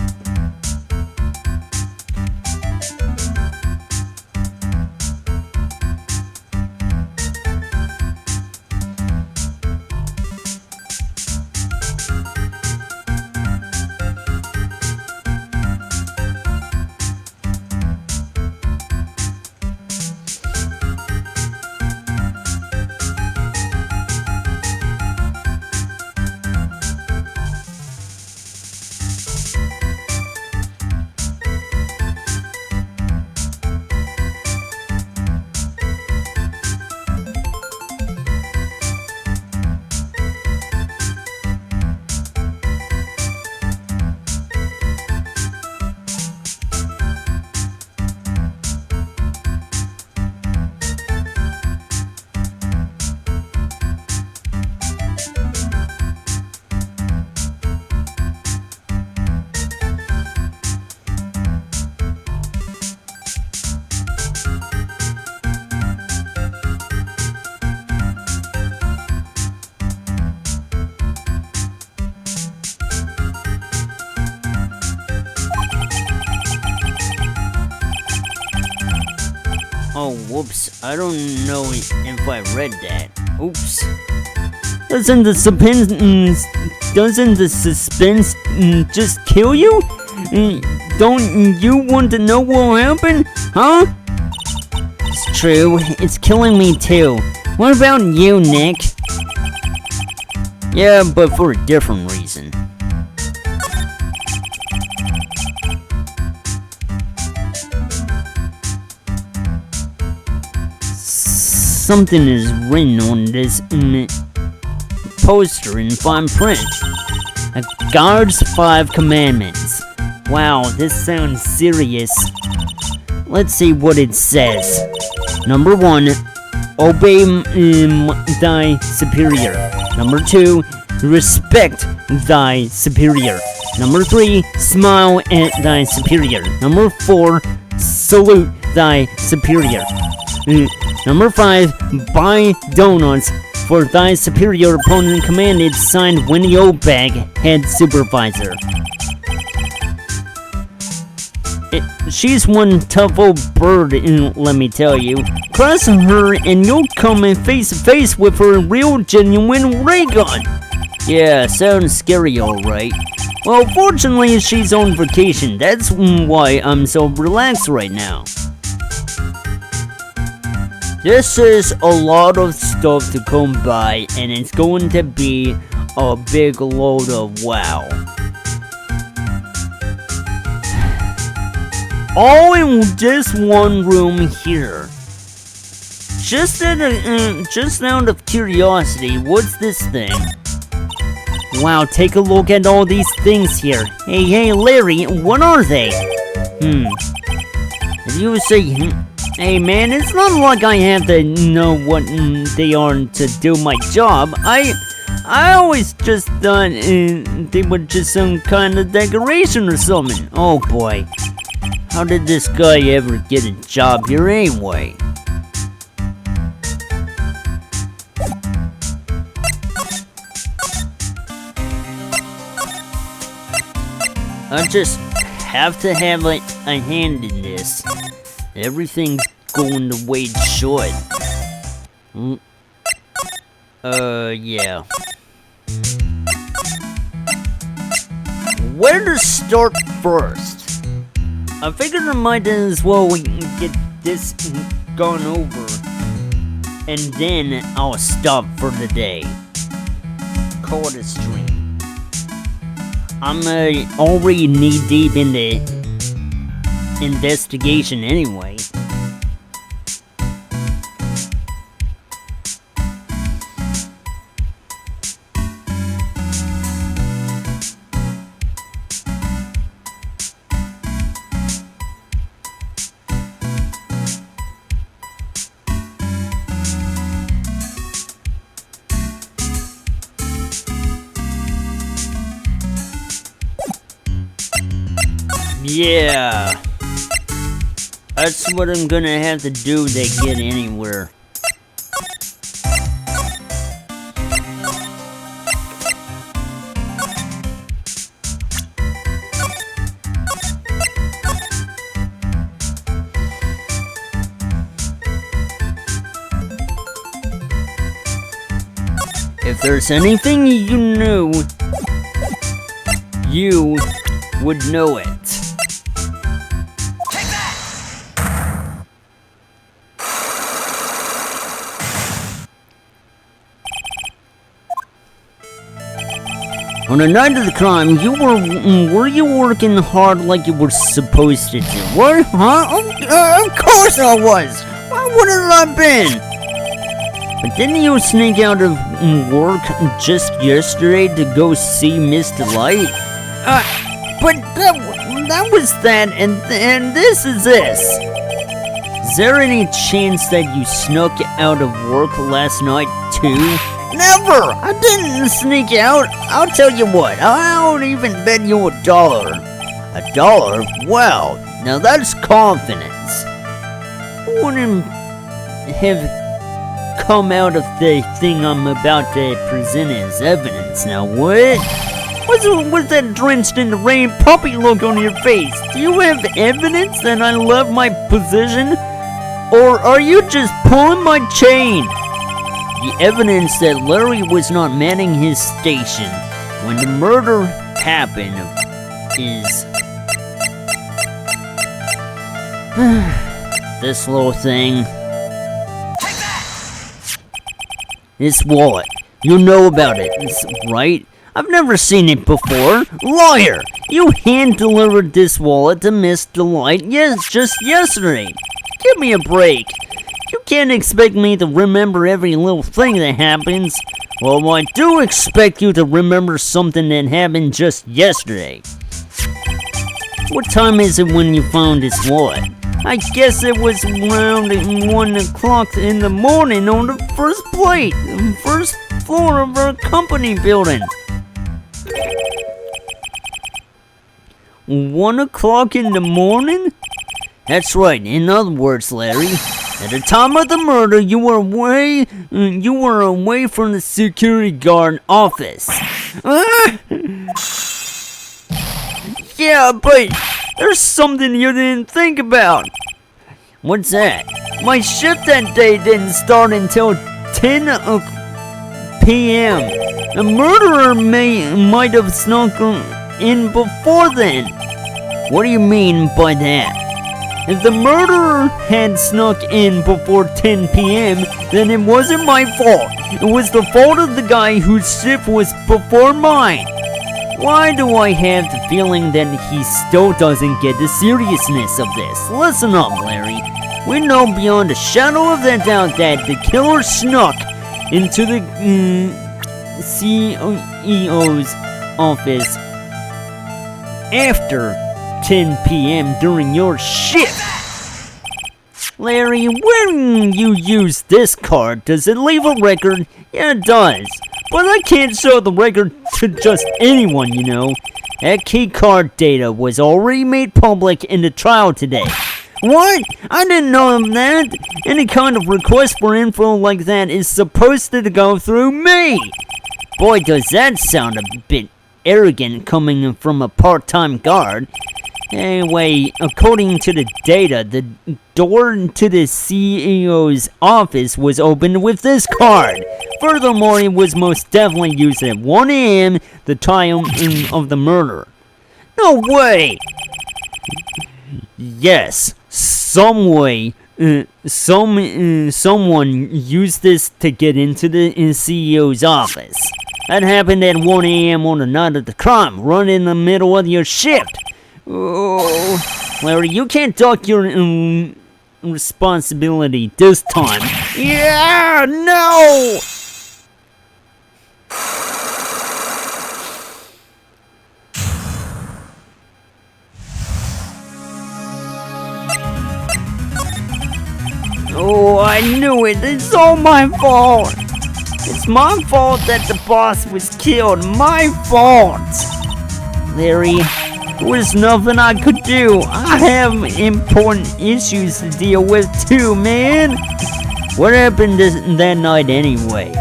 Speaker 1: Oh, whoops. I don't know if I read that. Oops. Doesn't the suspense just kill you? Don't you want to know what will happen? Huh? It's true. It's killing me too. What about you, Nick? Yeah, but for a different reason. Something is written on this poster in fine print. A guard's 5 commandments. Wow, this sounds serious. Let's see what it says. Number 1, obey thy superior. Number 2, respect thy superior. Number 3, smile at thy superior. Number 4, salute thy superior. Number 5, buy donuts for thy superior opponent commanded, signed Winnie O'Bag, head supervisor. She's one tough old bird, let me tell you. Cross her and you'll come in face to face with her real genuine ray gun. Yeah, sounds scary alright. Well, fortunately she's on vacation. That's why I'm so relaxed right now. This is a lot of stuff to come by, and it's going to be a big load of wow. All in just one room here. Just out of curiosity, what's this thing? Wow, take a look at all these things here. Hey, Larry, what are they? If you say, hey man, it's not like I have to know what they are to do my job. I always just thought they were just some kind of decoration or something. Oh boy. How did this guy ever get a job here anyway? I just have to have a hand in this. Everything's going the way it should. Yeah. Where to start first? I figured I might as well get this gone over, and then I'll stop for the day. Call it a stream. I'm already knee-deep in the investigation anyway. Yeah, that's what I'm gonna have to do to get anywhere. If there's anything you knew, you would know it. On the night of the crime, were you working hard like you were supposed to do? What? Huh? Of course I was! Why wouldn't I have been? But didn't you sneak out of work just yesterday to go see Mr. Light? But that was that, and this is this. Is there any chance that you snuck out of work last night too? Never! I didn't sneak out. I'll tell you what, I'll even bet you $1. $1? Wow, now that's confidence. I wouldn't have come out of the thing I'm about to present as evidence. Now what? What's that drenched in the rain puppy look on your face? Do you have evidence that I love my position? Or are you just pulling my chain? The evidence that Larry was not manning his station when the murder happened is this little thing. Take that! This wallet. You know about it, right? I've never seen it before. Liar! You hand-delivered this wallet to Miss Delight just yesterday. Give me a break. You can't expect me to remember every little thing that happens. Well, I do expect you to remember something that happened just yesterday. What time is it when you found this wallet? I guess it was around 1 o'clock in the morning on the first floor of our company building. 1 o'clock in the morning? That's right. In other words, Larry, at the time of the murder, you were away from the security guard office. Yeah, but there's something you didn't think about. What's that? My shift that day didn't start until 10 p.m. The murderer might have snuck in before then. What do you mean by that? If the murderer had snuck in before 10 p.m., then it wasn't my fault. It was the fault of the guy whose shift was before mine. Why do I have the feeling that he still doesn't get the seriousness of this? Listen up, Larry. We know beyond a shadow of a doubt that the killer snuck into the CEO's office after 10 p.m. during your shift. Larry, when you use this card, does it leave a record? Yeah, it does. But I can't show the record to just anyone, you know. That key card data was already made public in the trial today. What? I didn't know that. Any kind of request for info like that is supposed to go through me. Boy, does that sound a bit arrogant coming from a part-time guard. Anyway, according to the data, the door to the CEO's office was opened with this card. Furthermore, it was most definitely used at 1 a.m., the time of the murder. No way! Yes, someone used this to get into the CEO's office. That happened at 1 a.m. on the night of the crime, right in the middle of your shift. Oh, Larry, you can't duck your responsibility this time. Yeah, no! Oh, I knew it. It's all my fault. It's my fault that the boss was killed. My fault. Larry, there was nothing I could do. I have important issues to deal with too, man. What happened that night anyway?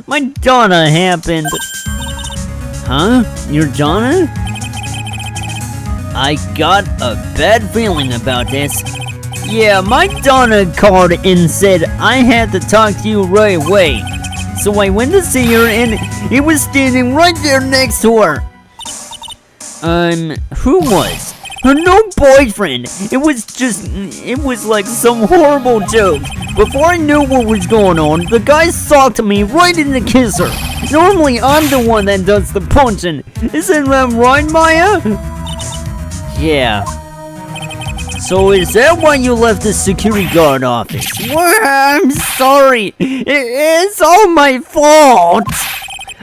Speaker 1: My Donna happened. Huh? Your Donna? I got a bad feeling about this. Yeah, my Donna called and said I had to talk to you right away. So I went to see her and he was standing right there next to her. Who was? Her new boyfriend. It was like some horrible joke. Before I knew what was going on, the guy socked me right in the kisser. Normally I'm the one that does the punching. Isn't that right, Maya? Yeah. So is that why you left the security guard office? Well, I'm sorry. It's all my fault.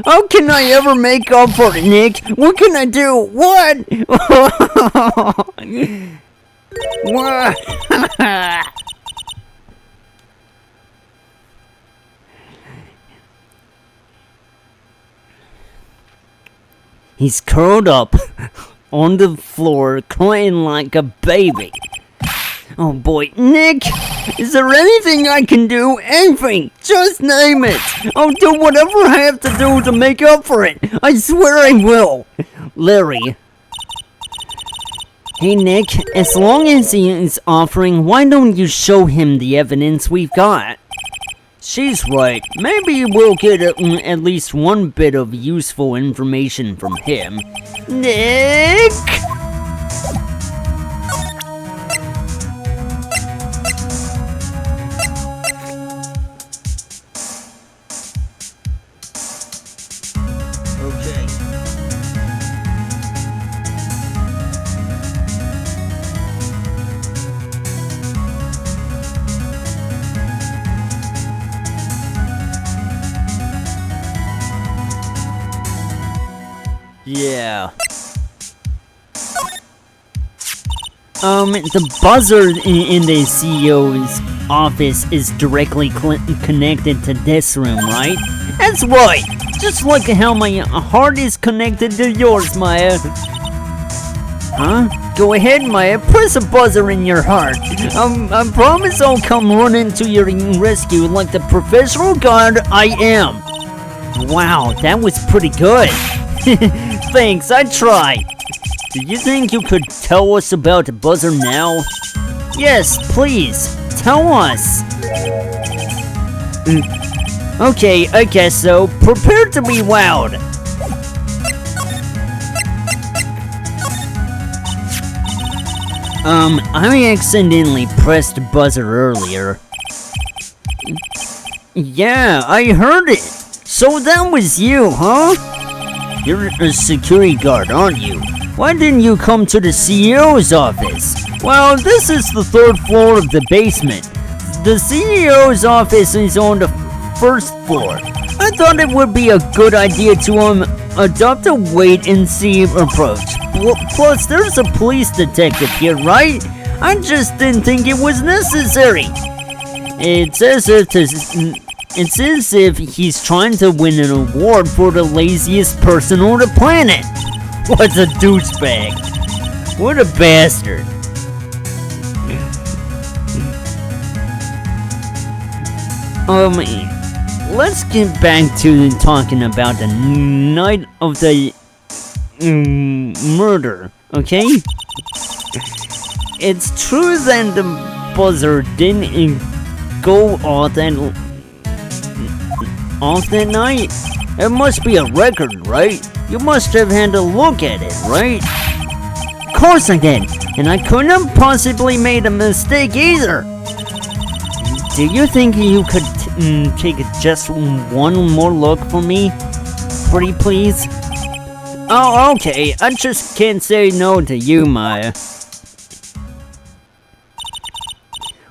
Speaker 1: How can I ever make up for it, Nick? What can I do? What? What? He's curled up on the floor, crying like a baby. Oh boy, Nick, is there anything I can do? Anything, just name it. I'll do whatever I have to do to make up for it. I swear I will. Larry. Hey Nick, as long as he is offering, why don't you show him the evidence we've got? She's right. Maybe we'll get at least one bit of useful information from him. Nick! Okay. Yeah. The buzzer in the CEO's office is directly connected to this room, right? That's right! Just like how my heart is connected to yours, Maya. Huh? Go ahead, Maya. Press a buzzer in your heart. I promise I'll come running to your rescue like the professional guard I am. Wow, that was pretty good. Thanks, I tried. Do you think you could tell us about the buzzer now? Yes, please, tell us. Okay, I guess so. Prepare to be wowed. I accidentally pressed the buzzer earlier. Yeah, I heard it. So that was you, huh? You're a security guard, aren't you? Why didn't you come to the CEO's office? Well, this is the 3rd floor of the basement. The CEO's office is on the 1st floor. I thought it would be a good idea to adopt a wait-and-see approach. Plus, there's a police detective here, right? I just didn't think it was necessary. It's as if he's trying to win an award for the laziest person on the planet. What a douchebag. What a bastard. Let's get back to talking about the night of the murder, okay? It's true that the buzzer didn't go off that night. It must be a record, right? You must have had a look at it, right? Of course I did, and I couldn't have possibly made a mistake either. Do you think you could take just one more look for me? Pretty please? Oh, okay. I just can't say no to you, Maya.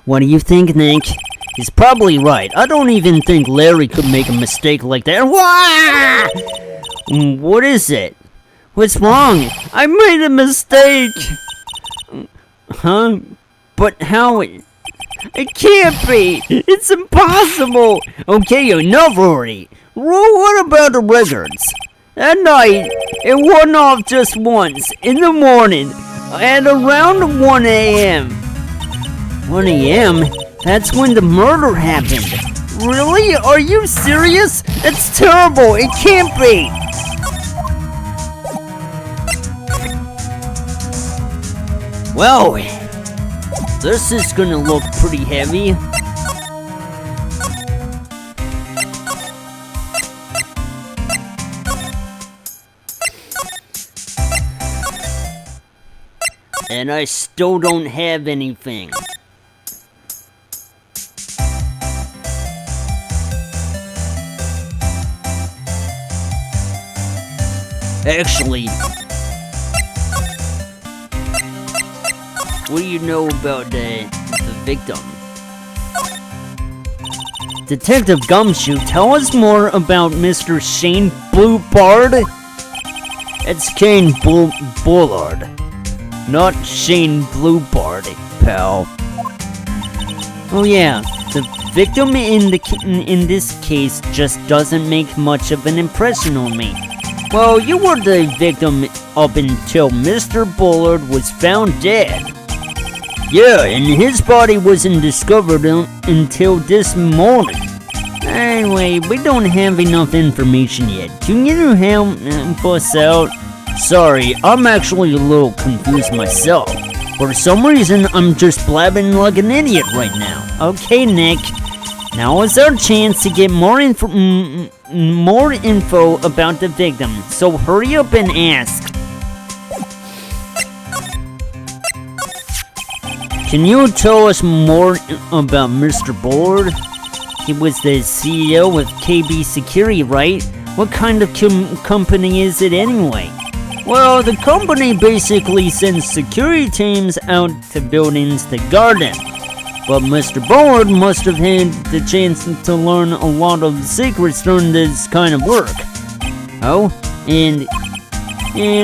Speaker 1: What do you think, Nick? He's probably right. I don't even think Larry could make a mistake like that. Wah! What is it? What's wrong? I made a mistake! Huh? But how? It can't be! It's impossible! Okay, enough already. What about the records? That night, it went off just once, in the morning, at around 1 a.m. 1 a.m.? That's when the murder happened. Really? Are you serious? It's terrible! It can't be! Well, this is gonna look pretty heavy. And I still don't have anything. Actually, what do you know about the victim? Detective Gumshoe, tell us more about Mr. Shane Bluebard. It's Kane Bullard, not Shane Bluebard, pal. Oh yeah, the victim in this case just doesn't make much of an impression on me. Well, you were the victim up until Mr. Bullard was found dead. Yeah, and his body wasn't discovered until this morning. Anyway, we don't have enough information yet. Can you help us out? Sorry, I'm actually a little confused myself. For some reason, I'm just blabbing like an idiot right now. Okay, Nick. Now is our chance to get more info about the victim, so hurry up and ask. Can you tell us more about Mr. Bullard? He was the CEO of KB Security, right? What kind of company is it anyway? Well, the company basically sends security teams out to buildings to guard them. But Mr. Bullard must have had the chance to learn a lot of secrets during this kind of work. Oh, and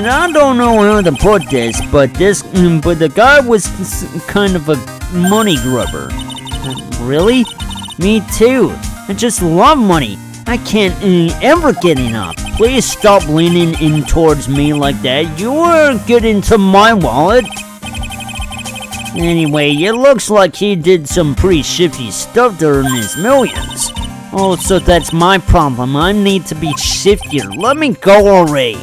Speaker 1: I don't know how to put this, but the guy was kind of a money grubber. Really? Me too. I just love money. I can't ever get enough. Please stop leaning in towards me like that. You are getting to my wallet. Anyway, it looks like he did some pretty shifty stuff during his millions. Oh, so that's my problem. I need to be shiftier. Let me go already.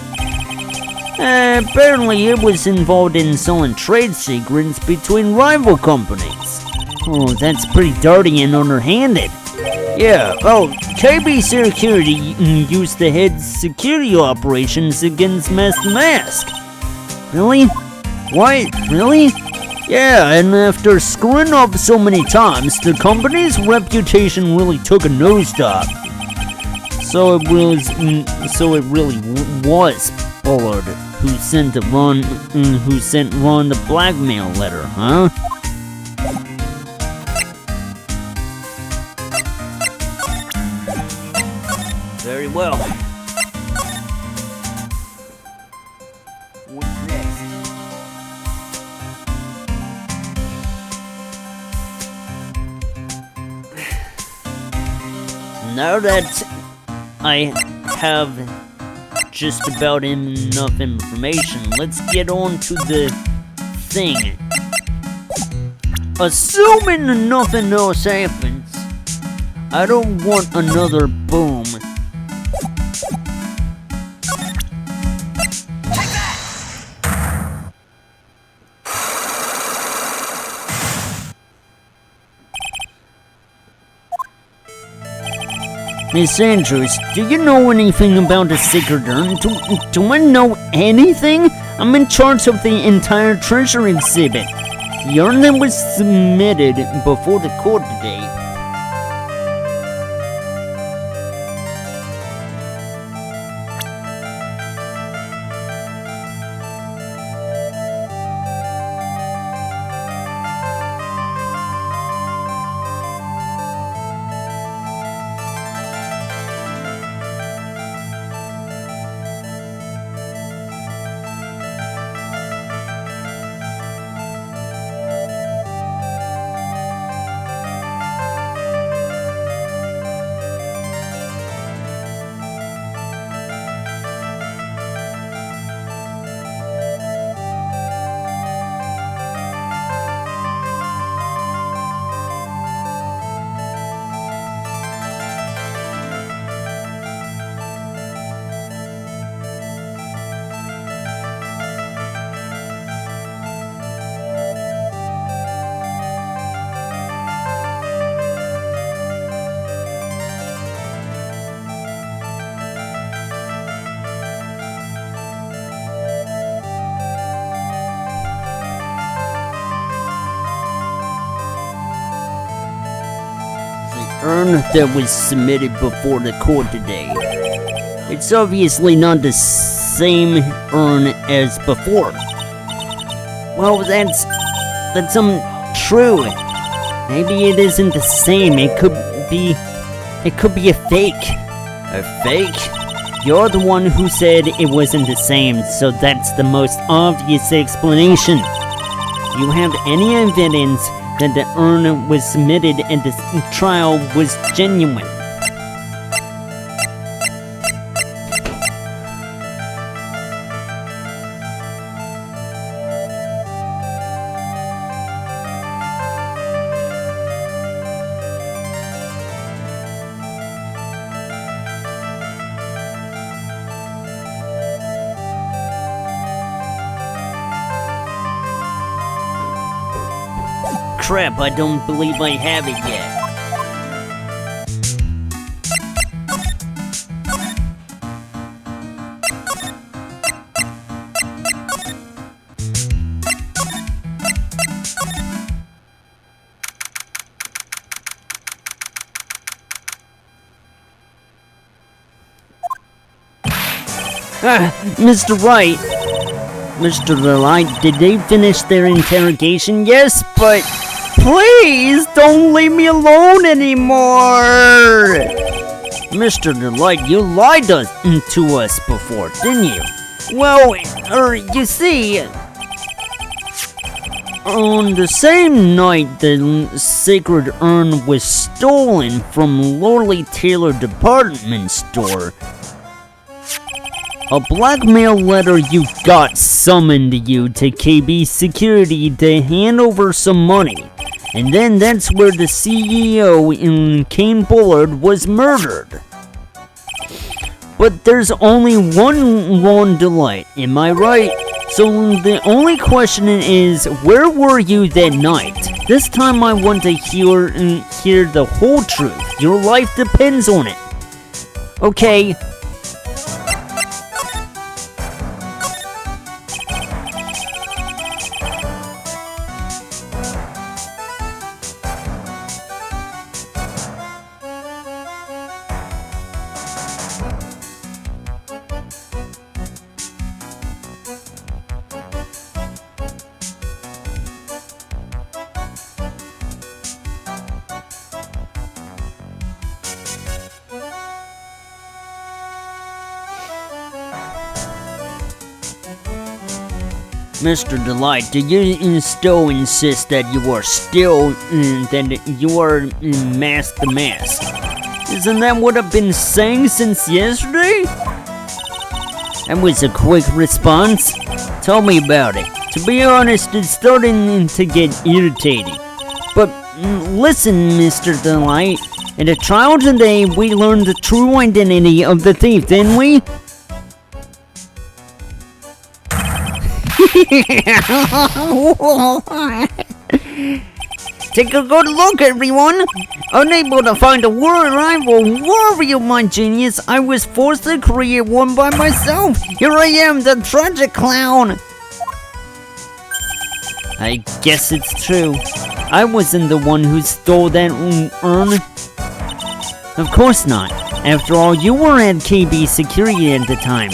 Speaker 1: Apparently it was involved in selling trade secrets between rival companies. Oh, that's pretty dirty and underhanded. Yeah, well, KB Security used to head security operations against Mask. Really? What? Really? Yeah, and after screwing up so many times, the company's reputation really took a nosedive. So it really was Bullard who sent Ron the blackmail letter, huh? Very well. What's next? Now that I have just about enough information, let's get on to the thing. Assuming nothing else happens, I don't want another boom. Miss Andrews, do you know anything about the secret urn? Do I know anything? I'm in charge of the entire treasure exhibit. The urn that was submitted before the court today. Urn that was submitted before the court today. It's obviously not the same urn as before. Well, that's untrue. Maybe it isn't the same. It could be a fake. A fake? You're the one who said it wasn't the same, so that's the most obvious explanation. You have any evidence that the urn was submitted and the trial was genuine? Crap, I don't believe I have it yet. Mr. Wright. Mr. Delight, did they finish their interrogation? Yes, but please don't leave me alone anymore! Mr. Delight, you lied to us before, didn't you? Well, you see, on the same night the sacred urn was stolen from Lorley Taylor department store, a blackmail letter you got summoned you to KB Security to hand over some money. And then that's where the CEO in Kane Bullard was murdered. But there's only one Ron Delight, am I right? So the only question is, where were you that night? This time I want to hear the whole truth. Your life depends on it. Okay. Mr. Delight, do you still insist that you are still, that you are Mask the Mask? Isn't that what I've been saying since yesterday? That was a quick response. Tell me about it. To be honest, it's starting to get irritating. But listen, Mr. Delight, at the trial today, we learned the true identity of the thief, didn't we? Take a good look, everyone! Unable to find a rival warrior, my genius, I was forced to create one by myself! Here I am, the tragic clown! I guess it's true. I wasn't the one who stole that urn. Of course not. After all, you were at KB Security at the time.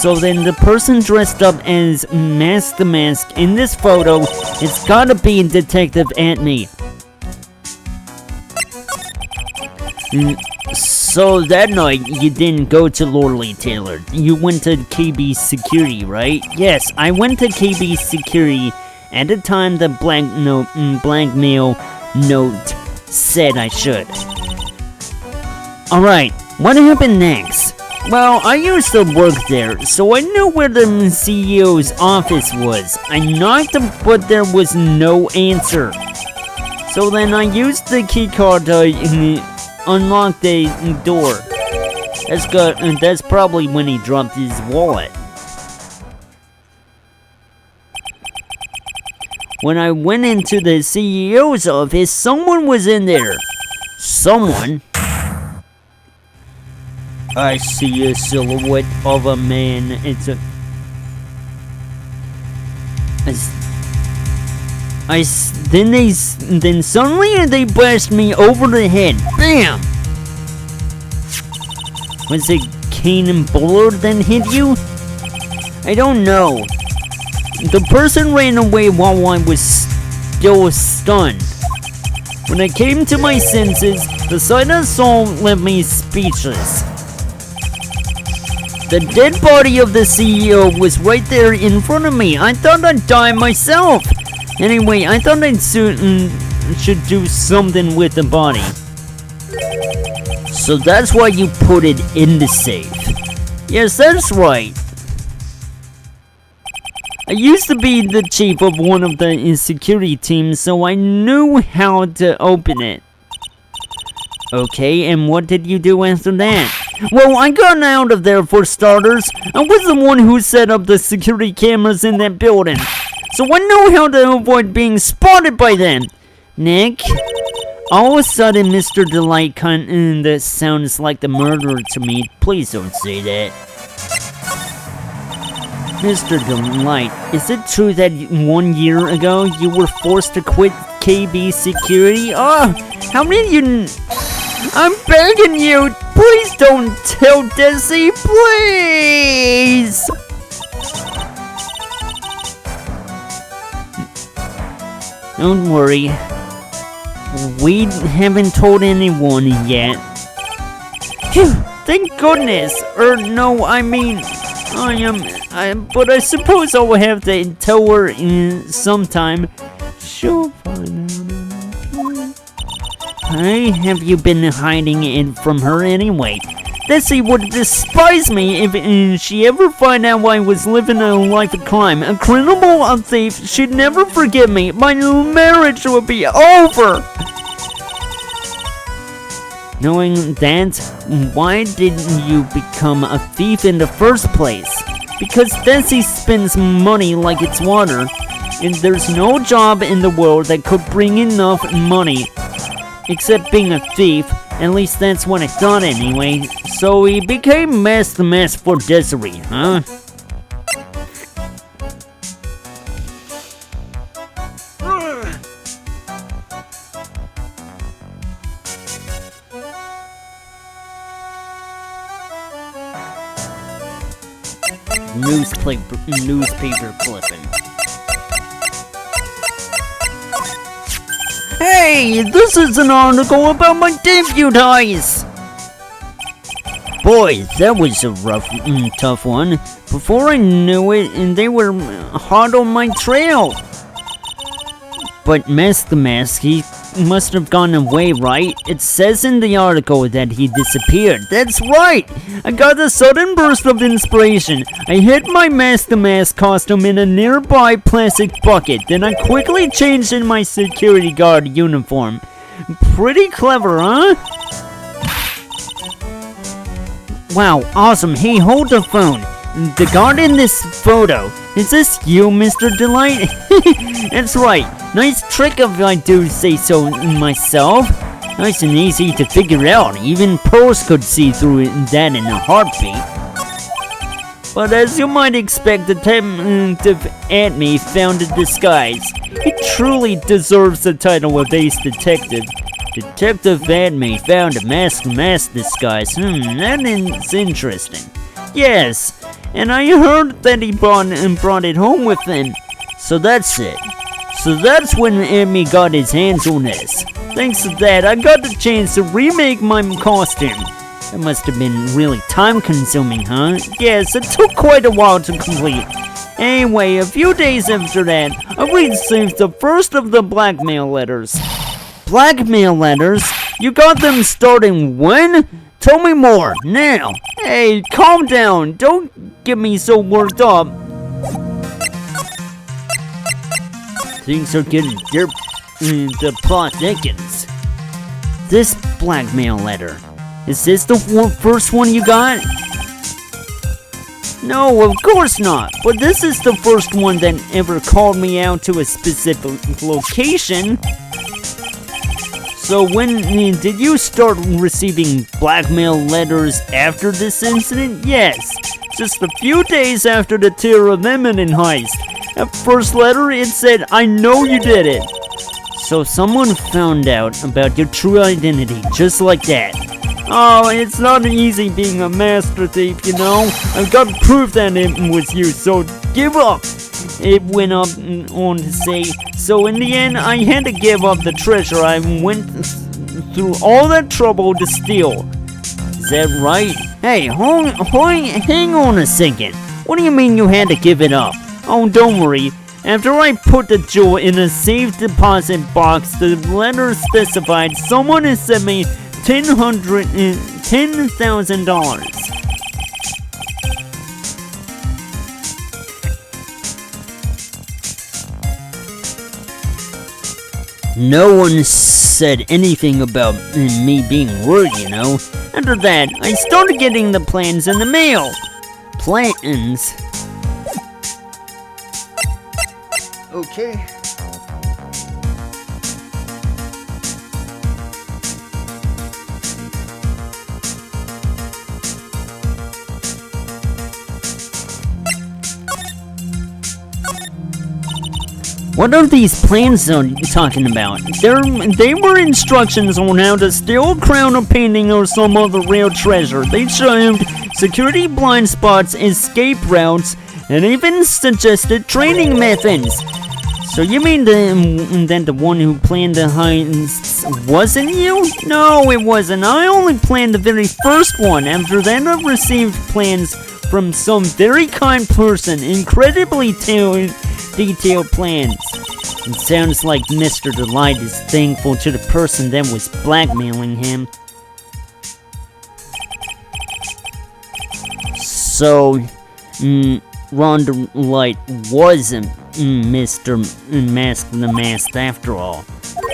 Speaker 1: So then the person dressed up as Mask the Mask in this photo, it's gotta be Detective Atney. So that night, you didn't go to Lorley Taylor. You went to KB Security, right? Yes, I went to KB Security at the time the blackmail note said I should. Alright, what happened next? Well, I used to work there, so I knew where the CEO's office was. I knocked, but there was no answer. So then I used the keycard to unlock the door. That's probably when he dropped his wallet. When I went into the CEO's office, someone was in there. Someone? I see a silhouette of a man. Then suddenly they bashed me over the head. Bam! Was it Kane Bullard that hit you? I don't know. The person ran away while I was still stunned. When I came to my senses, the sight I saw left me speechless. The dead body of the CEO was right there in front of me. I thought I'd die myself. Anyway, I thought I should do something with the body. So that's why you put it in the safe. Yes, that's right. I used to be the chief of one of the security teams, so I knew how to open it. Okay, and what did you do after that? Well, I got out of there for starters. I was the one who set up the security cameras in that building. So I know how to avoid being spotted by them. Nick? All of a sudden, Mr. Delight kinda sounds like the murderer to me. Please don't say that. Mr. Delight, is it true that 1 year ago you were forced to quit KB Security? Oh, how many you... I'm begging you, please don't tell Desi, please! Don't worry, we haven't told anyone yet. Phew, thank goodness, no, I mean, but I suppose I will have to tell her in sometime. She'll find out. Why have you been hiding it from her anyway? Bessie would despise me if she ever find out I was living a life of crime. A criminal, a thief, she'd never forgive me. My marriage would be over. Knowing that, why didn't you become a thief in the first place? Because Bessie spends money like it's water, and there's no job in the world that could bring enough money, except being a thief. At least that's what I thought anyway. So he became Master Mask for Desiree, huh? Newspaper clipping. Hey, this is an article about my debut dice! Boy, that was a rough, tough one. Before I knew it, and they were hot on my trail. But Master Mask, he must have gone away, right? It says in the article that he disappeared. That's right! I got a sudden burst of inspiration. I hid my Master Mask costume in a nearby plastic bucket. Then I quickly changed in my security guard uniform. Pretty clever, huh? Wow, awesome. Hey, hold the phone. The guard in this photo. Is this you, Mr. Delight? That's right. Nice trick if I do say so myself. Nice and easy to figure out. Even pros could see through that in a heartbeat. But as you might expect, Detective Atme found a disguise. He truly deserves the title of Ace Detective. Detective Atme found a mask disguise. That is interesting. Yes, and I heard that he brought it home with him. So that's it. So that's when Emmy got his hands on this. Thanks to that, I got the chance to remake my costume. That must have been really time-consuming, huh? Yes, it took quite a while to complete. Anyway, a few days after that, I received the first of the blackmail letters. Blackmail letters? You got them starting when? Tell me more, now. Hey, calm down. Don't get me so worked up. Things are getting the plot thickens. This blackmail letter. Is this the first one you got? No, of course not. But this is the first one that ever called me out to a specific location. So when did you start receiving blackmail letters after this incident? Yes, just a few days after the Terror Lemon heist. That first letter, it said, I know you did it. So someone found out about your true identity, just like that. Oh, it's not easy being a master thief, you know. I've got proof that it was you, so give up. It went on to say, so in the end, I had to give up the treasure I went through all that trouble to steal. Is that right? Hey, hang on a second. What do you mean you had to give it up? Oh, don't worry. After I put the jewel in a safe deposit box, the letter specified someone has sent me $10,000. No one said anything about me being rude, you know. After that, I started getting the plans in the mail. Plans? Okay. What are these plans talking about? They were instructions on how to steal a crown or painting or some other rare treasure. They showed security blind spots, escape routes, and even suggested training methods. So you mean that the one who planned the heist wasn't you? No, it wasn't. I only planned the very first one. After that, I received plans from some very kind person. Incredibly detailed plans. It sounds like Mr. Delight is thankful to the person that was blackmailing him. So, Ron the Light was Mr. Mask the Masked after all.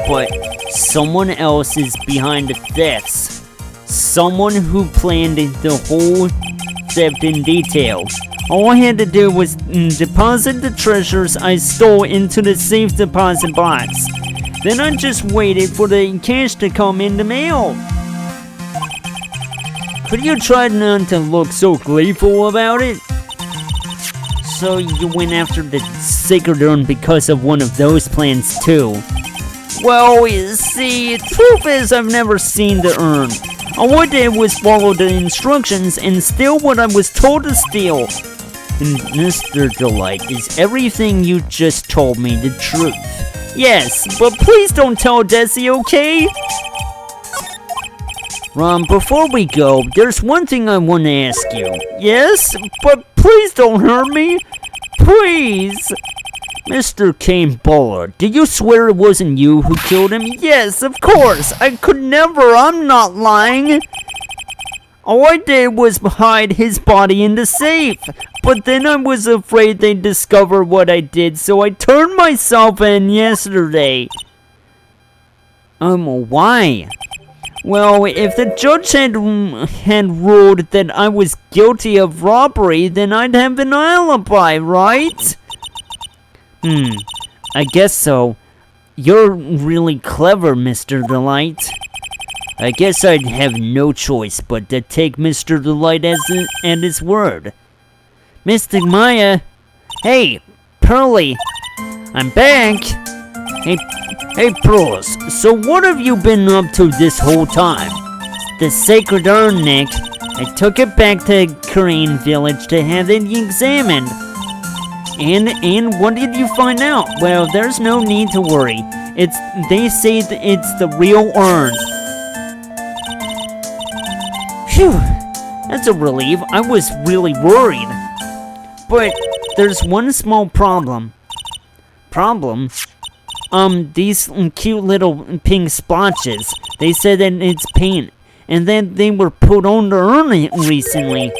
Speaker 1: But someone else is behind the thefts. Someone who planned the whole theft in detail. All I had to do was deposit the treasures I stole into the safe deposit box. Then I just waited for the cash to come in the mail. Could you try not to look so gleeful about it? So you went after the sacred urn because of one of those plans too. Well, you see, truth is I've never seen the urn. All I did was follow the instructions and steal what I was told to steal. And Mr. Delight, is everything you just told me the truth? Yes, but please don't tell Desi, okay? Ron, before we go, there's one thing I want to ask you. Yes, but please don't hurt me. Please. Mr. Kane Bowler, do you swear it wasn't you who killed him? Yes, of course. I could never. I'm not lying. All I did was hide his body in the safe. But then I was afraid they'd discover what I did, so I turned myself in yesterday. Why? Well, if the judge had ruled that I was guilty of robbery, then I'd have an alibi, right? I guess so. You're really clever, Mr. Delight. I guess I'd have no choice but to take Mr. Delight at his word. Mystic Maya! Hey, Pearly! I'm back! Hey, Pros, so what have you been up to this whole time? The sacred urn, Nick. I took it back to Crane Village to have it examined. And what did you find out? Well, there's no need to worry. They say it's the real urn. Phew, that's a relief. I was really worried. But there's one small problem. Problem? These cute little pink splotches. They said that it's paint, and then they were put on the urn recently.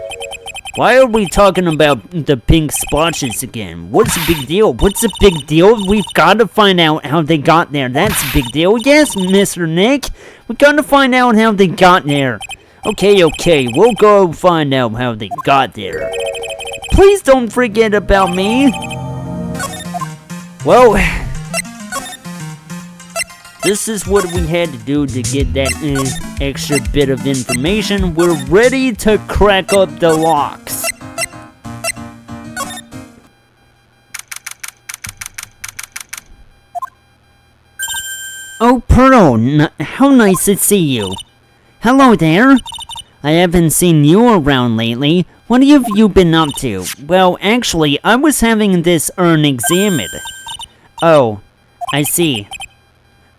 Speaker 1: Why are we talking about the pink splotches again? What's the big deal? What's the big deal? We've got to find out how they got there. That's a big deal. Yes, Mr. Nick. We got to find out how they got there. Okay. We'll go find out how they got there. Please don't forget about me. Well, this is what we had to do to get that extra bit of information. We're ready to crack up the locks. Oh, Pearl, how nice to see you. Hello there. I haven't seen you around lately. What have you been up to? Well, actually, I was having this urn examined. Oh, I see.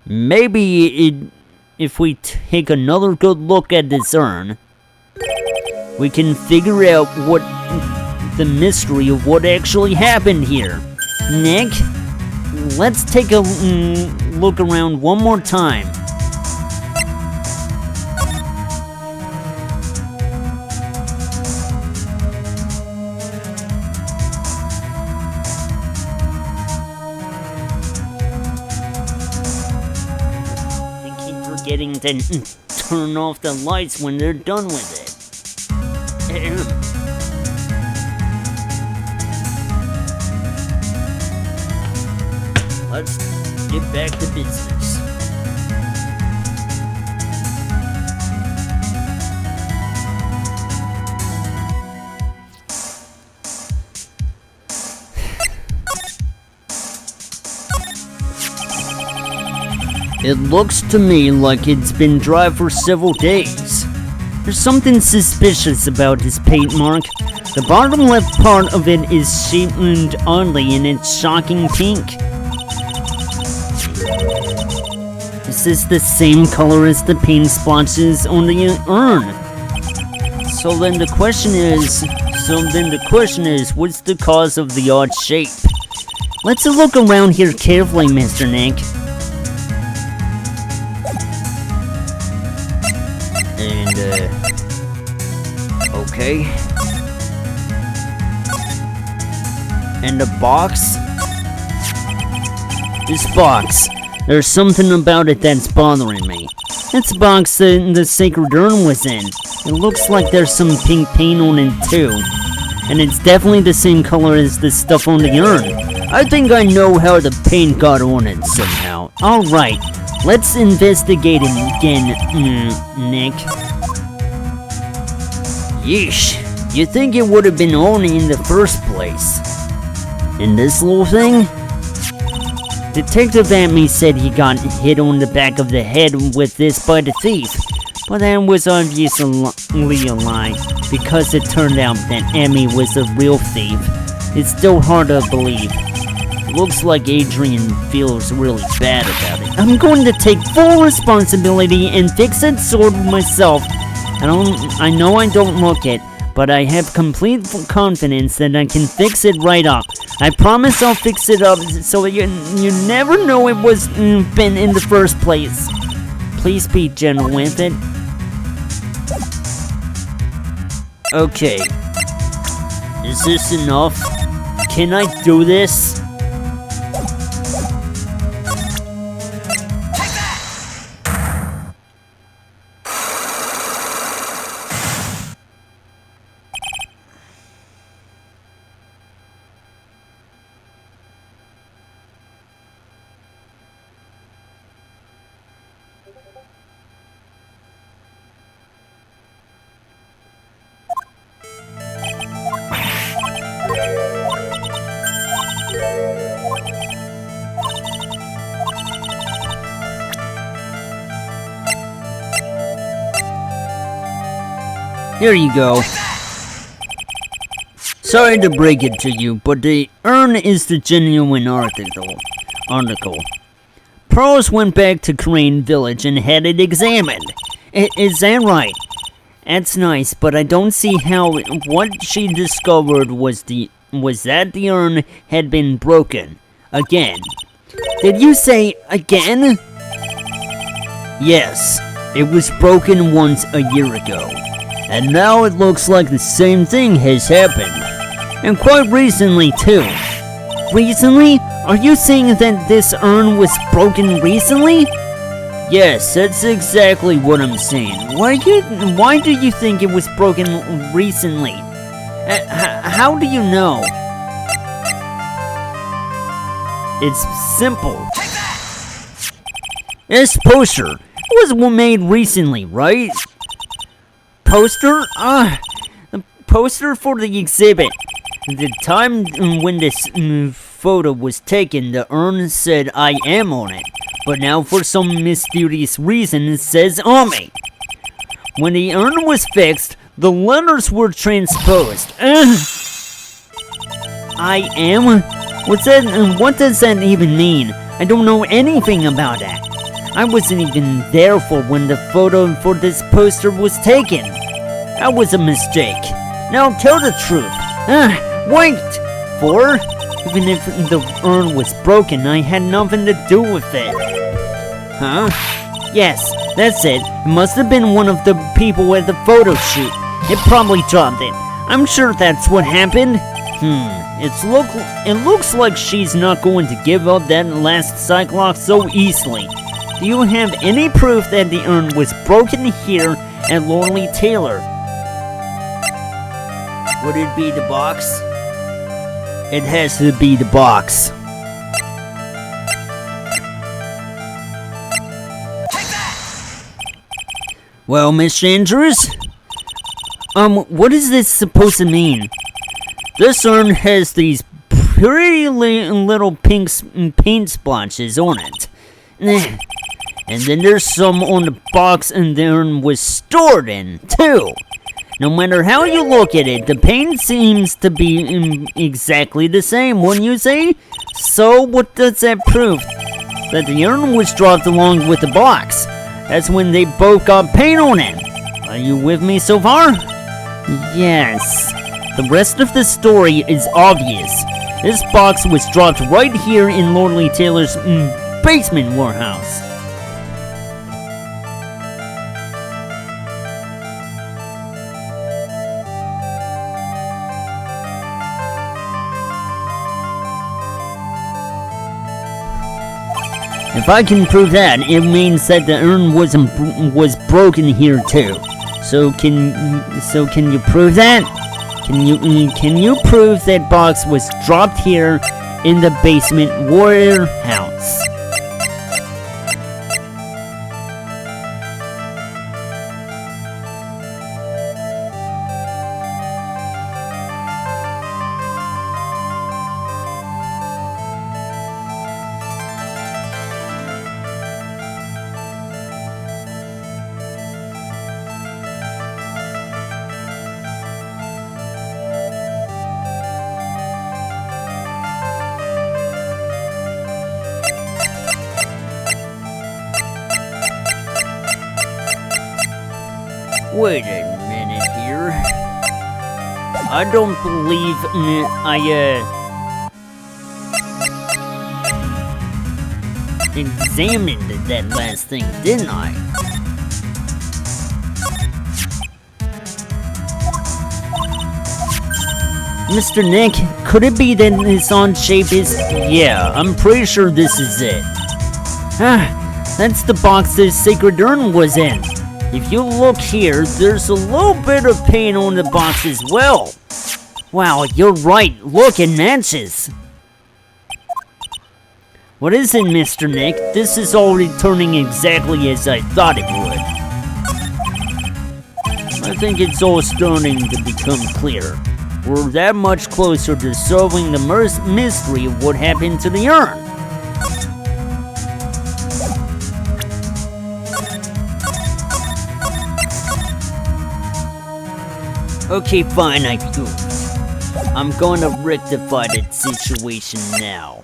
Speaker 1: Maybe if we take another good look at this urn, we can figure out what the mystery of what actually happened here. Nick, let's take a look around one more time. Getting to turn off the lights when they're done with it. Let's get back to business. It looks to me like it's been dry for several days. There's something suspicious about this paint mark. The bottom left part of it is shaped oddly and it's shocking pink. Is this the same color as the paint splotches on the urn? So then the question is, what's the cause of the odd shape? Let's look around here carefully, Mr. Nick. Okay. And the box? This box. There's something about it that's bothering me. It's the box the sacred urn was in. It looks like there's some pink paint on it too. And it's definitely the same color as the stuff on the urn. I think I know how the paint got on it somehow. Alright, let's investigate it again, Nick. Yeesh, you think it would have been on in the first place? And this little thing? Detective Amy said he got hit on the back of the head with this by the thief. But that was obviously a lie, because it turned out that Amy was the real thief. It's still hard to believe. Looks like Adrian feels really bad about it. I'm going to take full responsibility and fix that sword myself. I know I don't look it, but I have complete confidence that I can fix it right up. I promise I'll fix it up so you never know it was been in the first place. Please be gentle with it. Okay. Is this enough? Can I do this? Here you go. Sorry to break it to you, but the urn is the genuine article. Pearls went back to Crane Village and had it examined. Is that right? That's nice, but I don't see how what she discovered was that the urn had been broken. Again. Did you say again? Yes, it was broken once a year ago. And now it looks like the same thing has happened. And quite recently, too. Recently? Are you saying that this urn was broken recently? Yes, that's exactly what I'm saying. Why do you think it was broken recently? How do you know? It's simple. This poster was made recently, right? Poster? The poster for the exhibit. The time when this photo was taken, the urn said I am on it. But now for some mysterious reason it says Ame. When the urn was fixed, the letters were transposed. I am? What does that even mean? I don't know anything about that. I wasn't even there for when the photo for this poster was taken. That was a mistake. Now tell the truth. Wait! Even if the urn was broken, I had nothing to do with it. Huh? Yes, that's it. It must have been one of the people at the photo shoot. It probably dropped it. I'm sure that's what happened. It looks like she's not going to give up that last Cyclops so easily. Do you have any proof that the urn was broken here at Lordly Taylor? Would it be the box? It has to be the box. Well, Miss Andrews? What is this supposed to mean? This urn has these pretty little pink paint splotches on it. And then there's some on the box and the urn was stored in, too. No matter how you look at it, the paint seems to be exactly the same, wouldn't you say? So what does that prove? That the urn was dropped along with the box. That's when they both got paint on it. Are you with me so far? Yes. The rest of the story is obvious. This box was dropped right here in Lordly Taylor's basement warehouse. If I can prove that, it means that the urn was broken here too. So can you prove that? Can you prove that box was dropped here in the basement warehouse? Wait a minute here. I don't believe examined that last thing, didn't I? Mr. Nick, could it be that this odd shape is... Yeah, I'm pretty sure this is it. That's the box this sacred urn was in. If you look here, there's a little bit of paint on the box as well. Wow, you're right. Look, it matches. What is it, Mr. Nick? This is already turning exactly as I thought it would. I think it's all starting to become clear. We're that much closer to solving the mystery of what happened to the urn. Okay, fine, I'm going to rectify that situation now.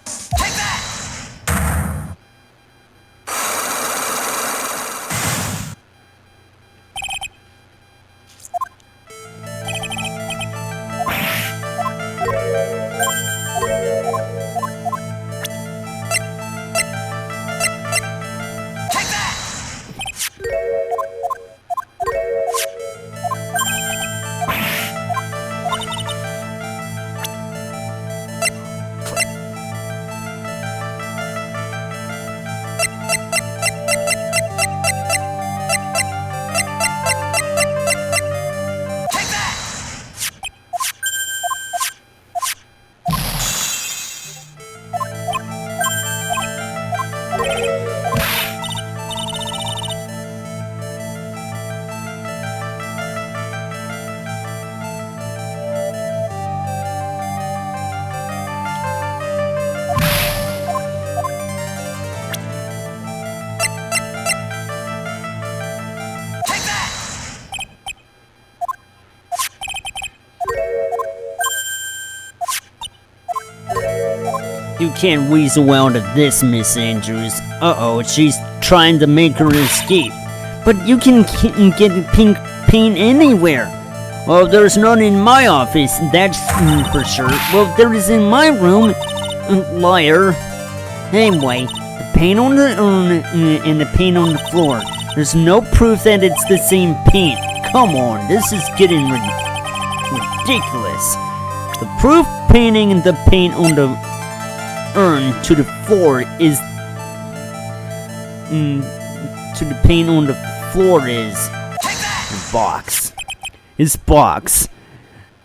Speaker 1: You can't weasel out of this, Miss Andrews. Uh-oh, she's trying to make her escape. But you can get pink paint anywhere. Well, there's none in my office, that's for sure. Well, there is in my room. Liar. Anyway, the paint on the urn and the paint on the floor. There's no proof that it's the same paint. Come on, this is getting ridiculous. The proof painting the paint on the urn to the floor is to the paint on the floor is the box. His box.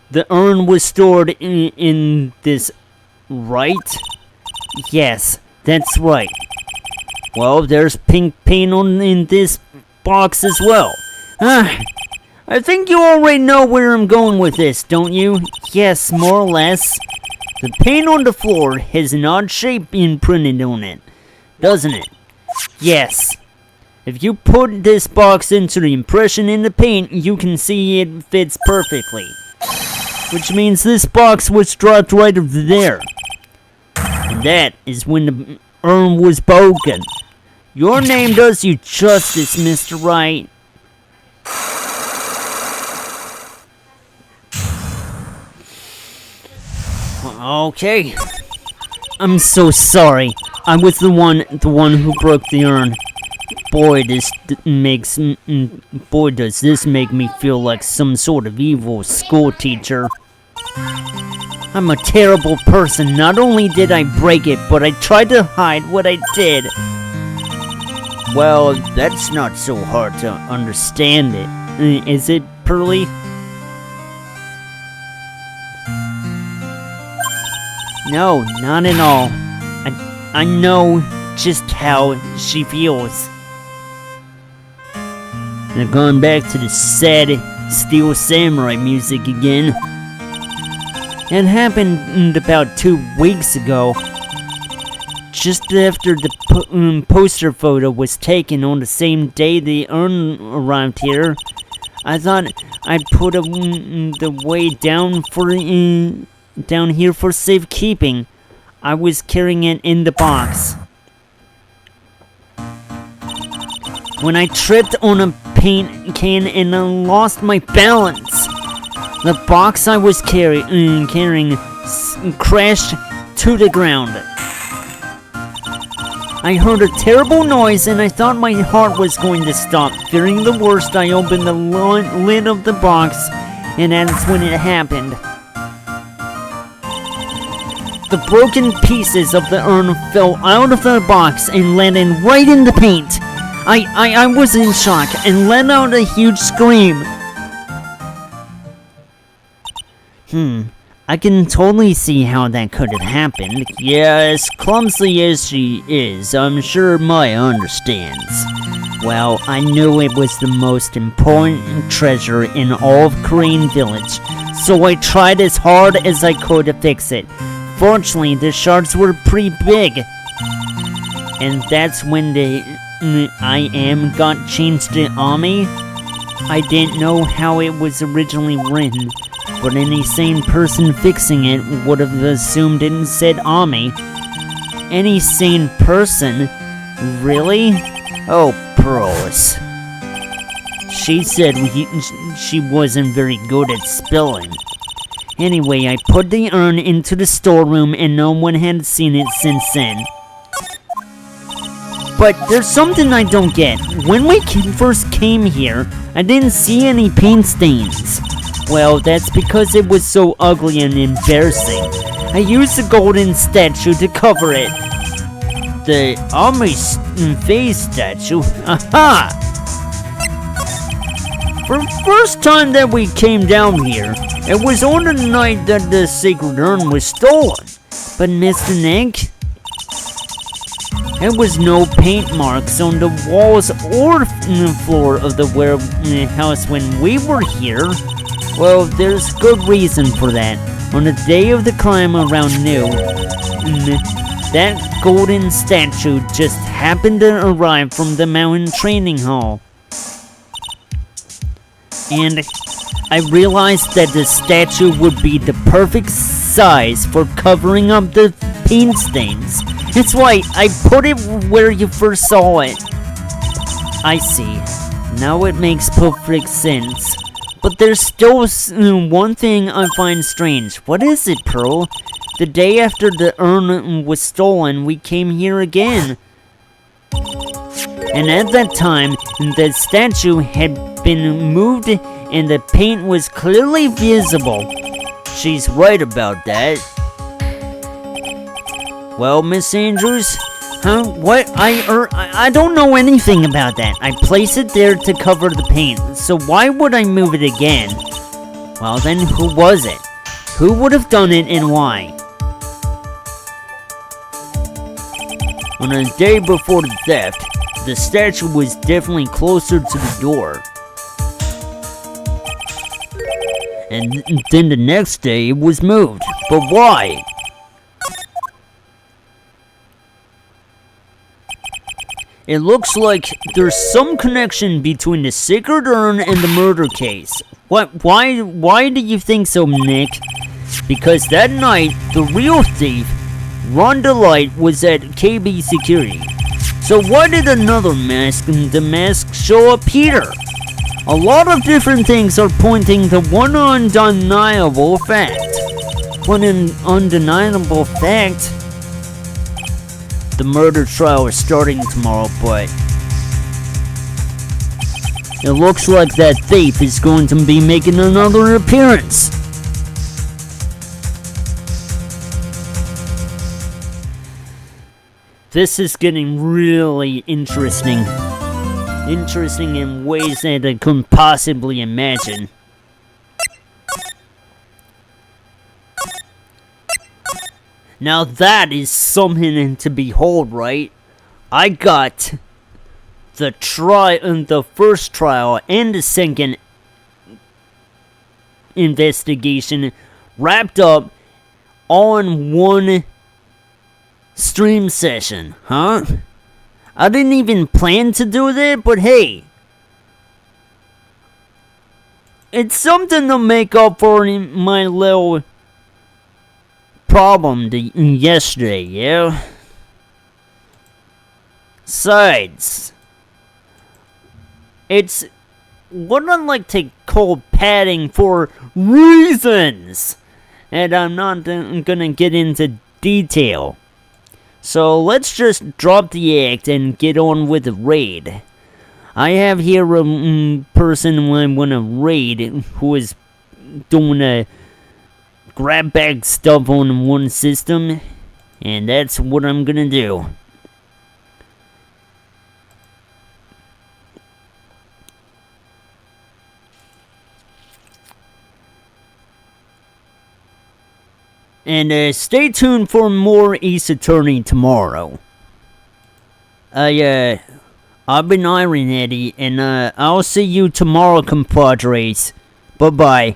Speaker 1: The urn was stored in this, right? Yes, that's right. Well, there's pink paint in this box as well. I think you already know where I'm going with this, don't you? Yes, more or less. The paint on the floor has an odd shape imprinted on it, doesn't it? Yes. If you put this box into the impression in the paint, you can see it fits perfectly. Which means this box was dropped right over there. And that is when the urn was broken. Your name does you justice, Mr. Wright. Okay. I'm so sorry. I was the one who broke the urn. Boy, does this make me feel like some sort of evil school teacher. I'm a terrible person. Not only did I break it, but I tried to hide what I did. Well, that's not so hard to understand it. Is it, Pearly? No, not at all. I know just how she feels. They're going back to the sad Steel Samurai music again. It happened about 2 weeks ago. Just after the poster photo was taken on the same day the urn arrived here, I thought I'd put the way down here for safekeeping. I was carrying it in the box when I tripped on a paint can and I lost my balance. The box I was carrying crashed to the ground. I heard a terrible noise and I thought my heart was going to stop. Fearing the worst, I opened the lid of the box, and that's when it happened. The broken pieces of the urn fell out of the box and landed right in the paint. I was in shock and let out a huge scream. I can totally see how that could have happened. Yeah, as clumsy as she is, I'm sure Maya understands. Well, I knew it was the most important treasure in all of Korean Village, so I tried as hard as I could to fix it. Fortunately, the shards were pretty big, and that's when I am got changed to Ami. I didn't know how it was originally written, but any sane person fixing it would have assumed it said Ami. Any sane person? Really? Oh, Pearls. She said she wasn't very good at spelling. Anyway, I put the urn into the storeroom and no one had seen it since then. But there's something I don't get. When we first came here, I didn't see any paint stains. Well, that's because it was so ugly and embarrassing. I used the golden statue to cover it. The Ami's face statue? Aha! For the first time that we came down here, it was on the night that the sacred urn was stolen. But Mr. Nick, there was no paint marks on the walls or the floor of the warehouse when we were here. Well, there's good reason for that. On the day of the crime around noon, that golden statue just happened to arrive from the mountain training hall. And I realized that the statue would be the perfect size for covering up the paint stains. That's why I put it where you first saw it. I see. Now it makes perfect sense. But there's still one thing I find strange. What is it, Pearl? The day after the urn was stolen, we came here again. And at that time, the statue had been moved and the paint was clearly visible. She's right about that. Well, Miss Andrews? Huh? What? I don't know anything about that. I placed it there to cover the paint, so why would I move it again? Well then, who was it? Who would have done it and why? On the day before the theft, the statue was definitely closer to the door. And then the next day it was moved. But why? It looks like there's some connection between the sacred urn and the murder case. What? Why do you think so, Nick? Because that night, the real thief, Ron DeLight, was at KB Security. So why did another mask, the mask, show up here? A lot of different things are pointing to one undeniable fact. One undeniable fact? The murder trial is starting tomorrow, but it looks like that thief is going to be making another appearance. This is getting really interesting. Interesting in ways that I couldn't possibly imagine. Now that is something to behold, right? I got the first trial and the second investigation wrapped up all in one stream session, huh? I didn't even plan to do that, but hey, it's something to make up for my little problem yesterday, yeah? Besides, it's what I like to call padding for reasons, and I'm not gonna get into detail. So let's just drop the act and get on with the raid. I have here a person who I want to raid who is doing a grab bag stuff on one system, and that's what I'm gonna do. And stay tuned for more Ace Attorney tomorrow. I've been Iron Eddie, and I'll see you tomorrow, compadres. Bye-bye.